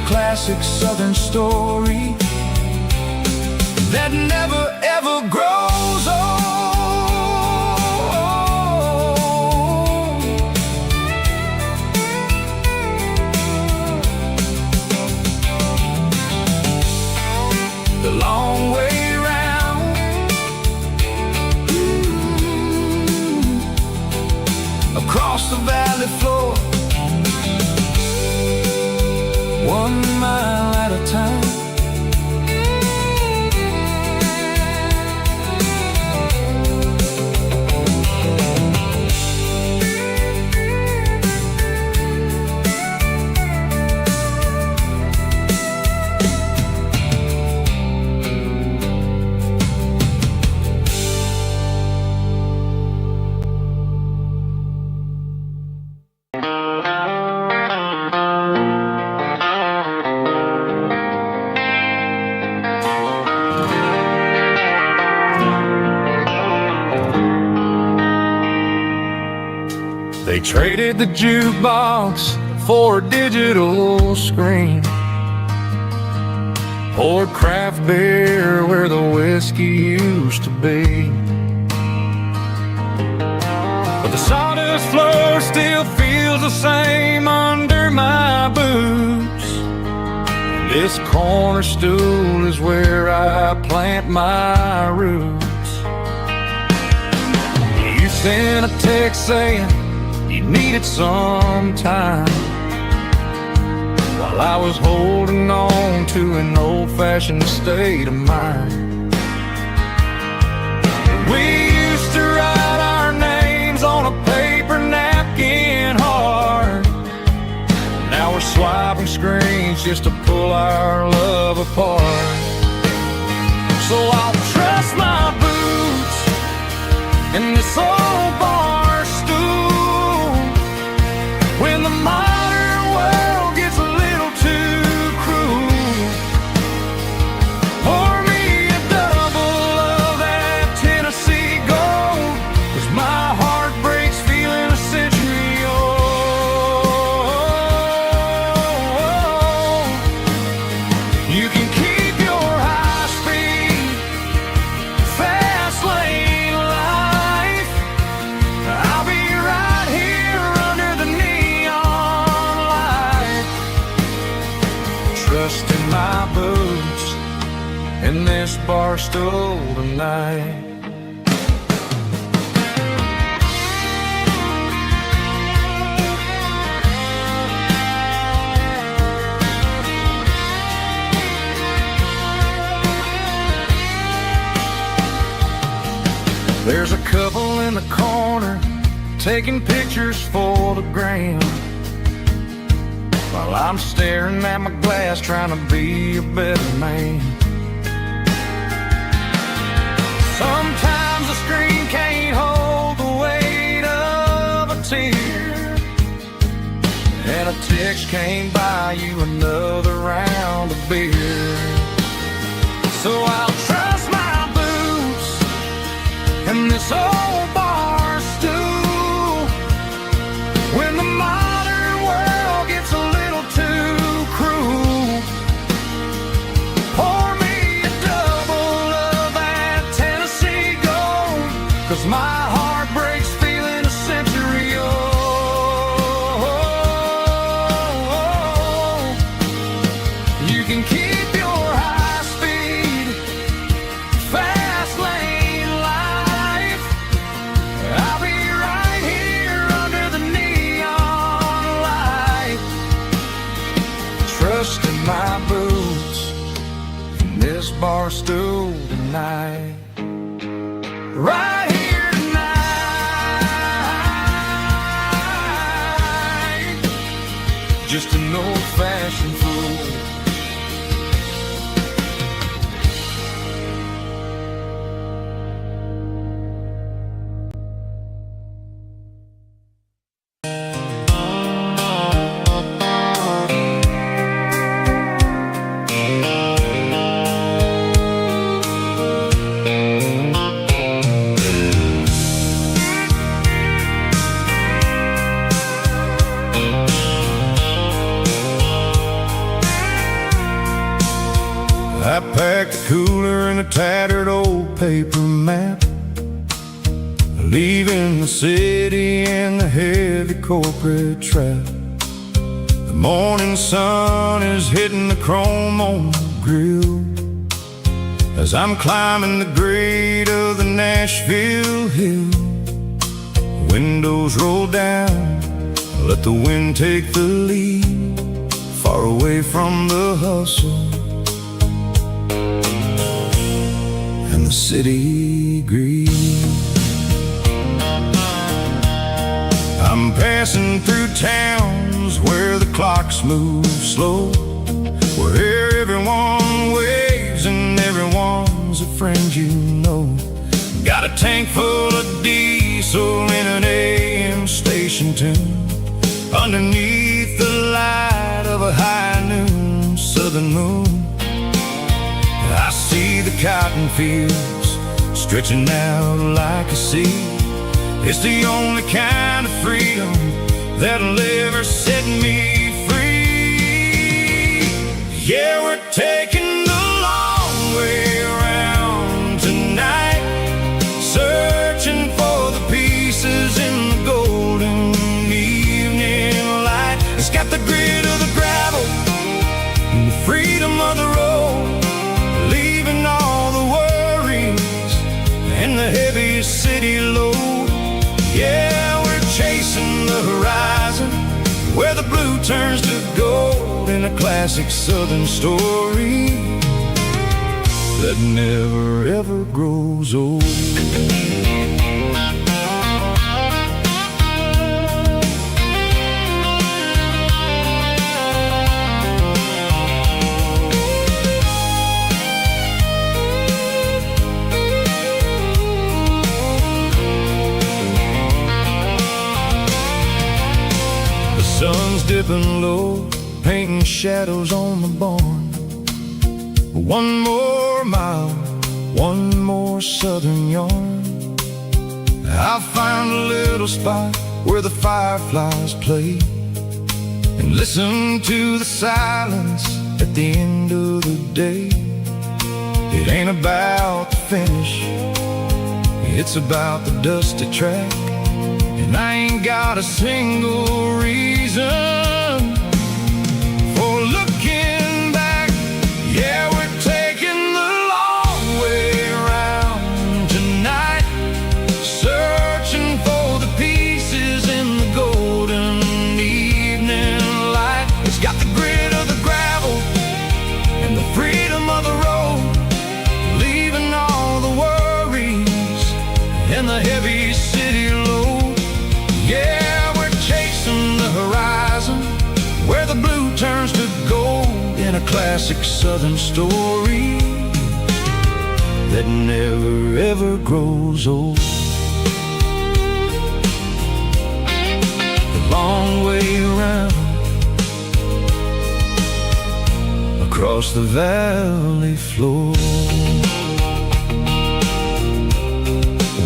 classic southern story that never ever grows old. The long way round, across the valley floor, 1 mile at a time. They traded the jukebox for a digital screen, poured craft beer where the whiskey used to be. But the sawdust floor still feels the same under my boots. This corner stool is where I plant my roots. You sent a text saying you needed some time, while I was holding on to an old-fashioned state of mind. We used to write our names on a paper napkin hard. Now we're swiping screens just to pull our love apart. So I'll trust my boots in this old bar stool when the modern world gets a little too cruel. Pour me a double of that Tennessee Gold, 'cause my heart breaks feeling a century old. You can keep your high-speed, fast lane life. I'll be right here under the neon light, trusting my boots in this bar stool tonight. There's a couple in the corner taking pictures for the gram, while I'm staring at my glass trying to be a better man. Sometimes the screen can't hold the weight of a tear, and a text can't buy you another round of beer. So I'll trust my boots in this old bar stool when the modern world gets a little too cruel. Pour me a double of that Tennessee Gold, 'cause my heart breaks feeling a century old. You can keep your high-speed, fast lane life. I'll be right here under the neon light, trusting my boots in this bar stool tonight. Right here tonight, just an old-fashioned fool. paper map, leaving the city in the heavy corporate trap. The morning sun is hitting the chrome on the grill as I'm climbing the grade of the Nashville hill. Windows roll down, let the wind take the lead, far away from the hustle and the city greed. I'm passing through towns where the clocks move slow, where everyone waves and everyone's a friend you know. Got a tank full of diesel in an AM station tune, underneath the light of a high noon southern moon. I see the cotton fields stretching out like a sea. It's the only kind of freedom that'll ever set me free. Yeah, we're taking the long way around tonight, searching for the pieces in the golden evening light. It's got the grit of the gravel and the freedom of the road, leaving all the worries and the heavy city load. Yeah, we're chasing the horizon, where the blue turns to gold, in a classic southern story that never ever grows old. Sun's dipping low, painting shadows on the barn. One more mile, one more southern yarn. I'll find a little spot where the fireflies play, and listen to the silence at the end of the day. It ain't about the finish, it's about the dusty track. And I ain't got a single reason for looking back. Yeah, we're taking the long way around tonight, searching for the pieces in the golden evening light. It's got the grit of the gravel and the freedom of the road, leaving all the worries and the heavy city load. Yeah, we're chasing the horizon, where the blue turns to gold, in a classic southern story that never ever grows old. The long way around, across the valley floor,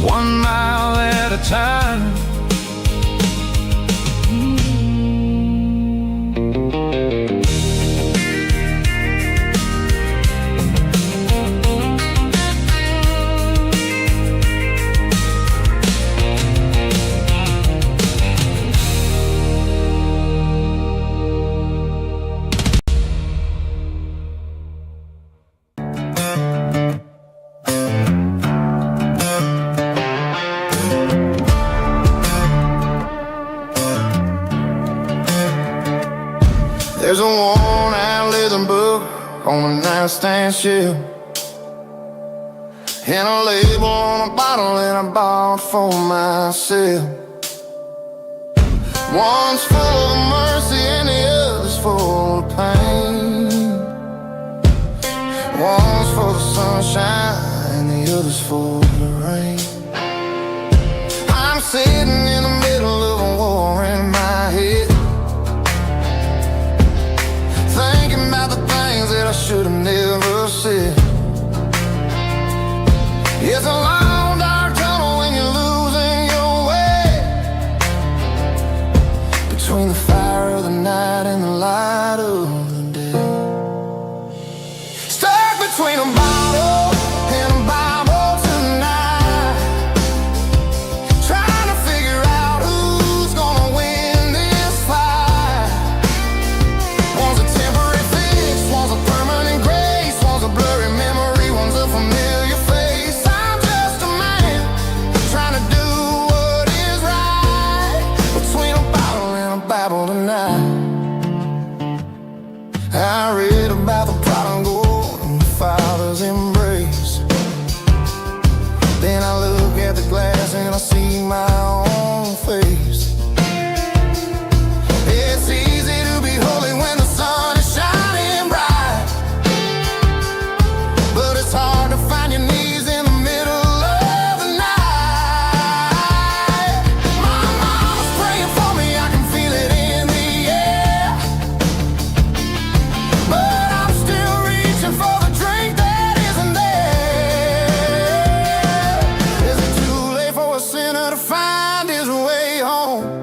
1 mile at a time. There's a worn-out leather book on a nightstand shelf, and a label on a bottle that I bought for myself. One's full of mercy and the other's full of pain. One's for the sunshine and the other's for the rain. I'm sitting in the middle of a war in my head, thinking about the things that I should have never said. It's a long dark tunnel when you're losing your way, between the fire of the night and the light of the day. Stuck between a bottle and a Bible tonight. Then I look at the glass and I see my own face. It's easy to be holy when the sun is shining bright, but it's hard to find your knees in the middle of the night. My mama's praying for me, I can feel it in the air, but I'm still reaching for the drink that isn't there. Is it too late for a sinner to find his way home?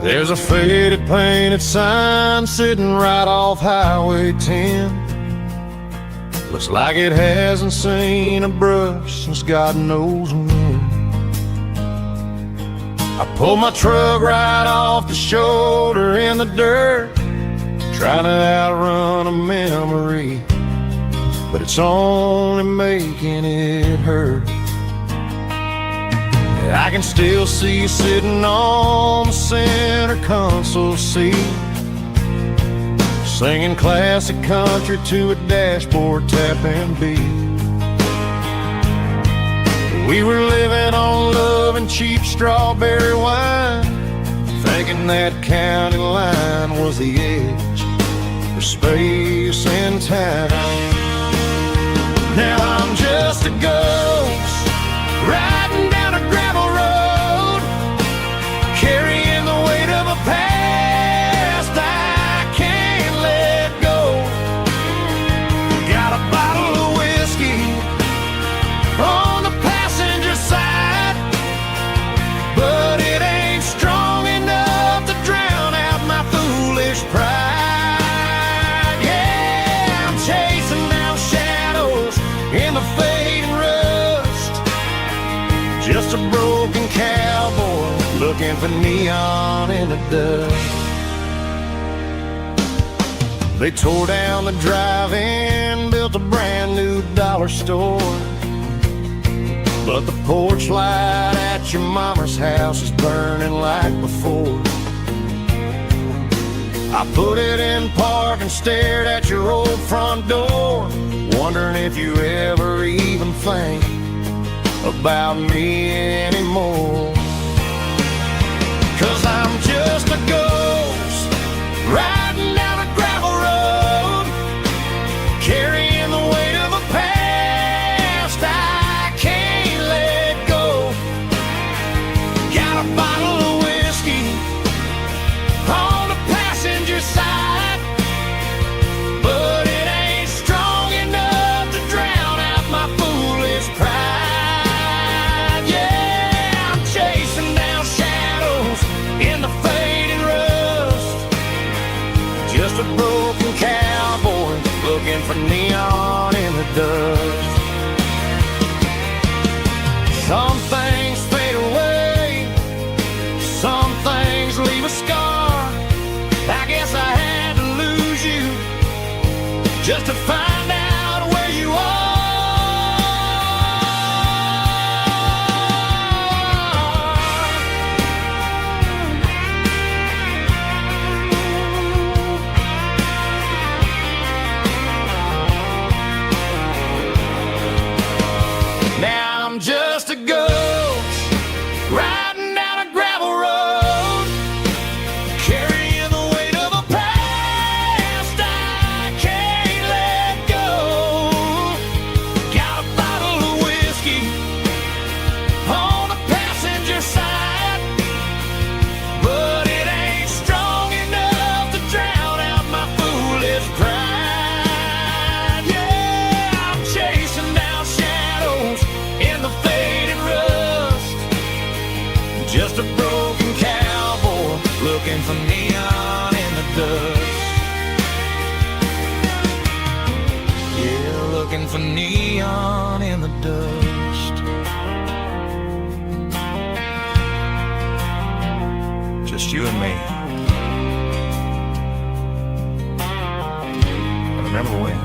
There's a faded painted sign sitting right off Highway 10. Looks like it hasn't seen a brush since God knows when. I pulled my truck right off the shoulder in the dirt, trying to outrun a memory, but it's only making it hurt. I can still see you sitting on the center console seat, singing classic country to a dashboard tapping beat. We were living on love and cheap strawberry wine, thinking that county line was the edge for space and time. Now I'm just a ghost riding down a gravel road, carrying the weight of a past I can't let go. Got a bottle of whiskey on the passenger side, but it ain't strong enough to drown out my foolish pride. Yeah, I'm chasing down shadows in the fading rust, just a broken cowboy looking for neon in the dust. They tore down the drive-in, built a brand new dollar store, but the porch light at your mama's house is burning like before. I put it in park and stared at your old front door, wondering if you ever even think about me anymore. 'Cause I'm just a ghost riding down a gravel road, carrying the weight of a past I can't let go. Got a bottle of whiskey on the passenger side, but it ain't strong enough to drown out my foolish pride. Yeah, I'm chasing down shadows in the fading rust, just a broken cowboy looking for neon in the dust. Some things fade away, some things leave a scar. I guess I had to lose you just to find out where you are. Now I'm just a ghost riding down a gravel road, carrying the weight of a past I can't let go. Got a bottle of whiskey on the passenger side, but it ain't strong enough to drown out my foolish pride. Yeah, I'm chasing down shadows in the faded rust, just a broken cowboy looking for neon in the dust. Yeah, looking for neon in the dust. Just you and me. I remember when.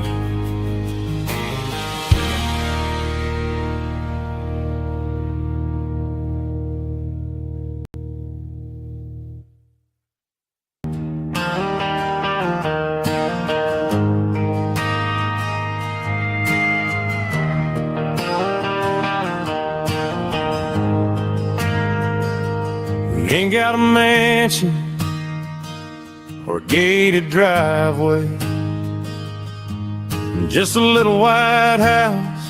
We ain't got a mansion or a gated driveway, just a little white house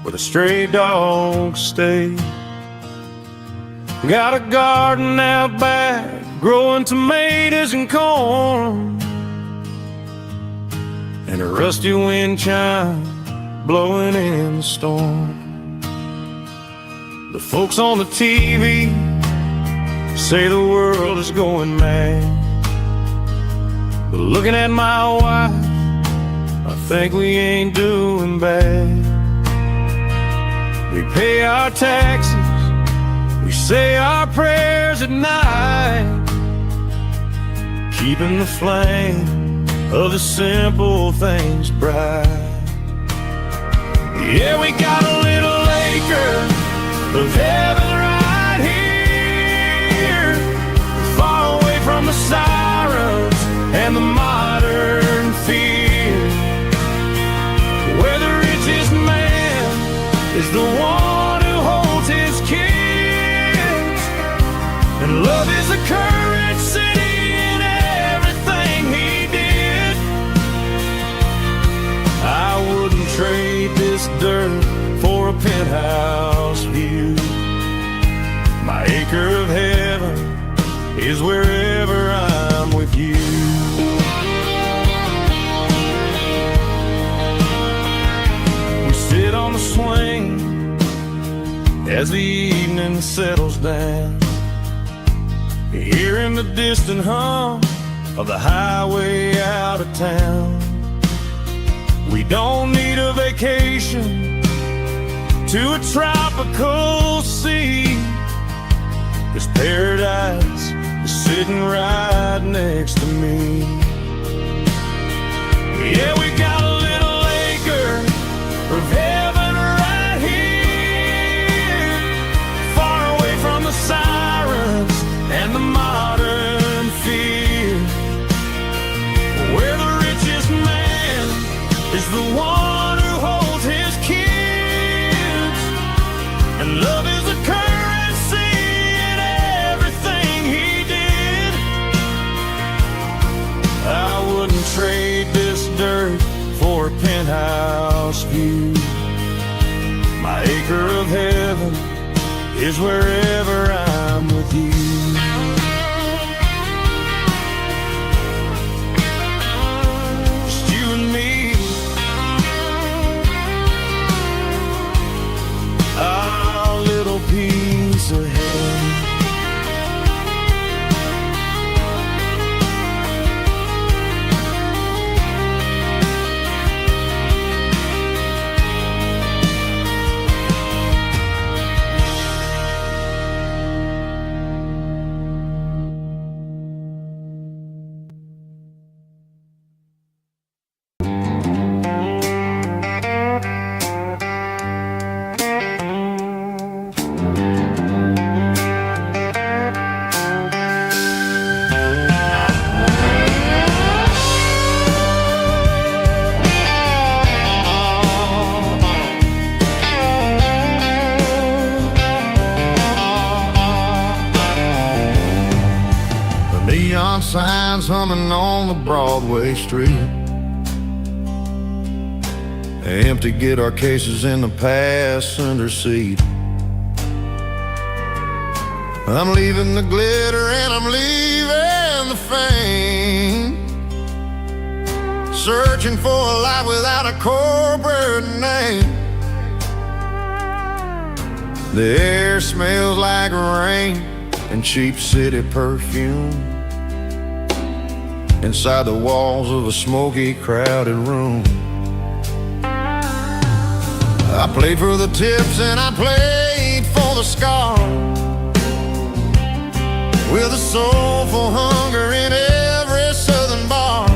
where the stray dogs stay. Got a garden out back growing tomatoes and corn, and a rusty wind chime blowing in the storm. The folks on the TV say the world is going mad. But looking at my wife, I think we ain't doing bad. We pay our taxes, we say our prayers at night, keeping the flame of the simple things bright. Yeah, we got a little acre of heaven right here, far away from the sirens and the modern fear, where the richest man is the one who holds his kids, and love is a currency in everything he did. I wouldn't trade this dirt for a penthouse view. My acre of heaven is wherever I'm with you. We sit on the swing as the evening settles down, hearing the distant hum of the highway out of town. We don't need a vacation to a tropical sea, 'cause paradise is sitting right next to me. Yeah, we got a little acre of heaven right here, far away from the sirens and the modern fear, where the richest man is the one who holds his kids, and love is a currency in everything he did. I wouldn't trade this dirt for a penthouse view. My acre of heaven is wherever I'm with you. Just you and me, our little piece of heaven. Neon signs humming on the Broadway street, empty guitar cases in the passenger seat. I'm leaving the glitter and I'm leaving the fame, searching for a life without a corporate name. The air smells like rain and cheap city perfume inside the walls of a smoky, crowded room. I played for the tips and I played for the scars, with a soulful hunger in every southern bar.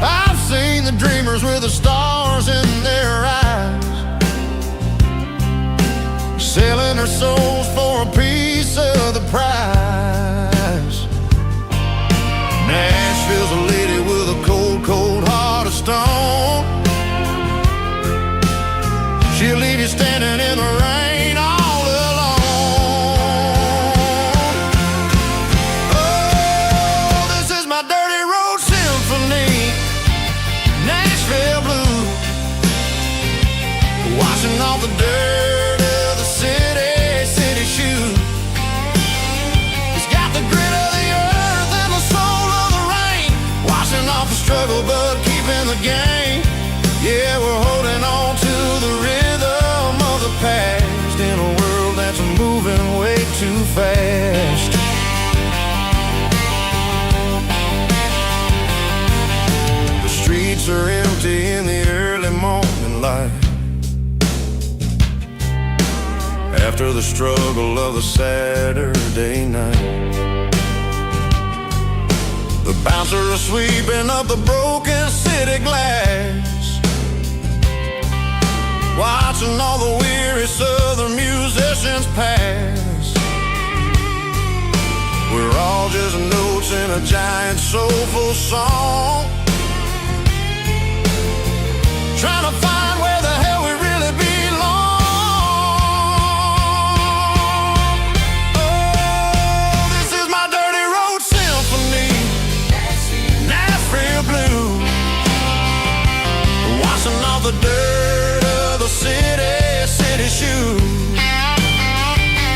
I've seen the dreamers with the stars in their eyes, selling their souls for a piece of the prize. Nashville's a lady with a cold, cold heart of stone. She'll leave you standing in the rain all alone. too fast. The streets are empty in the early morning light, after the struggle of the Saturday night. The bouncer is sweeping up the broken city glass, watching all the weary southern musicians pass. We're all just notes in a giant soulful song, trying to find where the hell we really belong. Oh, this is my dirty road symphony, Nashville blues, washing off the dirt of the city shoes.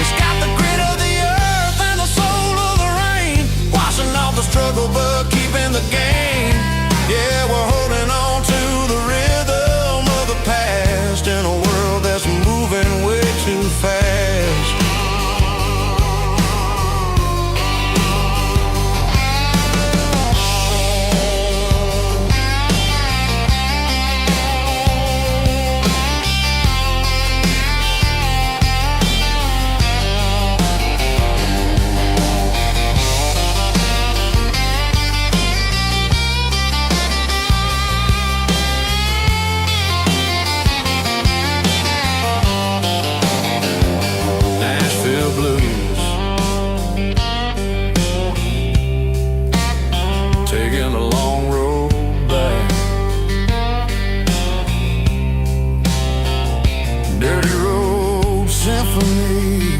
It's got the grit of the earth and the soul of the rain, washing off the struggle but keeping the game. Yeah, we're holding on to the rhythm of the past in a world that's moving way too fast. Taking a long road back, dirty road symphony.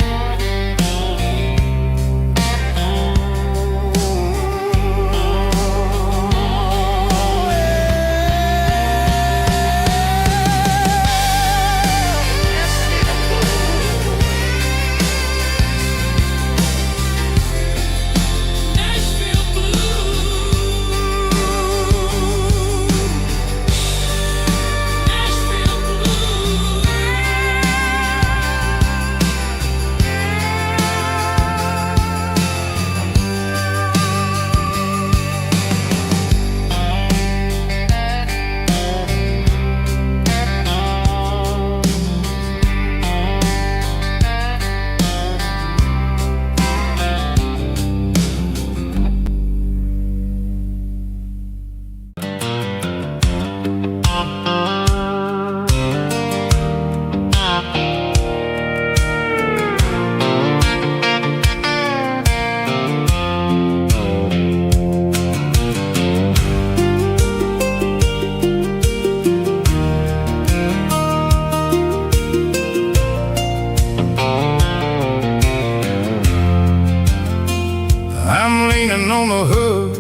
I'm leaning on the hood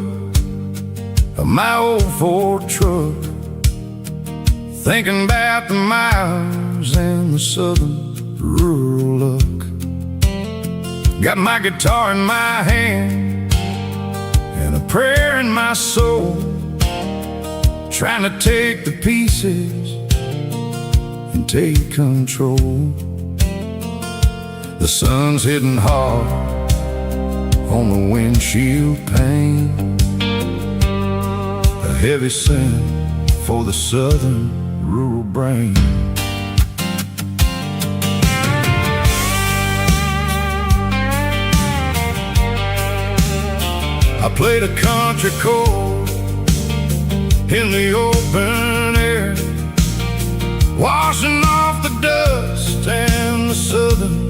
of my old Ford truck, thinking about the miles and the southern rural look. Got my guitar in my hand and a prayer in my soul, trying to take the pieces and take control. The sun's hitting hard on the windshield pane, a heavy scent for the southern rural brain. I played a country chord in the open air, washing off the dust and the southern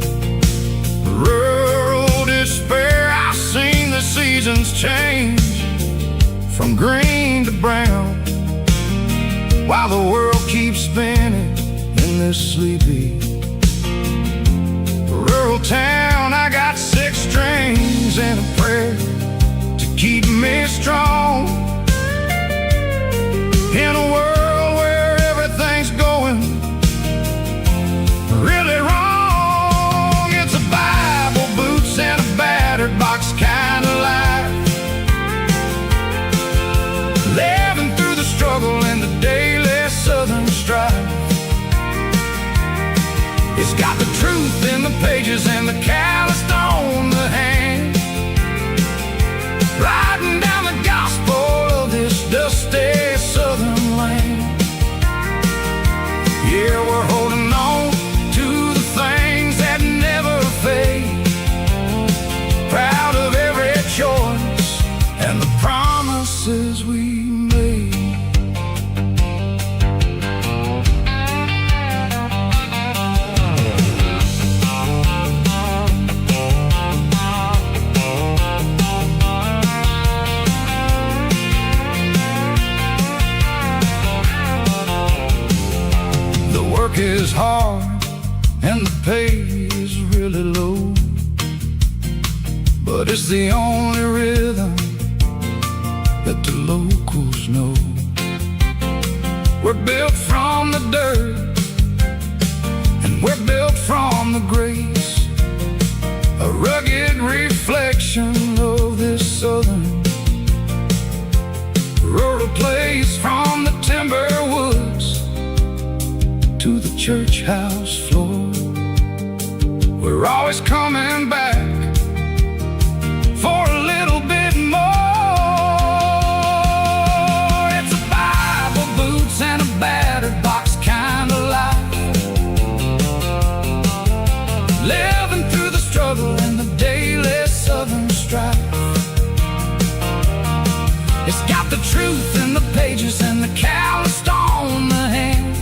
rural despair. I've seen the seasons change from green to brown, while the world keeps spinning in this sleepy rural town. I got 6 strings and a prayer to keep me strong in a world where everything's going really wrong. It's a Bible, boots, and a battered box kind of life, living through the struggle and the daily southern strife. It's got the truth in the pages and the callous stone promises we made. The work is hard and the pay is really low, but it's the only rhythm that the locals know. We're built from the dirt and we're built from the grace, a rugged reflection of this southern rural place. From the timber woods to the church house floor, we're always coming back for a little bit more. It's a Bible, boots, and a battered box kind of life, living through the struggle and the daily southern strife. It's got the truth in the pages and the calloused on the hand,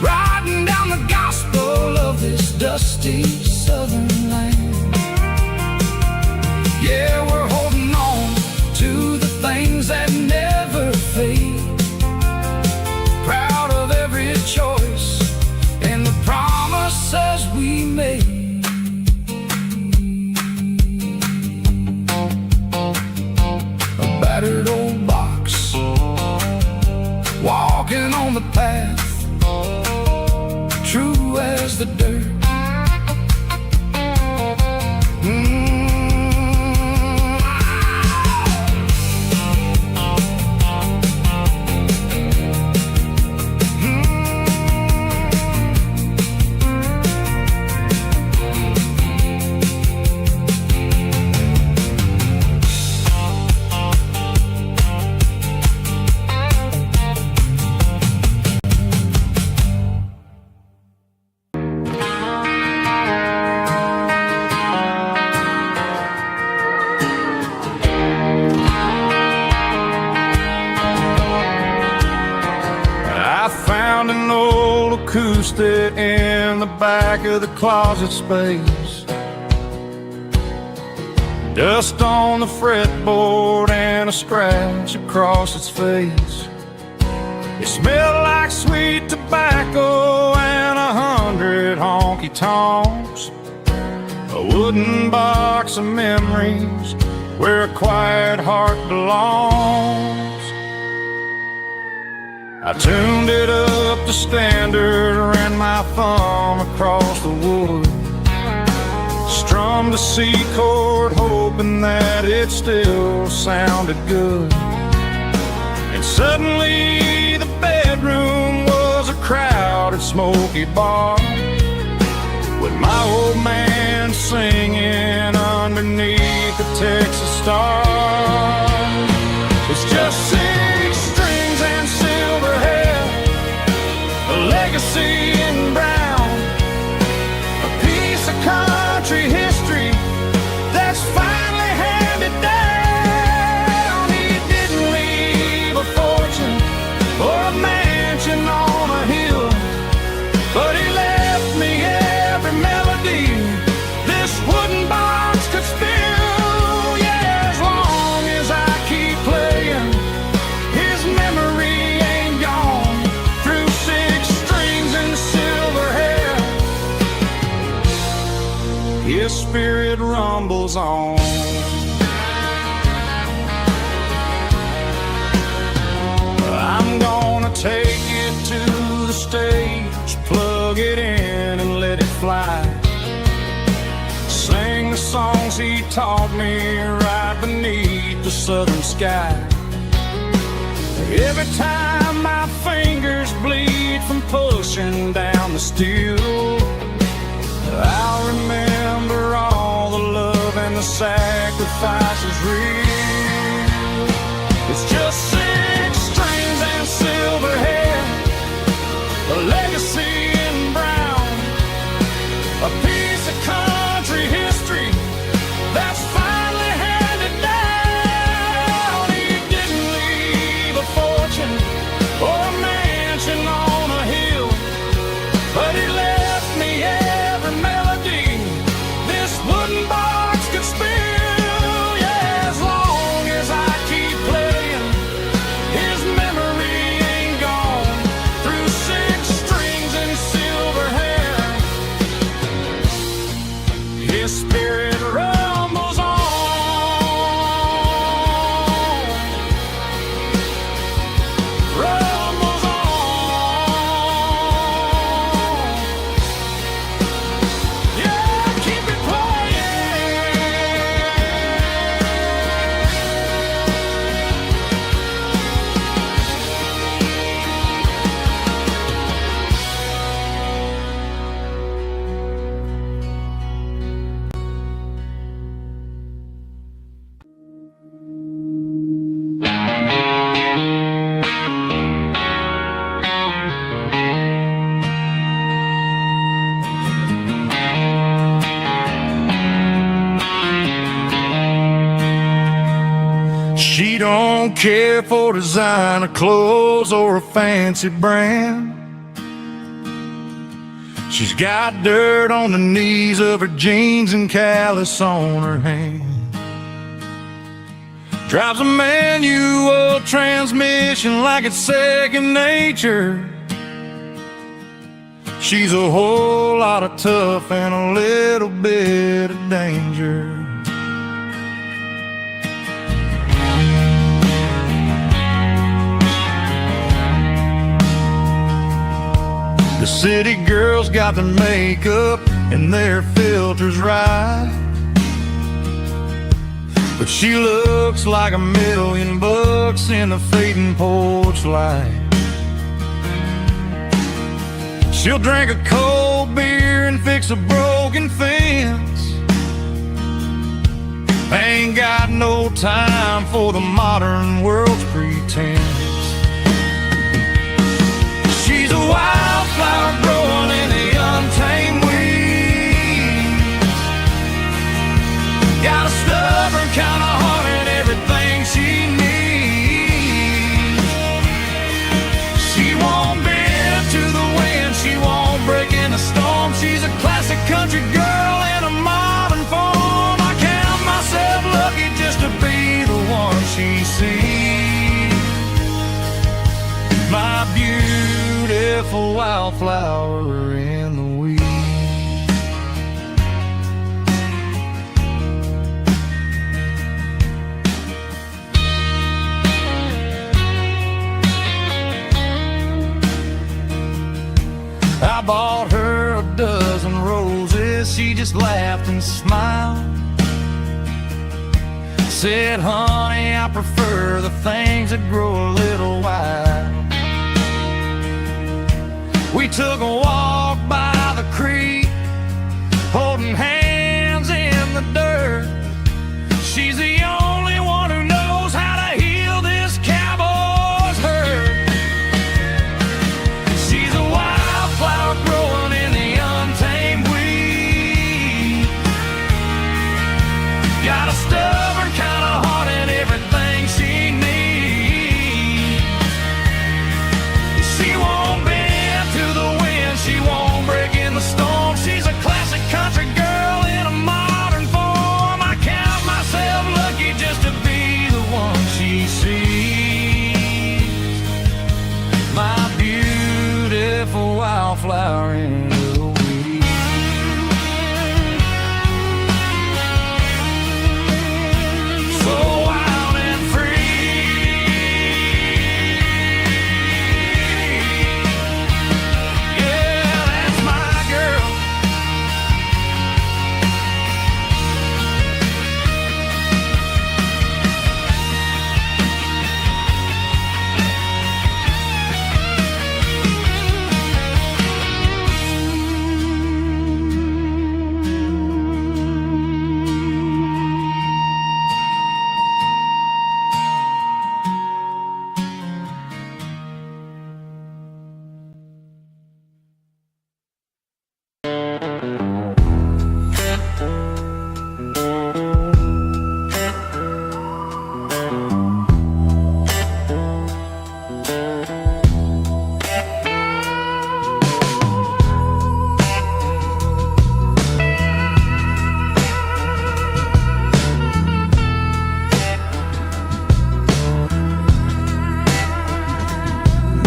riding down the gospel of this dusty southern land. Yeah, we're holding on to the things that never fade, proud of every choice and the promises we made. A battered old box, walking on the path, true as the dirt. Acoustic in the back of the closet space, dust on the fretboard and a scratch across its face. It smelled like sweet tobacco and 100 honky-tonks, a wooden box of memories where a quiet heart belongs. I tuned it up to standard, ran my thumb across the wood, strummed a C chord hoping that it still sounded good. And suddenly the bedroom was a crowded smoky bar, with my old man singing underneath the Texas star. It's just 6 strings and silver hair, a legacy in brown, a piece of country history that's finally handed down. He didn't leave a fortune or a mansion on a hill, but he left me every melody this wooden box could spill. Yeah, as long as I keep playing, his memory ain't gone. Through 6 strings and silver hair, his spirit rumbles on. I'm gonna take it to the stage, plug it in and let it fly, sing the songs he taught me right beneath the southern sky. Every time my fingers bleed from pushing down the steel, I'll remember all the love and the sacrifices real. It's just 6 strings and silver hair, a legacy in brown, a piece of country history that's finally handed down. his spirit rumbles on. Rumbles on. Yeah, keep it playing. She don't care for designer clothes or a fancy brand. She's got dirt on the knees of her jeans and callus on her hand. Drives a manual transmission like it's second nature. She's a whole lot of tough and a little bit of danger. The city girls got their makeup and their filters right, but she looks like $1,000,000 in the fading porch light. She'll drink a cold beer and fix a broken fence. Ain't got no time for the modern world's pretense. She's a wildflower growing in the untamed weeds. Got a stubborn kind of heart and everything she needs. She won't bend to the wind, she won't break in a storm. She's a classic country girl in a modern form. I count myself lucky just to be the one she sees. My beautiful wildflower in the weeds. I bought her a dozen roses, she just laughed and smiled. Said, honey, I prefer the things that grow a little wild. We took a walk by the creek, holding hands in the dirt. She's the only one who knows how to heal this cowboy's hurt. She's a wildflower growing in the untamed weed. Got a stubborn kind of heart and everything she needs. She won't bend to the wind, she won't break in the storm. She's a classic country girl in a modern form. I count myself lucky just to be the one she sees. My beautiful wildflower in the weeds. So wild and free. Yeah, that's my girl.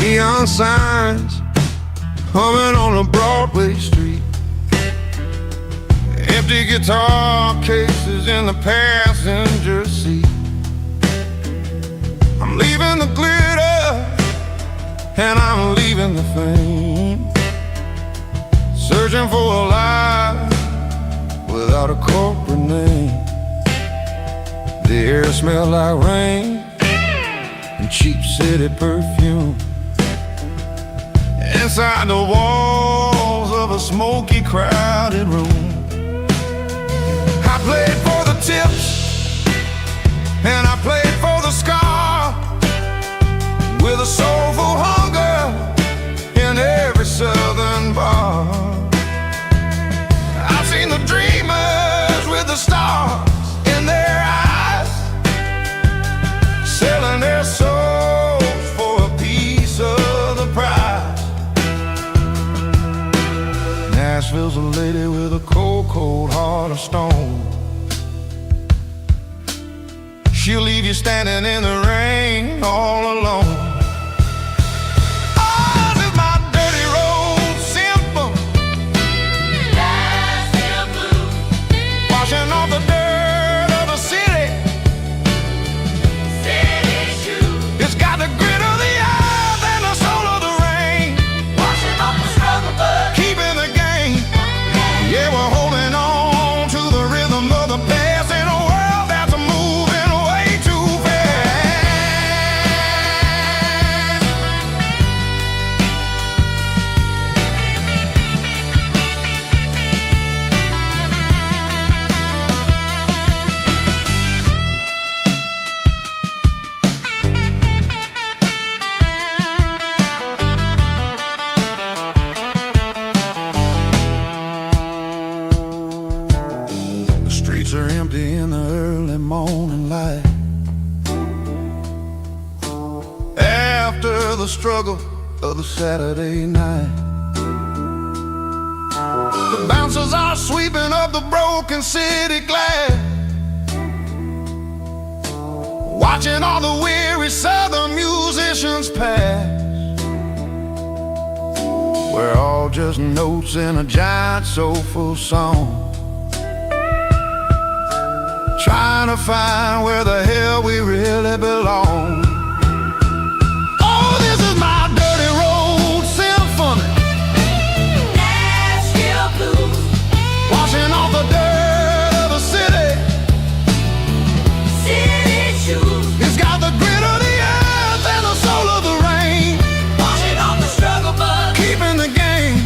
Neon signs humming on a Broadway street. Empty Empty guitar cases in the passenger seat. I'm leaving the glitter and I'm leaving the fame, searching for a life without a corporate name. The air smells like rain and cheap city perfume. Inside the walls of a smoky, crowded room, I played for the tips and I played for the scar, with a soulful hunger in every southern bar. I've seen the dreamers with the stars in their eyes, selling their souls for a piece of the prize. Nashville's a lady with a cold, cold heart of stone. She'll leave you standing in the rain all alone. Oh, this is my dirty road symphony. Nashville blues, washing off the dirt of the city. City shoes, it's got the grit of the earth and the soul of the rain, washing off the struggle but keeping the game. Yeah, we're holding on to the rhythm of the past in a world that's moving way too fast. The streets are empty in the early morning light, after the struggle of the Saturday night. The bouncers are sweeping up the broken city glass, watching all the weary southern musicians pass. We're all just notes in a giant soulful song, trying to find where the hell we really belong. Oh, this is my dirty road symphony. Nashville blues, washing off the dirt of the city. City shoes, it's got the grit of the earth and the soul of the rain, washing off the struggle but keeping the game.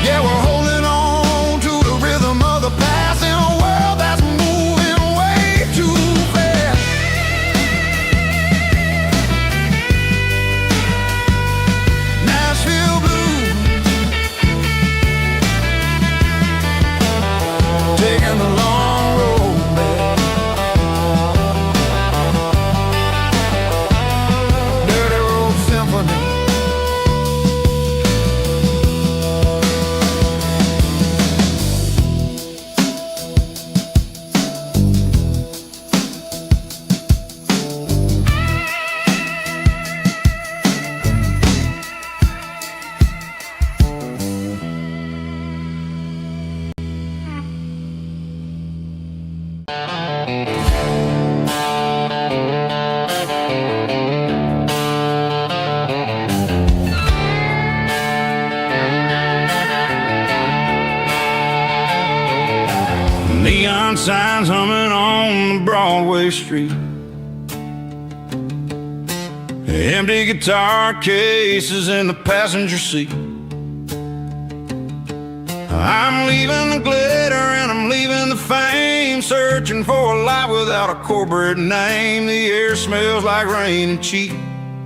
Yeah, we're holding on to the rhythm of the past in a world that's moving way too fast. Nashville blues, taking the long road back. Dirty road symphony. Neon signs humming on the Broadway street, empty guitar cases in the passenger seat. I'm leaving the glitter and I'm leaving the fame, searching for a life without a corporate name. The air smells like rain and cheap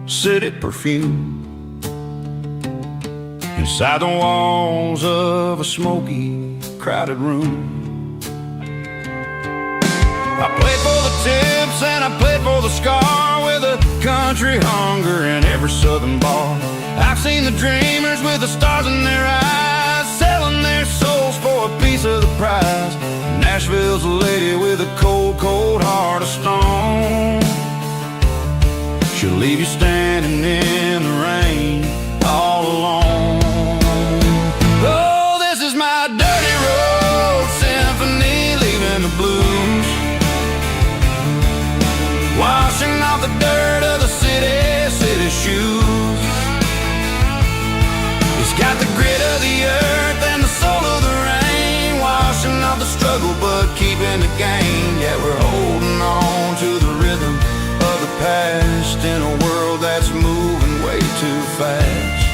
city perfume. Inside the walls of a smoky, crowded room, I played for the tips and I played for the scar, with a country hunger in every southern bar. I've seen the dreamers with the stars in their eyes, selling their souls for a piece of the prize. Nashville's a lady with a cold, cold heart of stone. She'll leave you standing in the rain all alone. Oh, this is my dirty road symphony. keeping the gain. Yeah, we're holding on to the rhythm of the past in a world that's moving way too fast.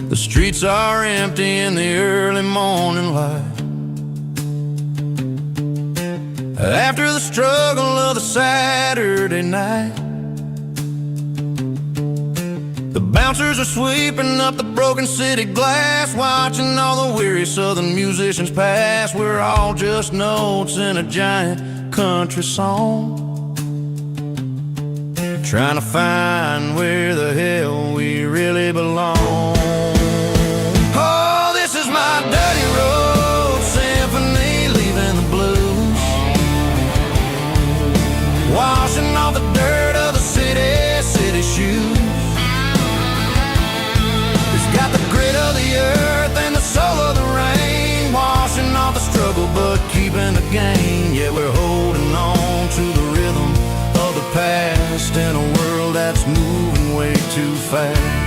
The streets are empty in the early morning light. After the struggle of the Saturday night, the bouncers are sweeping up the broken city glass, watching all the weary southern musicians pass. We're all just notes in a giant country song, trying to find where the hell we really belong. Oh, this is my dirty road symphony, leaving the blues, washing off the dirt of the city shoes. It's got the grit of the earth and the soul of the rain, washing off the struggle but keeping the gain. Yeah, we're holding on to the rhythm of the past in a world that's moving way too fast.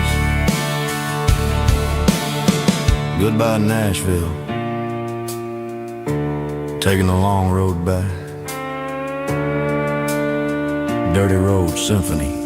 Goodbye Nashville, taking the long road back. Dirty Road Symphony.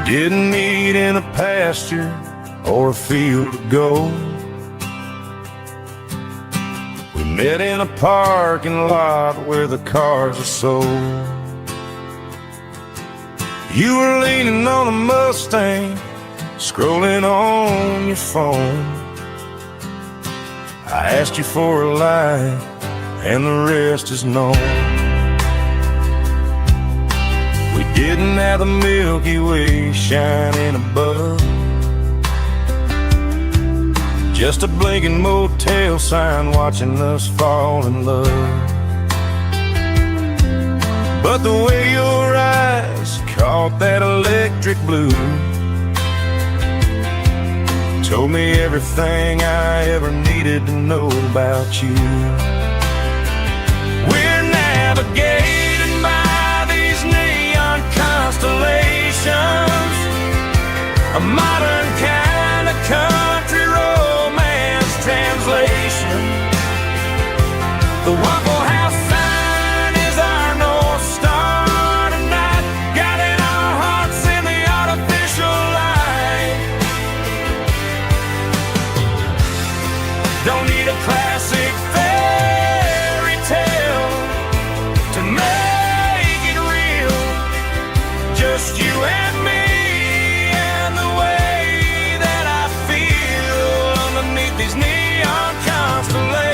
Didn't meet in a pasture or a field of gold. We met in a parking lot where the cars are sold. You were leaning on a Mustang, scrolling on your phone. I asked you for a light, and the rest is known. Didn't have the Milky Way shining above, just a blinking motel sign watching us fall in love. But the way your eyes caught that electric blue told me everything I ever needed to know about you. We're navigating by these neon constellations, a modern kind of country romance translation. The Waffle House sign is our North Star tonight, guiding our hearts in the artificial light. Don't need a classic fairy tale to make it real, just you and me and the way that I feel underneath these neon constellations.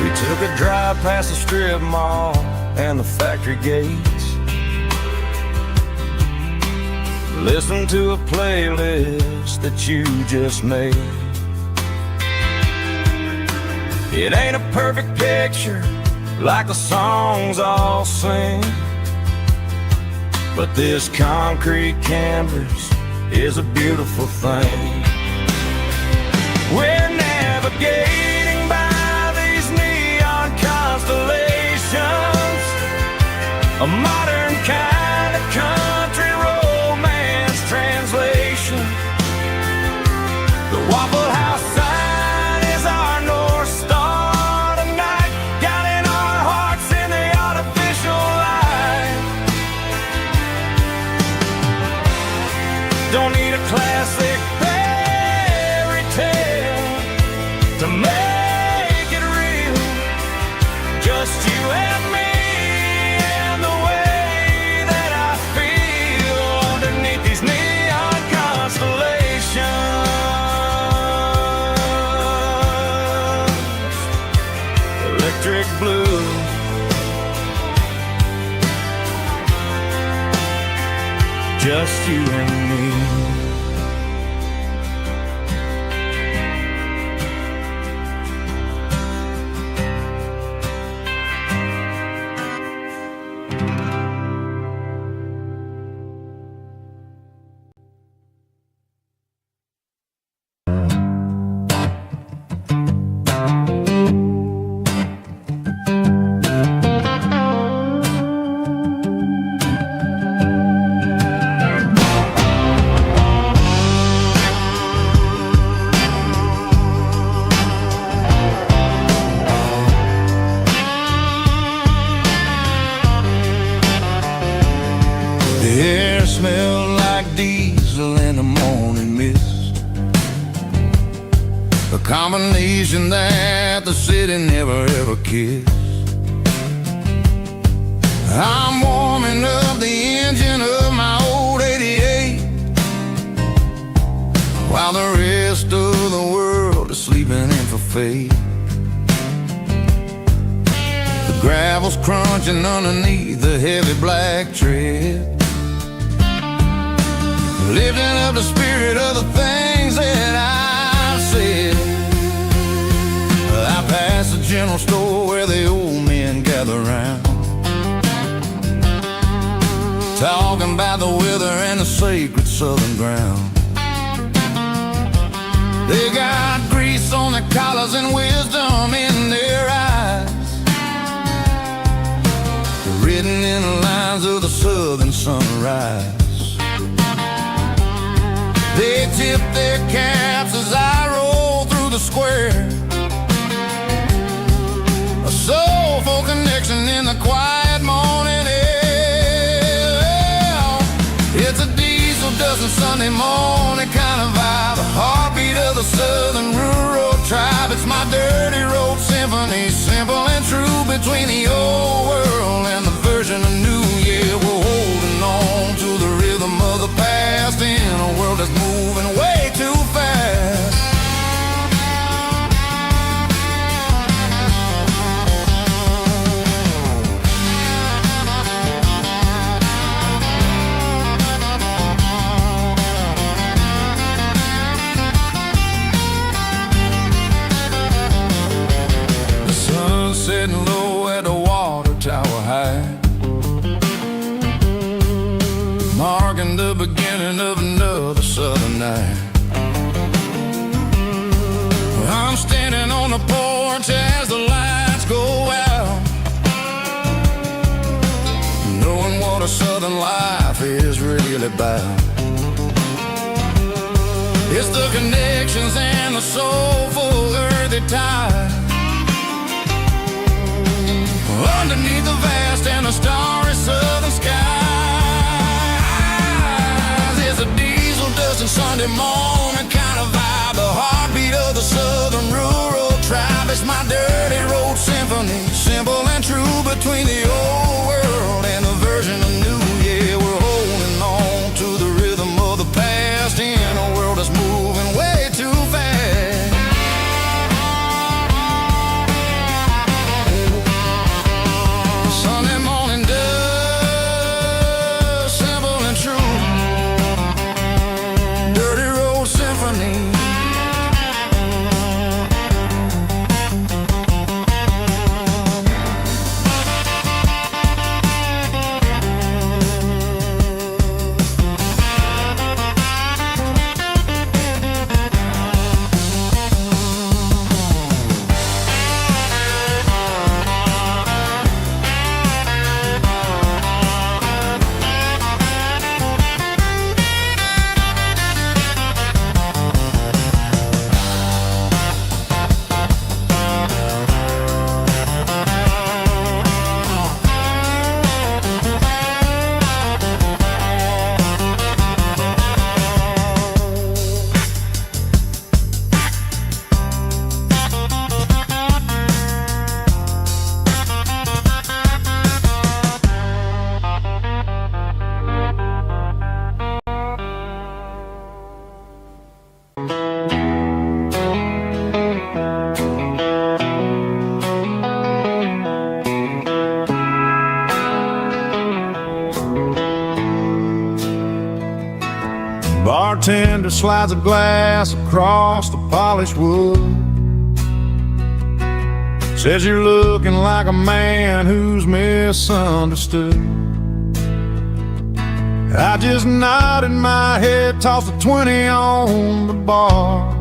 We took a drive past the strip mall and the factory gates, listen to a playlist that you just made. It ain't a perfect picture like the songs all sing, but this concrete canvas is a beautiful thing. We're navigating by these neon constellations, a modern kind of country romance translation. The Waffle House sign is our North Star tonight, guiding our hearts in the artificial light. Don't need a classic fairy tale to make it real. Just you and me and the way that I feel underneath these neon constellations. Electric blue, just you and me. The air smelled like diesel in the morning mist, a combination that the city never ever kissed. I'm warming up the engine of my old 88 while the rest of the world is sleeping in for fate. The gravel's crunching underneath the heavy black tread, lifting up the spirit of the things that I've said. I passed the general store where the old men gather round, talking about the weather and the sacred southern ground. They got grease on their collars and wisdom in their eyes, written in the lines of the southern sunrise. They tip their caps as I roll through the square, a soulful connection in the quiet morning air. It's a diesel dusting Sunday morning kind of vibe, the heartbeat of the southern rural tribe. It's my dirty road symphony, simple and true, between the old world and the version of new. Yeah, we're holding on to the rhythm of the past in a world that's moving way too fast. The sun's setting low at the water tower high, marking the beginning of another southern night. I'm standing on the porch as the lights go out, knowing what a southern life is really about. It's the connections and the soulful earthy tide, underneath the vast and the starry southern skies. It's a diesel dusting Sunday morning kind of vibe, the heartbeat of the southern rural tribe. It's my dirty road symphony, simple and true, between the old world and the version of new. Yeah, we're holding on to the rhythm of the past in a world that's moving way too fast. Sunday morning dust, simple and true, dirty road symphony. it slides of glass across the polished wood. Says you're looking like a man who's misunderstood. I just nodded my head, tossed a 20 on the bar,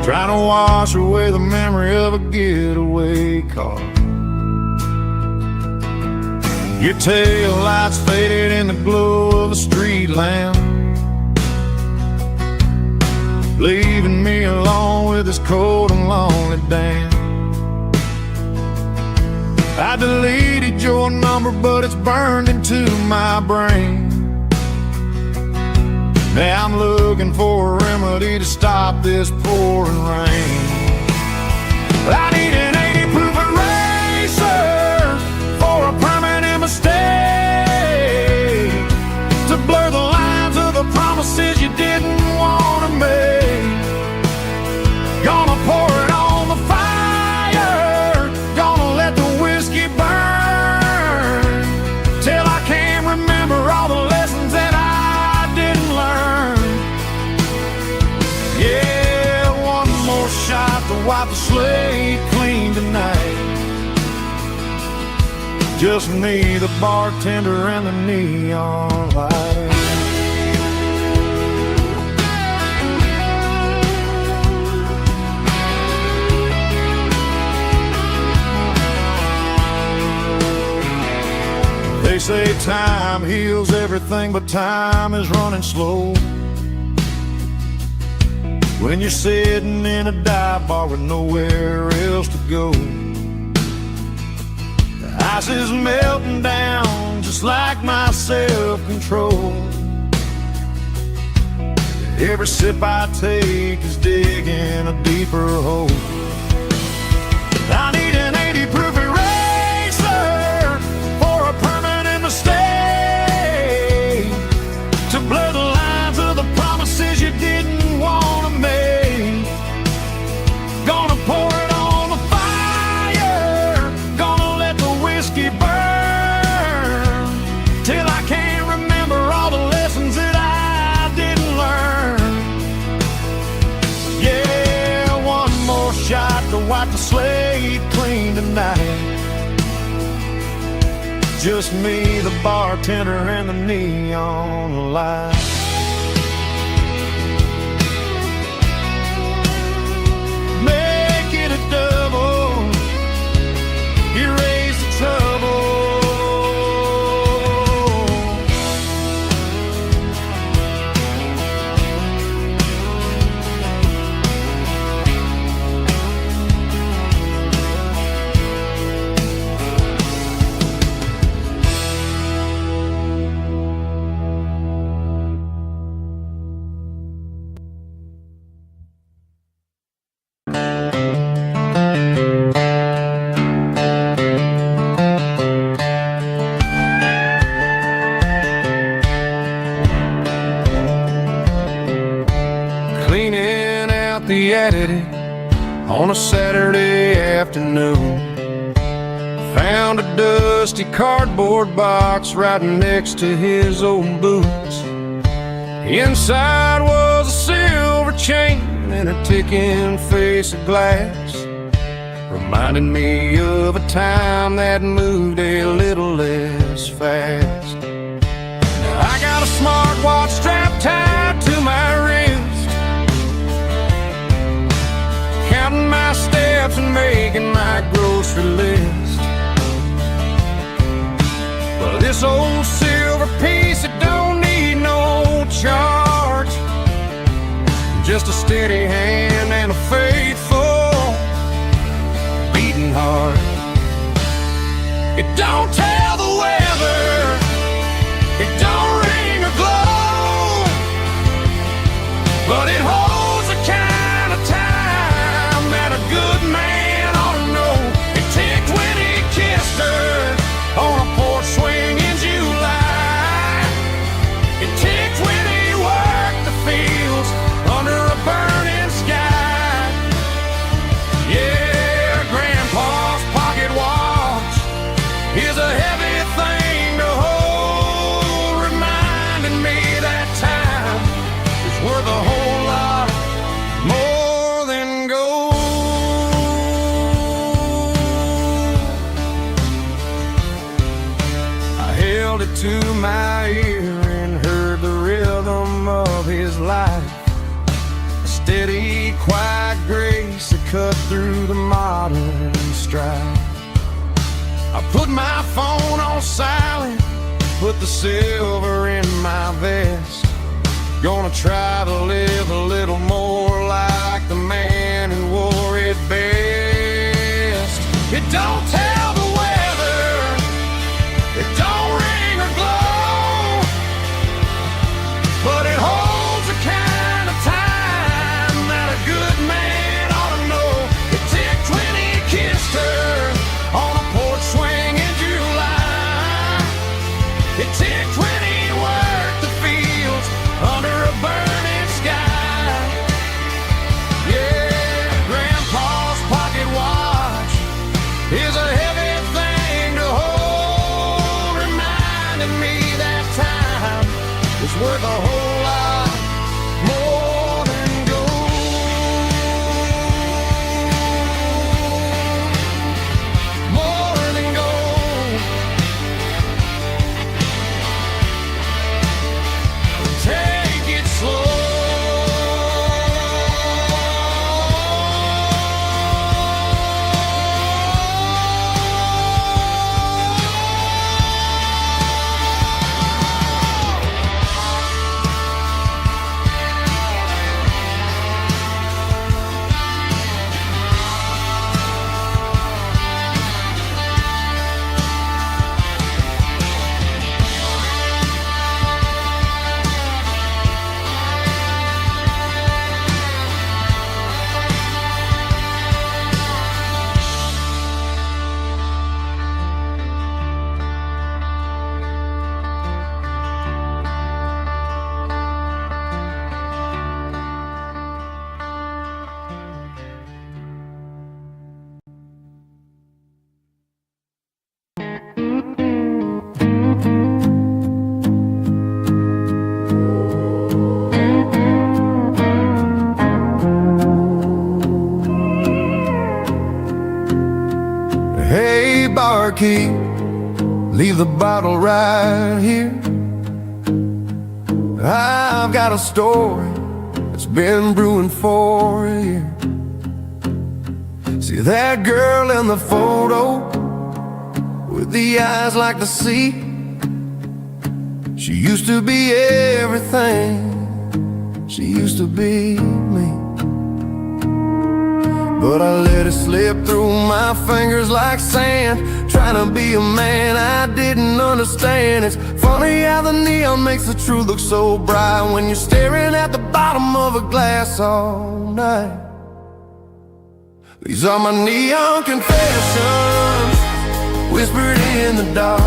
trying to wash away the memory of a getaway car. Your tail lights faded in the glow of a street lamp, leaving me alone with this cold and lonely damn. I deleted your number, but it's burned into my brain. Now I'm looking for a remedy to stop this pouring rain. I need an 80 proof eraser for a permanent mistake, to blur the lines of the promises you didn't want to make. Gonna pour it on the fire, gonna let the whiskey burn, till I can't remember all the lessons that I didn't learn. Yeah, one more shot to wipe the slate clean tonight. Just me, the bartender, and the neon light. They say time heals everything, but time is running slow when you're sitting in a dive bar with nowhere else to go. The ice is melting down just like my self-control. Every sip I take is digging a deeper hole. I need an 80 proof eraser for a permanent mistake, to blur the lines of the promises you didn't want to make. Gonna pour it on the fire, gonna let the whiskey burn, till I can't remember all the lessons that I didn't learn. Yeah, one more shot to wipe the slate clean tonight. Just me, the bartender, and the neon light. Make it a double, erase the trouble. Cleaning out the attic on a Saturday afternoon, found a dusty cardboard box right next to his old boots. Inside was a silver chain and a ticking face of glass, reminding me of a time that moved a little less fast. Now I got a smartwatch strapped tied to my wrist, counting my steps and making my grocery list. But this old silver piece, it don't need no charge, just a steady hand and a faithful beating heart. It don't tell the weather, it don't ring or glow, but it holds the kind of time that a good man ought to know. It ticked when he kissed her on a porch swing in July. It ticked when he worked the fields under a burning sky. Yeah, Grandpa's pocket watch is a held it to my ear and heard the rhythm of his life. A steady, quiet grace that cut through the modern strife. I put my phone on silent, put the silver in my vest. Gonna try to live a little more like the man who wore it best. It don't tell the weather, it don't ring or glow, but it holds the kind of time that a good man ought to know. It ticked when he kissed her on a porch swing in July. It ticked when he worked the fields under a burning sky. Yeah, Grandpa's pocket watch is a heavy thing to hold, reminding me that time is worth a whole lot more than gold. More than gold. Take it slow. Hey, barkeep, leave the bottle right here. I've got a story that's been brewing for a year. See that girl in the photo with the eyes like the sea? She used to be everything, she used to be me. But I let it slip through my fingers like sand, trying to be a man I didn't understand. It's funny how the neon makes the truth look so bright when you're staring at the bottom of a glass all night. These are my neon confessions, whispered in the dark,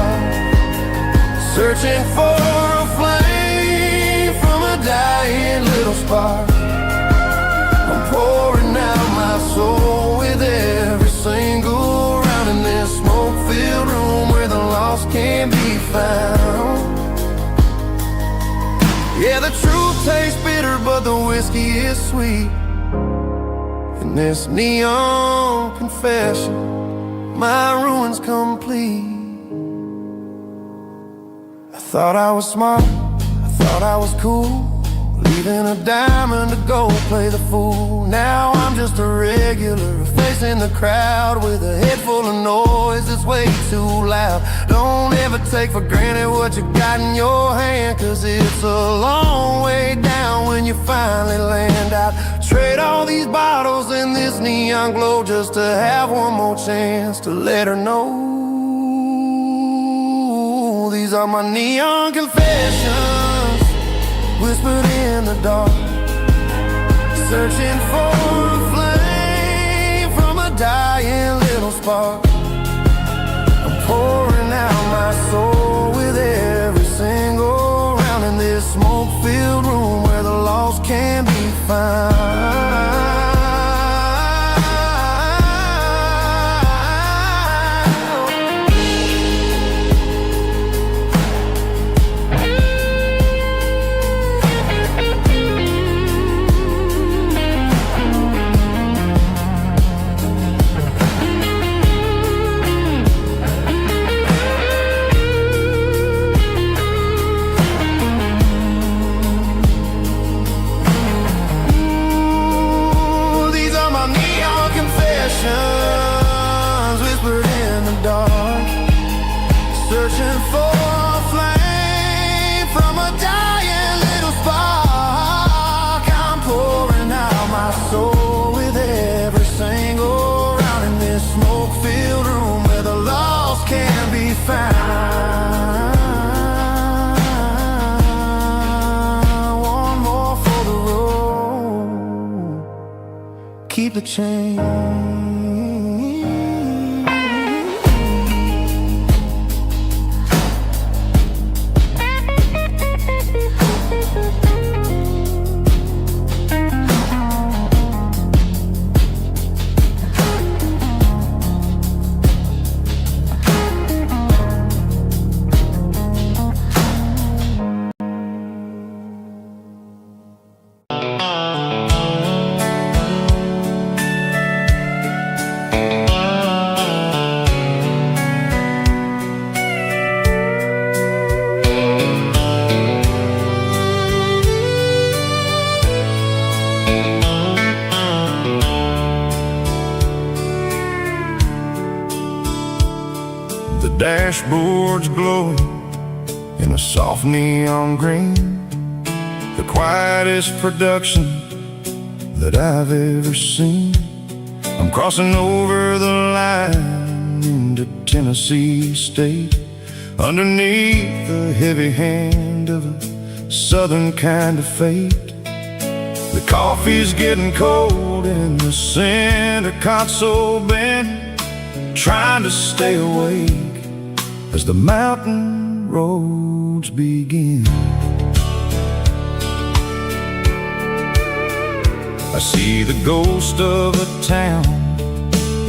searching for a flame from a dying little spark. I'm pouring out my soul with every single round in this smoke-filled room where the lost can't be found. Yeah, the truth tastes bitter, but the whiskey is sweet. In this neon confession, my ruin's complete. I thought I was smart, I thought I was cool, leaving a diamond to go play the fool. Now I'm just a regular, facing the crowd with a head full of noise that's way too loud. Don't ever take for granted what you got in your hand, cause it's a long way down when you finally land out. Trade all these bottles and this neon glow just to have one more chance to let her know. These are my neon confessions, whispered in the dark, searching for a flame from a dying little spark. I'm pouring out my soul with every single round in this smoke-filled room where the lost can be found. keep the change. Dashboard's glowing in a soft neon green, the quietest production that I've ever seen. I'm crossing over the line into Tennessee State, underneath the heavy hand of a southern kind of fate. The coffee's getting cold in the center console bin, trying to stay awake as the mountain roads begin. I see the ghost of a town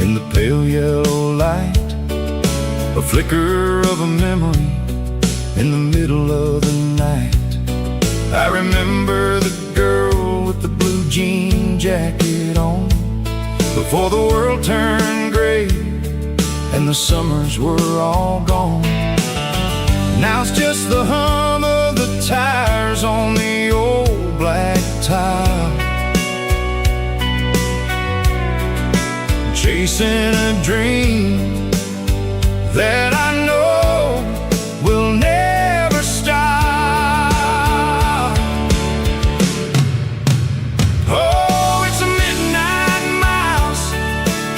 in the pale yellow light, a flicker of a memory in the middle of the night. I remember the girl with the blue jean jacket on, before the world turned gray and the summers were all gone. Now it's just the hum of the tires on the old black tile, chasing a dream that I know will never stop. Oh, it's a midnight miles,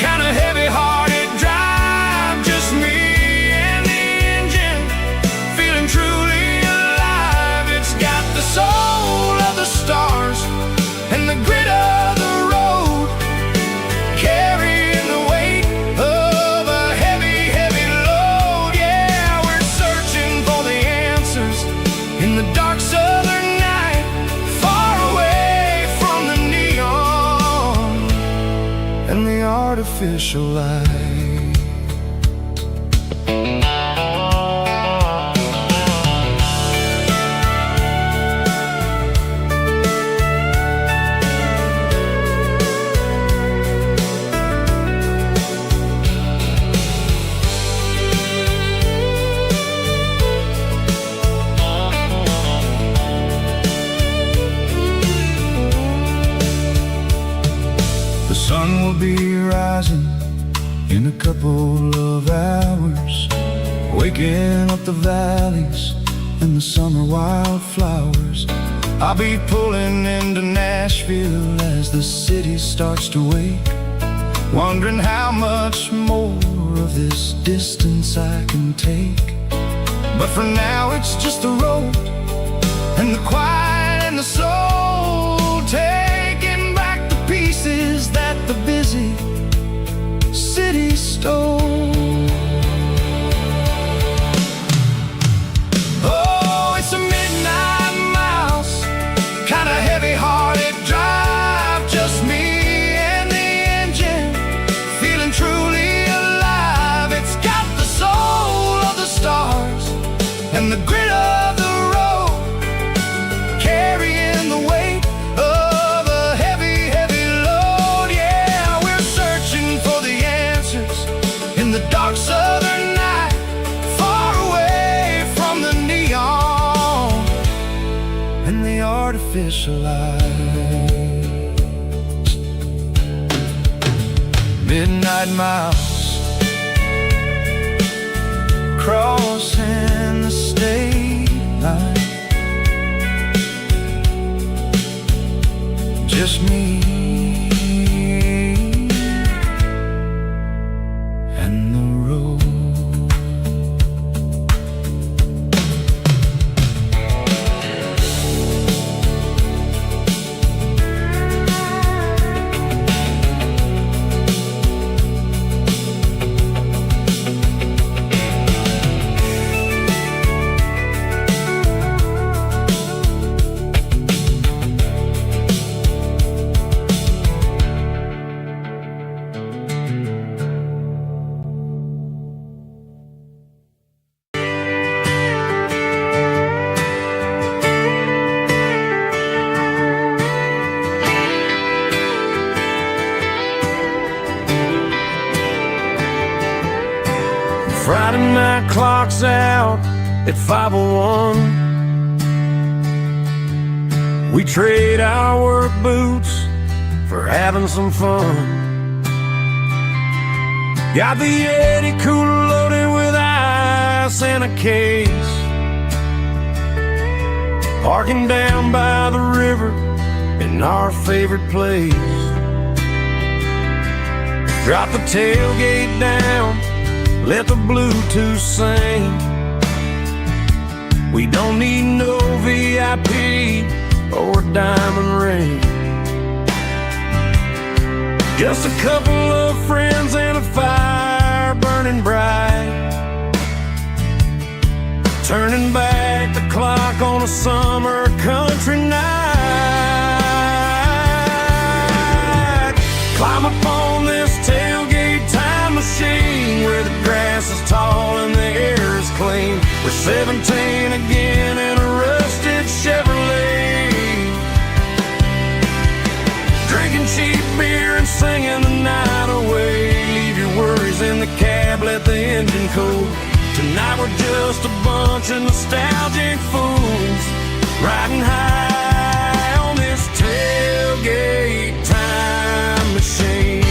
kind of heavy-hearted drive, just me and the engine, feeling truly alive. It's got the soul of the stars and the grit of the road, carrying the weight of a heavy, heavy load. Yeah, we're searching for the answers in the dark southern night, far away from the neon and the artificial light. The sun will be rising in a couple of hours, waking up the valleys and the summer wildflowers. I'll be pulling into Nashville as the city starts to wake, wondering how much more of this distance I can take. But for now it's just the road and the quiet and the soul, taking back the pieces that the busy city stole. Oh, it's a midnight miles, kind of heavy-hearted drive, just me and the engine, feeling truly alive. It's got the soul of the stars and the grit of the road, carrying the weight of a heavy, heavy load. Yeah, we're searching for the answers in the dark southern night, far away from the neon and the artificial lights. Midnight miles, crossing the state line, just me and the road. clock's out at 5:01. We trade our work boots for having some fun. Got the Yeti cooler loaded with ice and a case, parking down by the river in our favorite place. Drop the tailgate down, let the Bluetooth sing. We don't need no VIP or a diamond ring. Just a couple of friends and a fire burning bright, turning back the clock on a summer country night. Climb up on this tailgate time machine where the grass is tall and the air is clean. We're 17 again in a rusted Chevrolet, drinking cheap beer and singing the night away. Leave your worries in the cab, let the engine cool. Tonight we're just a bunch of nostalgic fools, riding high on this tailgate time machine.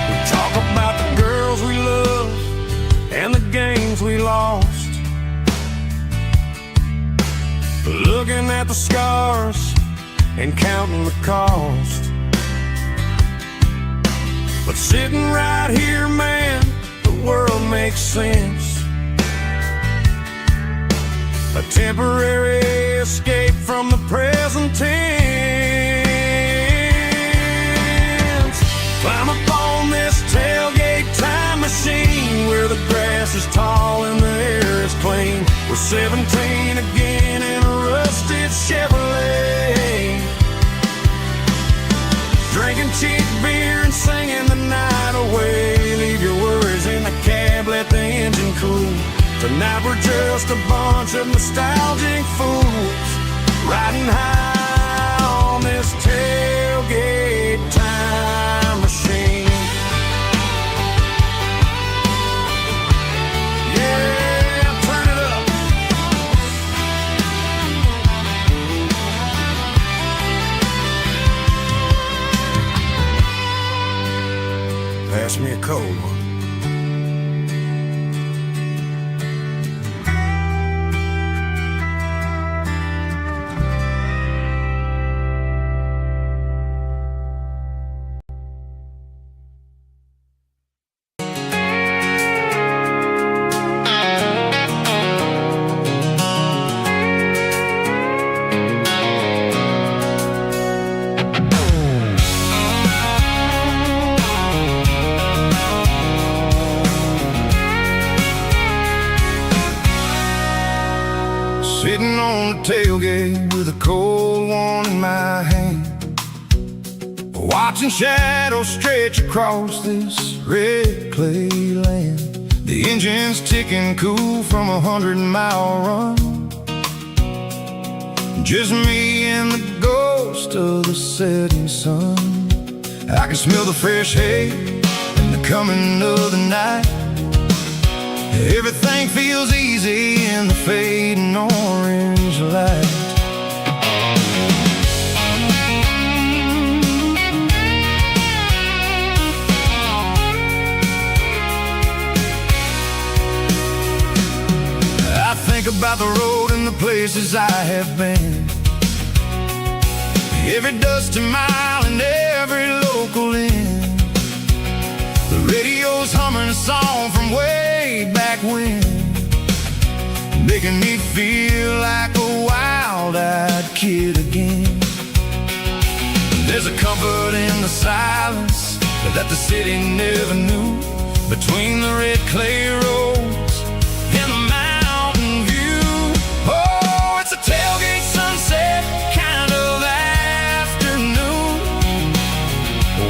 We talk about the girls we love and the games we lost, looking at the scars and counting the cost. But sitting right here, man, the world makes sense. A temporary escape from the present tense. Climb up on this tailgate time machine where the grass is tall and the air is clean. We're 17 again in a rusted Chevrolet, drinking cheap beer and singing the night away. Leave your worries in the cab, let the engine cool. Tonight we're just a bunch of nostalgic fools, riding high on this tailgate time machine. Pass me a cold one. Sitting on the tailgate with a cold one in my hand, watching shadows stretch across this red clay land. The engine's ticking cool from a 100-mile run. Just me and the ghost of the setting sun. I can smell the fresh hay and the coming of the night. Everything feels easy in the fading orange light. I think about the road and the places I have been, every dusty mile and every local inn. The radio's humming a song from way back when, making me feel like a wild-eyed kid again. There's a comfort in the silence that the city never knew, between the red clay roads and the mountain view. Oh, it's a tailgate sunset kind of afternoon,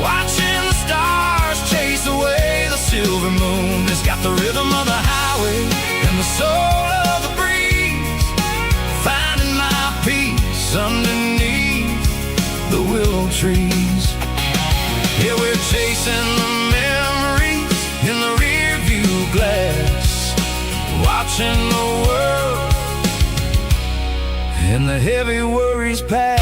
watching the stars chase away the silver moon. It's got the rhythm of the highway and the soul of the breeze, find willow trees. Yeah, we're chasing the memories in the rear view glass, watching the world and the heavy worries pass.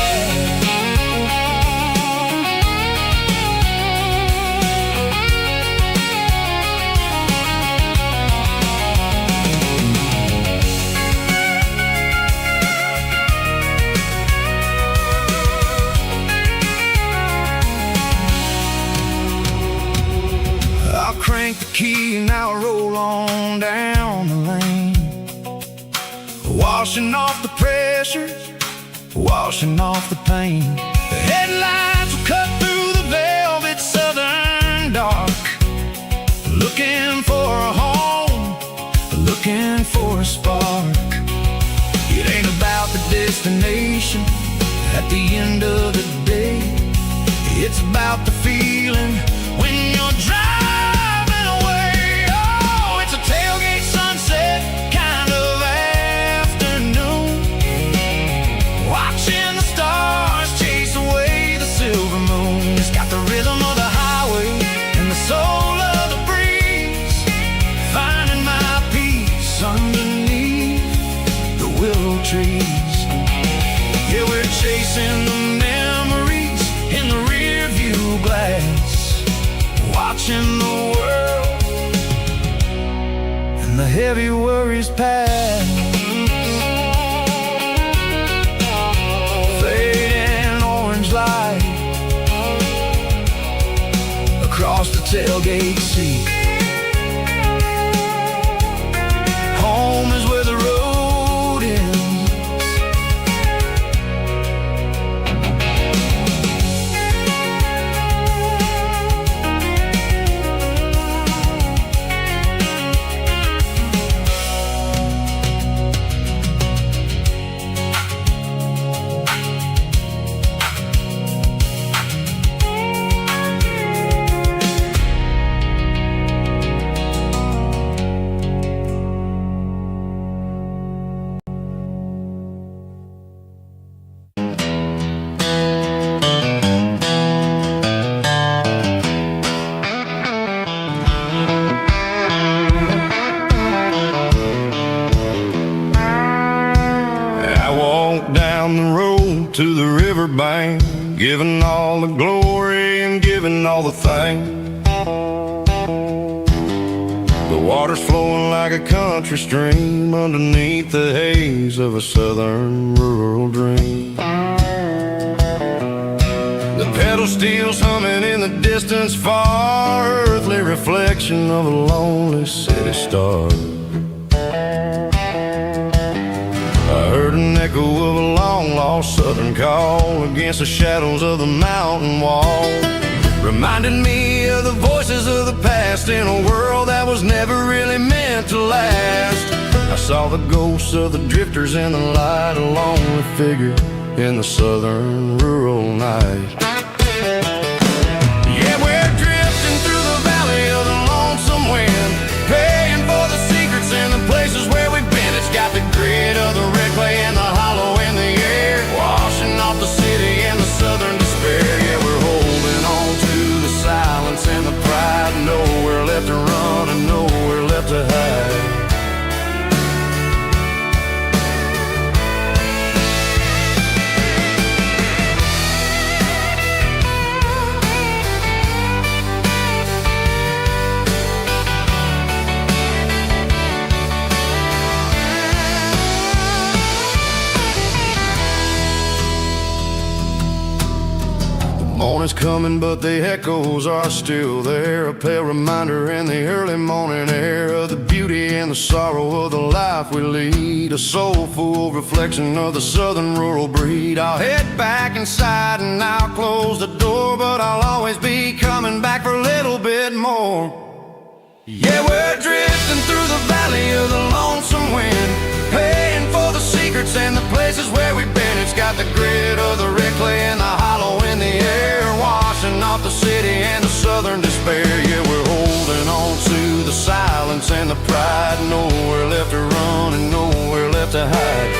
Crank the key and now roll on down the lane, washing off the pressure, washing off the pain. The headlights will cut through the velvet southern dark, looking for a home, looking for a spark. It ain't about the destination at the end of the day, it's about the feeling when you're driving. Tailgate sunset kind of afternoon, watching the stars chase away the silver moon. It's got the rhythm of the highway and the soul of the breeze, finding my peace underneath the willow trees. Yeah, we're chasing the memories in the rear view glass, watching the world and the heavy worries pass. Fading orange light across the tailgate seat. Home is where the road ends. To the riverbank, giving all the glory and giving all the thanks. The water's flowing like a country stream underneath the haze of a southern rural dream. The pedal steel's humming in the distance far, earthly reflection of a lonely city star. I heard an echo of a long-lost southern call against the shadows of the mountain wall, reminding me of the voices of the past in a world that was never really meant to last. I saw the ghosts of the drifters in the light, a lonely figure in the southern rural night. Yeah, we're drifting through the valley of the lonesome wind, paying for the secrets and the places where we've been. It's got the grit of the red clay and the hollow in the air, washing off the city and the southern despair. Yeah, we're holding on to the silence and the pride, nowhere left to run and nowhere left to hide. Morning's coming, but the echoes are still there, a pale reminder in the early morning air of the beauty and the sorrow of the life we lead, a soulful reflection of the southern rural breed. I'll head back inside and I'll close the door, but I'll always be coming back for a little bit more. Yeah, we're drifting through the valley of the lonesome wind, paying for the secrets and the places where we've been. It's got the grit of the red clay and the hollow in the air, washing off the city and the southern despair. Yeah, we're holding on to the silence and the pride, nowhere left to run and nowhere left to hide.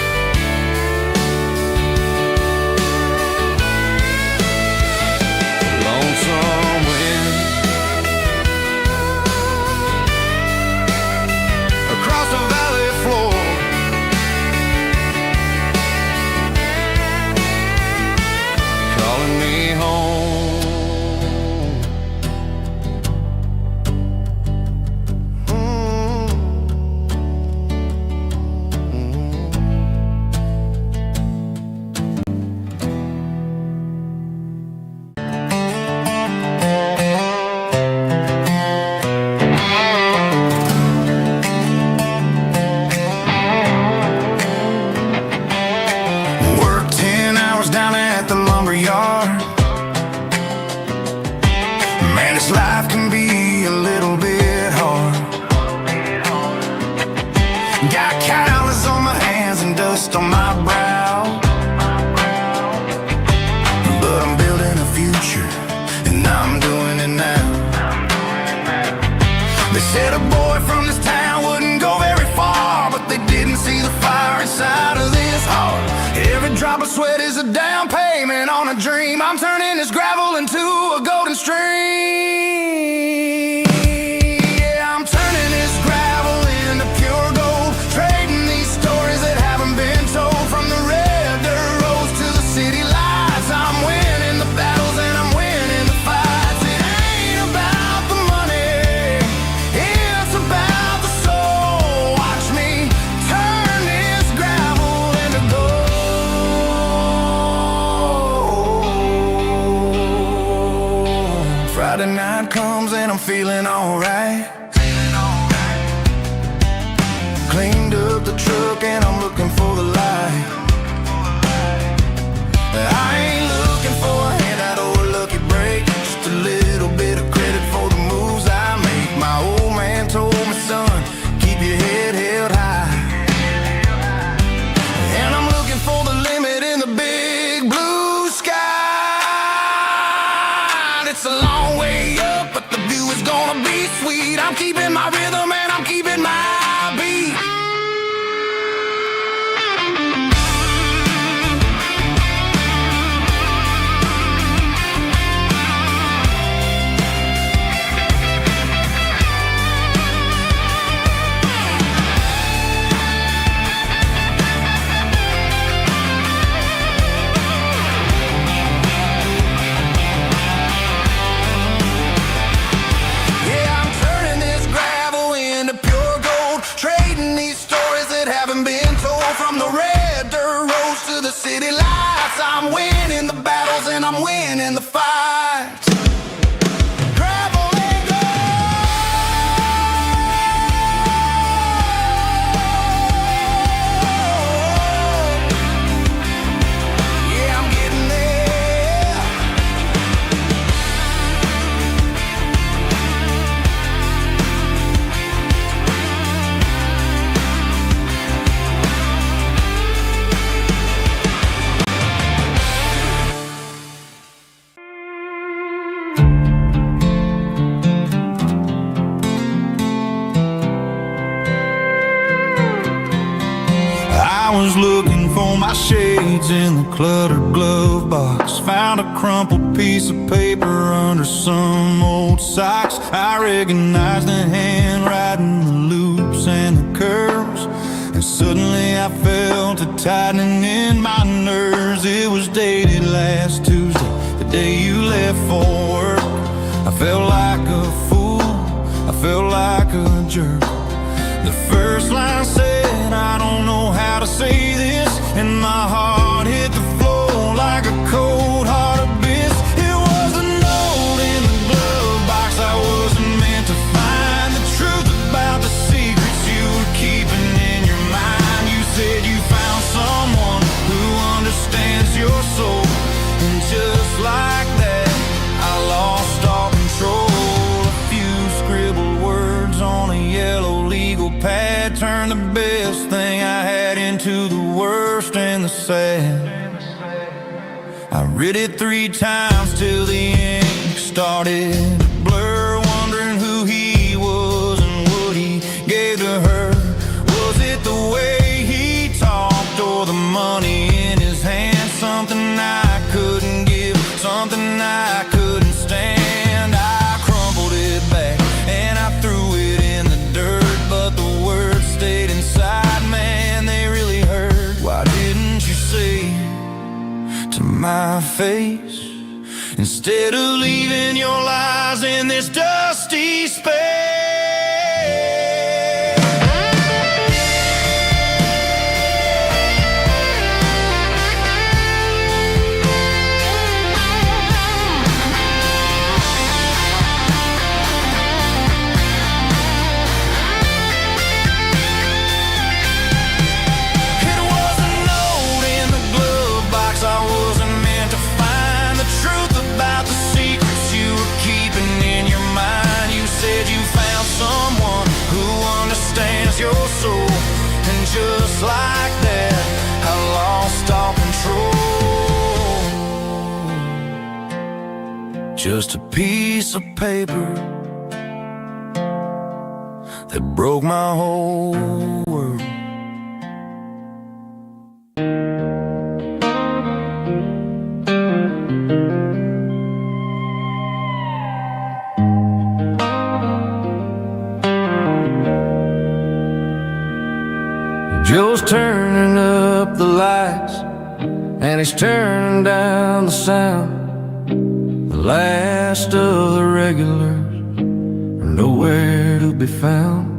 Every drop of sweat is a down payment on a dream. I'm turning this gravel into a golden stream. Yeah, I'm turning this gravel into pure gold, trading these stories that haven't been told. From the red dirt roads to the city lights, I'm winning the battles and I'm winning the fights. It ain't about the money, it's about the soul. Watch me turn this gravel into gold. Friday night comes and I'm feeling alright. Cleaned up the truck and I'm looking for the light. I ain't looking for a handout or a lucky break, just a little bit of credit for the moves I make. My old man told me, son, keep your head held high. And I'm looking for the limit in the big blue sky. It's a long way up, but the view is gonna be sweet. I'm keeping my rhythm and I'm keeping my beat. From the red dirt roads to the city lights, I'm winning the battles and I'm winning the fights. Gravel and gold. Yeah, I'm getting there. I was looking for my shades in the cluttered glove box. Found a crumpled piece of paper under some old socks. I recognized the handwriting, the loops and the curves, and suddenly I felt a tightening in my nerves. It was dated last Tuesday, the day you left for work. I felt like a fool, I felt like a jerk. The first line said, I don't know how to say this, and my heart hit the floor like a cold heart abyss. It was a note in the glove box I wasn't meant to find. The truth about the secrets you were keeping in your mind. You said you found someone who understands your soul, and just like that, I lost all control. A few scribbled words on a yellow legal pad turned the best thing I had into the worst and the sad. I read it 3 times till the ink started to blur, wondering who he was and what he gave to her. Was it the way he talked or the money in his hand? Something I couldn't give, something I couldn't stand. I crumpled it back and I threw it in the dirt, but the words stayed inside, man, they really hurt. Why didn't you say to my face, instead of leaving your lies in this dusty space? Your soul, and just like that, I lost all control. Just a piece of paper that broke my whole world. and he's turning down the sound. The last of the regulars are nowhere to be found.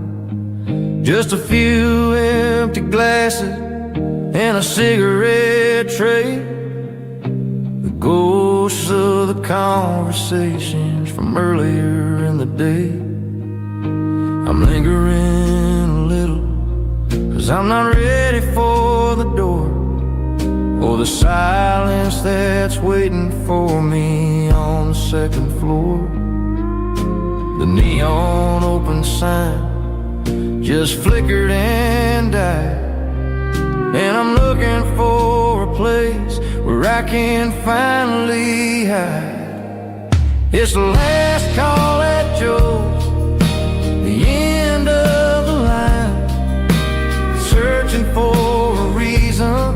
Just a few empty glasses and a cigarette tray, the ghosts of the conversations from earlier in the day. I'm lingering a little, 'cause I'm not ready for the door, or the silence that's waiting for me on the second floor. The neon open sign just flickered and died, and I'm looking for a place where I can finally hide. It's the last call at Joe's, the end of the line, searching for a reason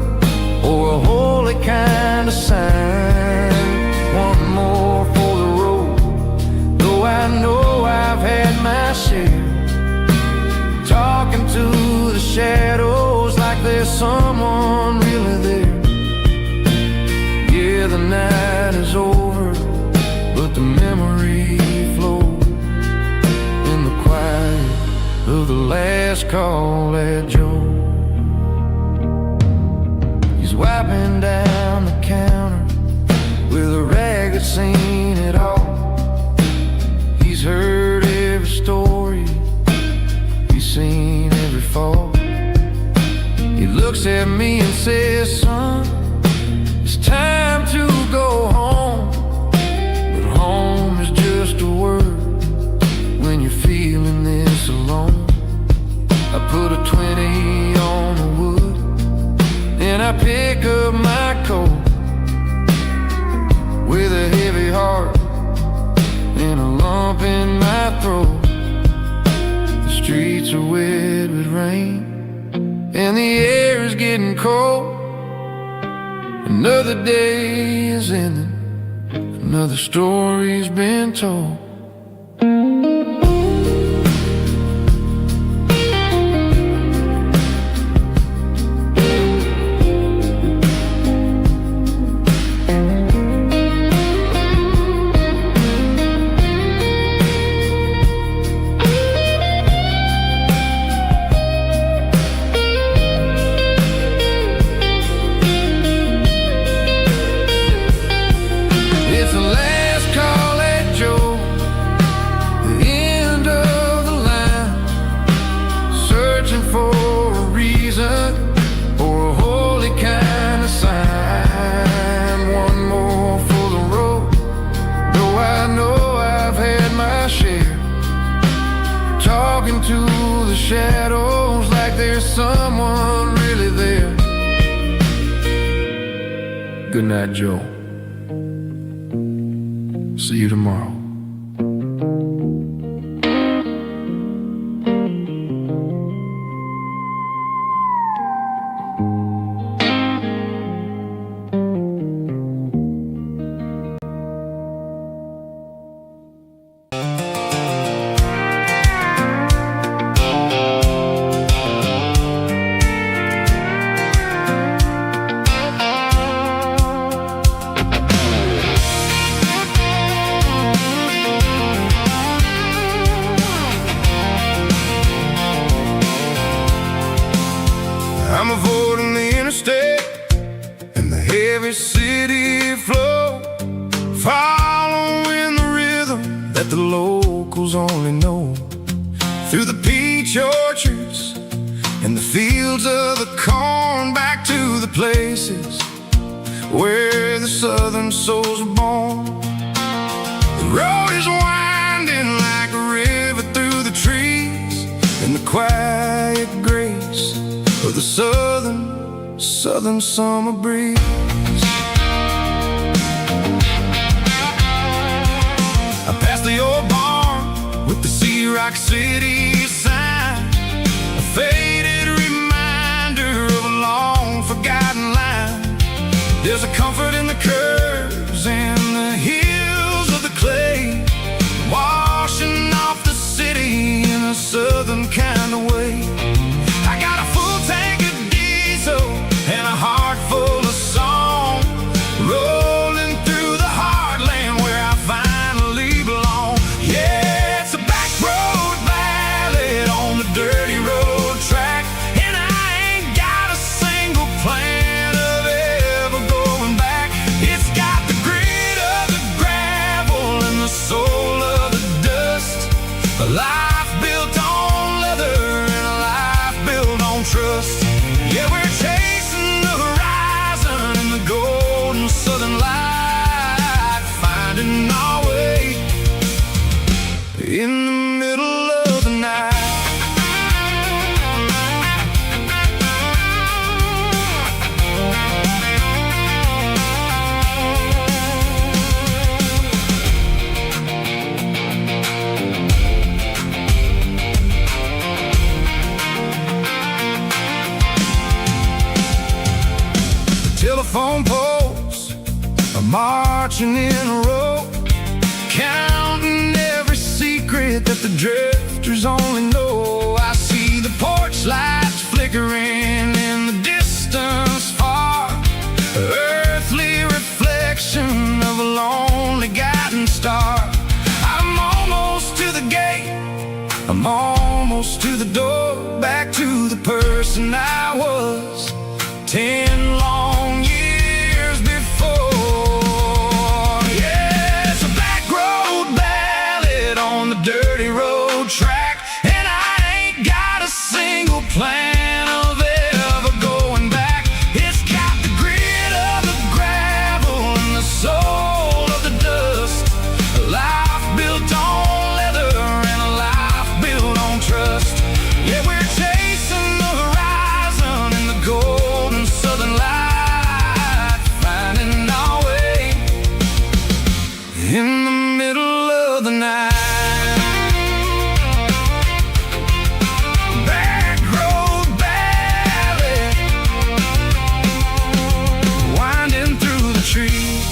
or a holy kind of sign. One more for the road, though I know I've had my share. Talking to the shadows like there's someone really there. Yeah, the night is over, but the memory flows in the quiet of the last call at Joe. He's wiping down the counter with a rag that's seen it all. He's heard every story, he's seen every fall. He looks at me and says, son, it's time to go home. But home is just a word when you're feeling this alone. I put a 20 on the wood, and I pick up my coat with a heavy heart and a lump in my throat. The streets are wet with rain, and the air is getting cold. Another day is ending, another story's been told. To the shadows like there's someone really there. Good night, Joe. See you tomorrow. I'm avoiding the interstate and the heavy city flow, following the rhythm that the locals only know. Through the peach orchards and the fields of the corn, back to the places where the southern souls were born. The road is winding like a river through the trees, and the quiet grace of the southern summer breeze. I passed the old barn with the Sea Rock City sign, a faded reminder of a long forgotten line. There's a comfort in the curves and the hills of the clay, washing off the city in a southern kind of way. I got a full tank of diesel and a heart full of song. telephone poles are marching in a row, counting every secret that the drifters only know. I see the porch lights flickering in the distance far, earthly reflection of a lonely guiding star. I'm almost to the gate, I'm almost to the door, back to the person I was 10 long years before. Yeah, it's a back road ballad on the dirty road track, and I ain't got a single plan of ever going back. It's got the grit of the gravel and the soul of the dust, a life built on leather and a life built on trust. Yeah, we're chasing the horizon in the golden southern light, finding our way in the middle of the night. Back road ballad, winding through the trees.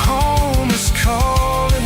Home is calling.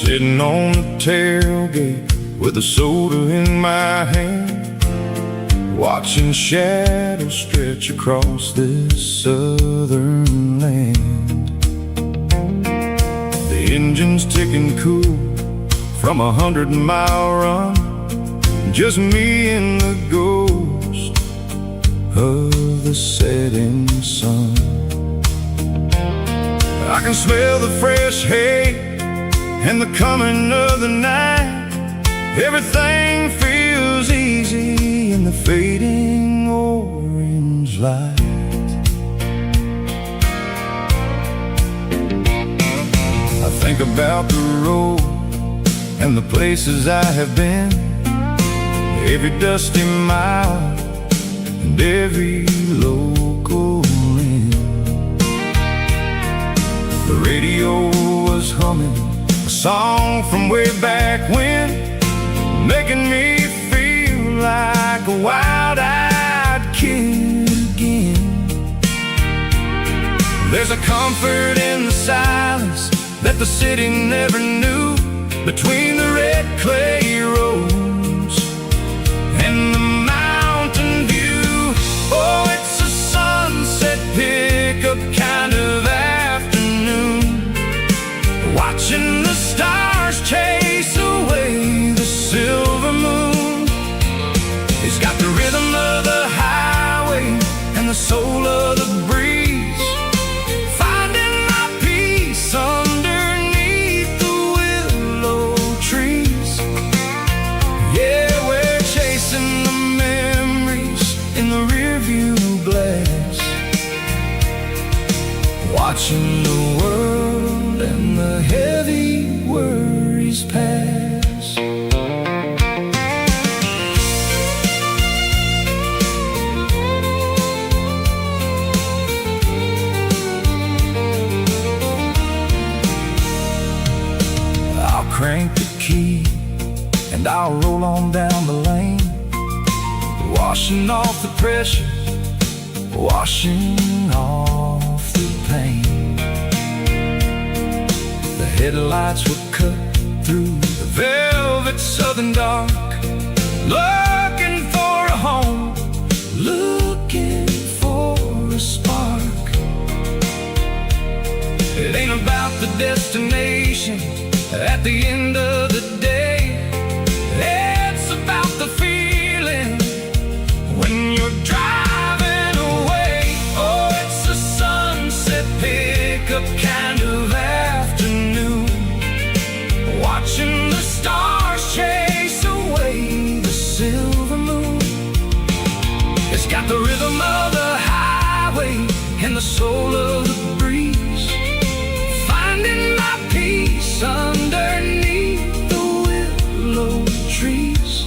Sitting on the tailgate with a soda in my hand, watching shadows stretch across this southern land. The engine's ticking cool from 100-mile run, just me and the ghost of the setting sun. I can smell the fresh hay and the coming of the night. Everything feels easy in the fading orange light. I think about the road and the places I have been, every dusty mile and every local inn. The radio was humming a song from way back when, making me feel like a wild-eyed kid again. There's a comfort in the silence that the city never knew, between the red clay roads and the mountain view. Oh, it's a sunset pickup kind of afternoon, watching the stars chase away the silver moon. It's got the rhythm of the highway and the soul of the breeze, finding my peace underneath the willow trees. Yeah, we're chasing the memories in the rearview glass, watching the world and the heavy worries pass. I'll crank the key and I'll roll on down the lane, washing off the pressure, washing off the pain. The headlights will cut through the velvet southern dark, looking for a home, looking for a spark. It ain't about the destination at the end of the day, it's about rhythm of the highway and the soul of the breeze, finding my peace underneath the willow trees.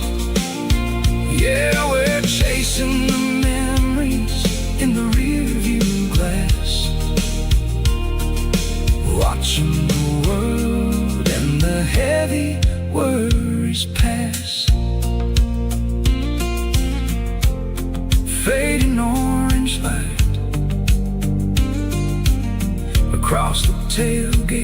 Yeah, we're chasing the memories in the rearview glass, watching the world and the heavy worries pass. Fading orange light across the tailgate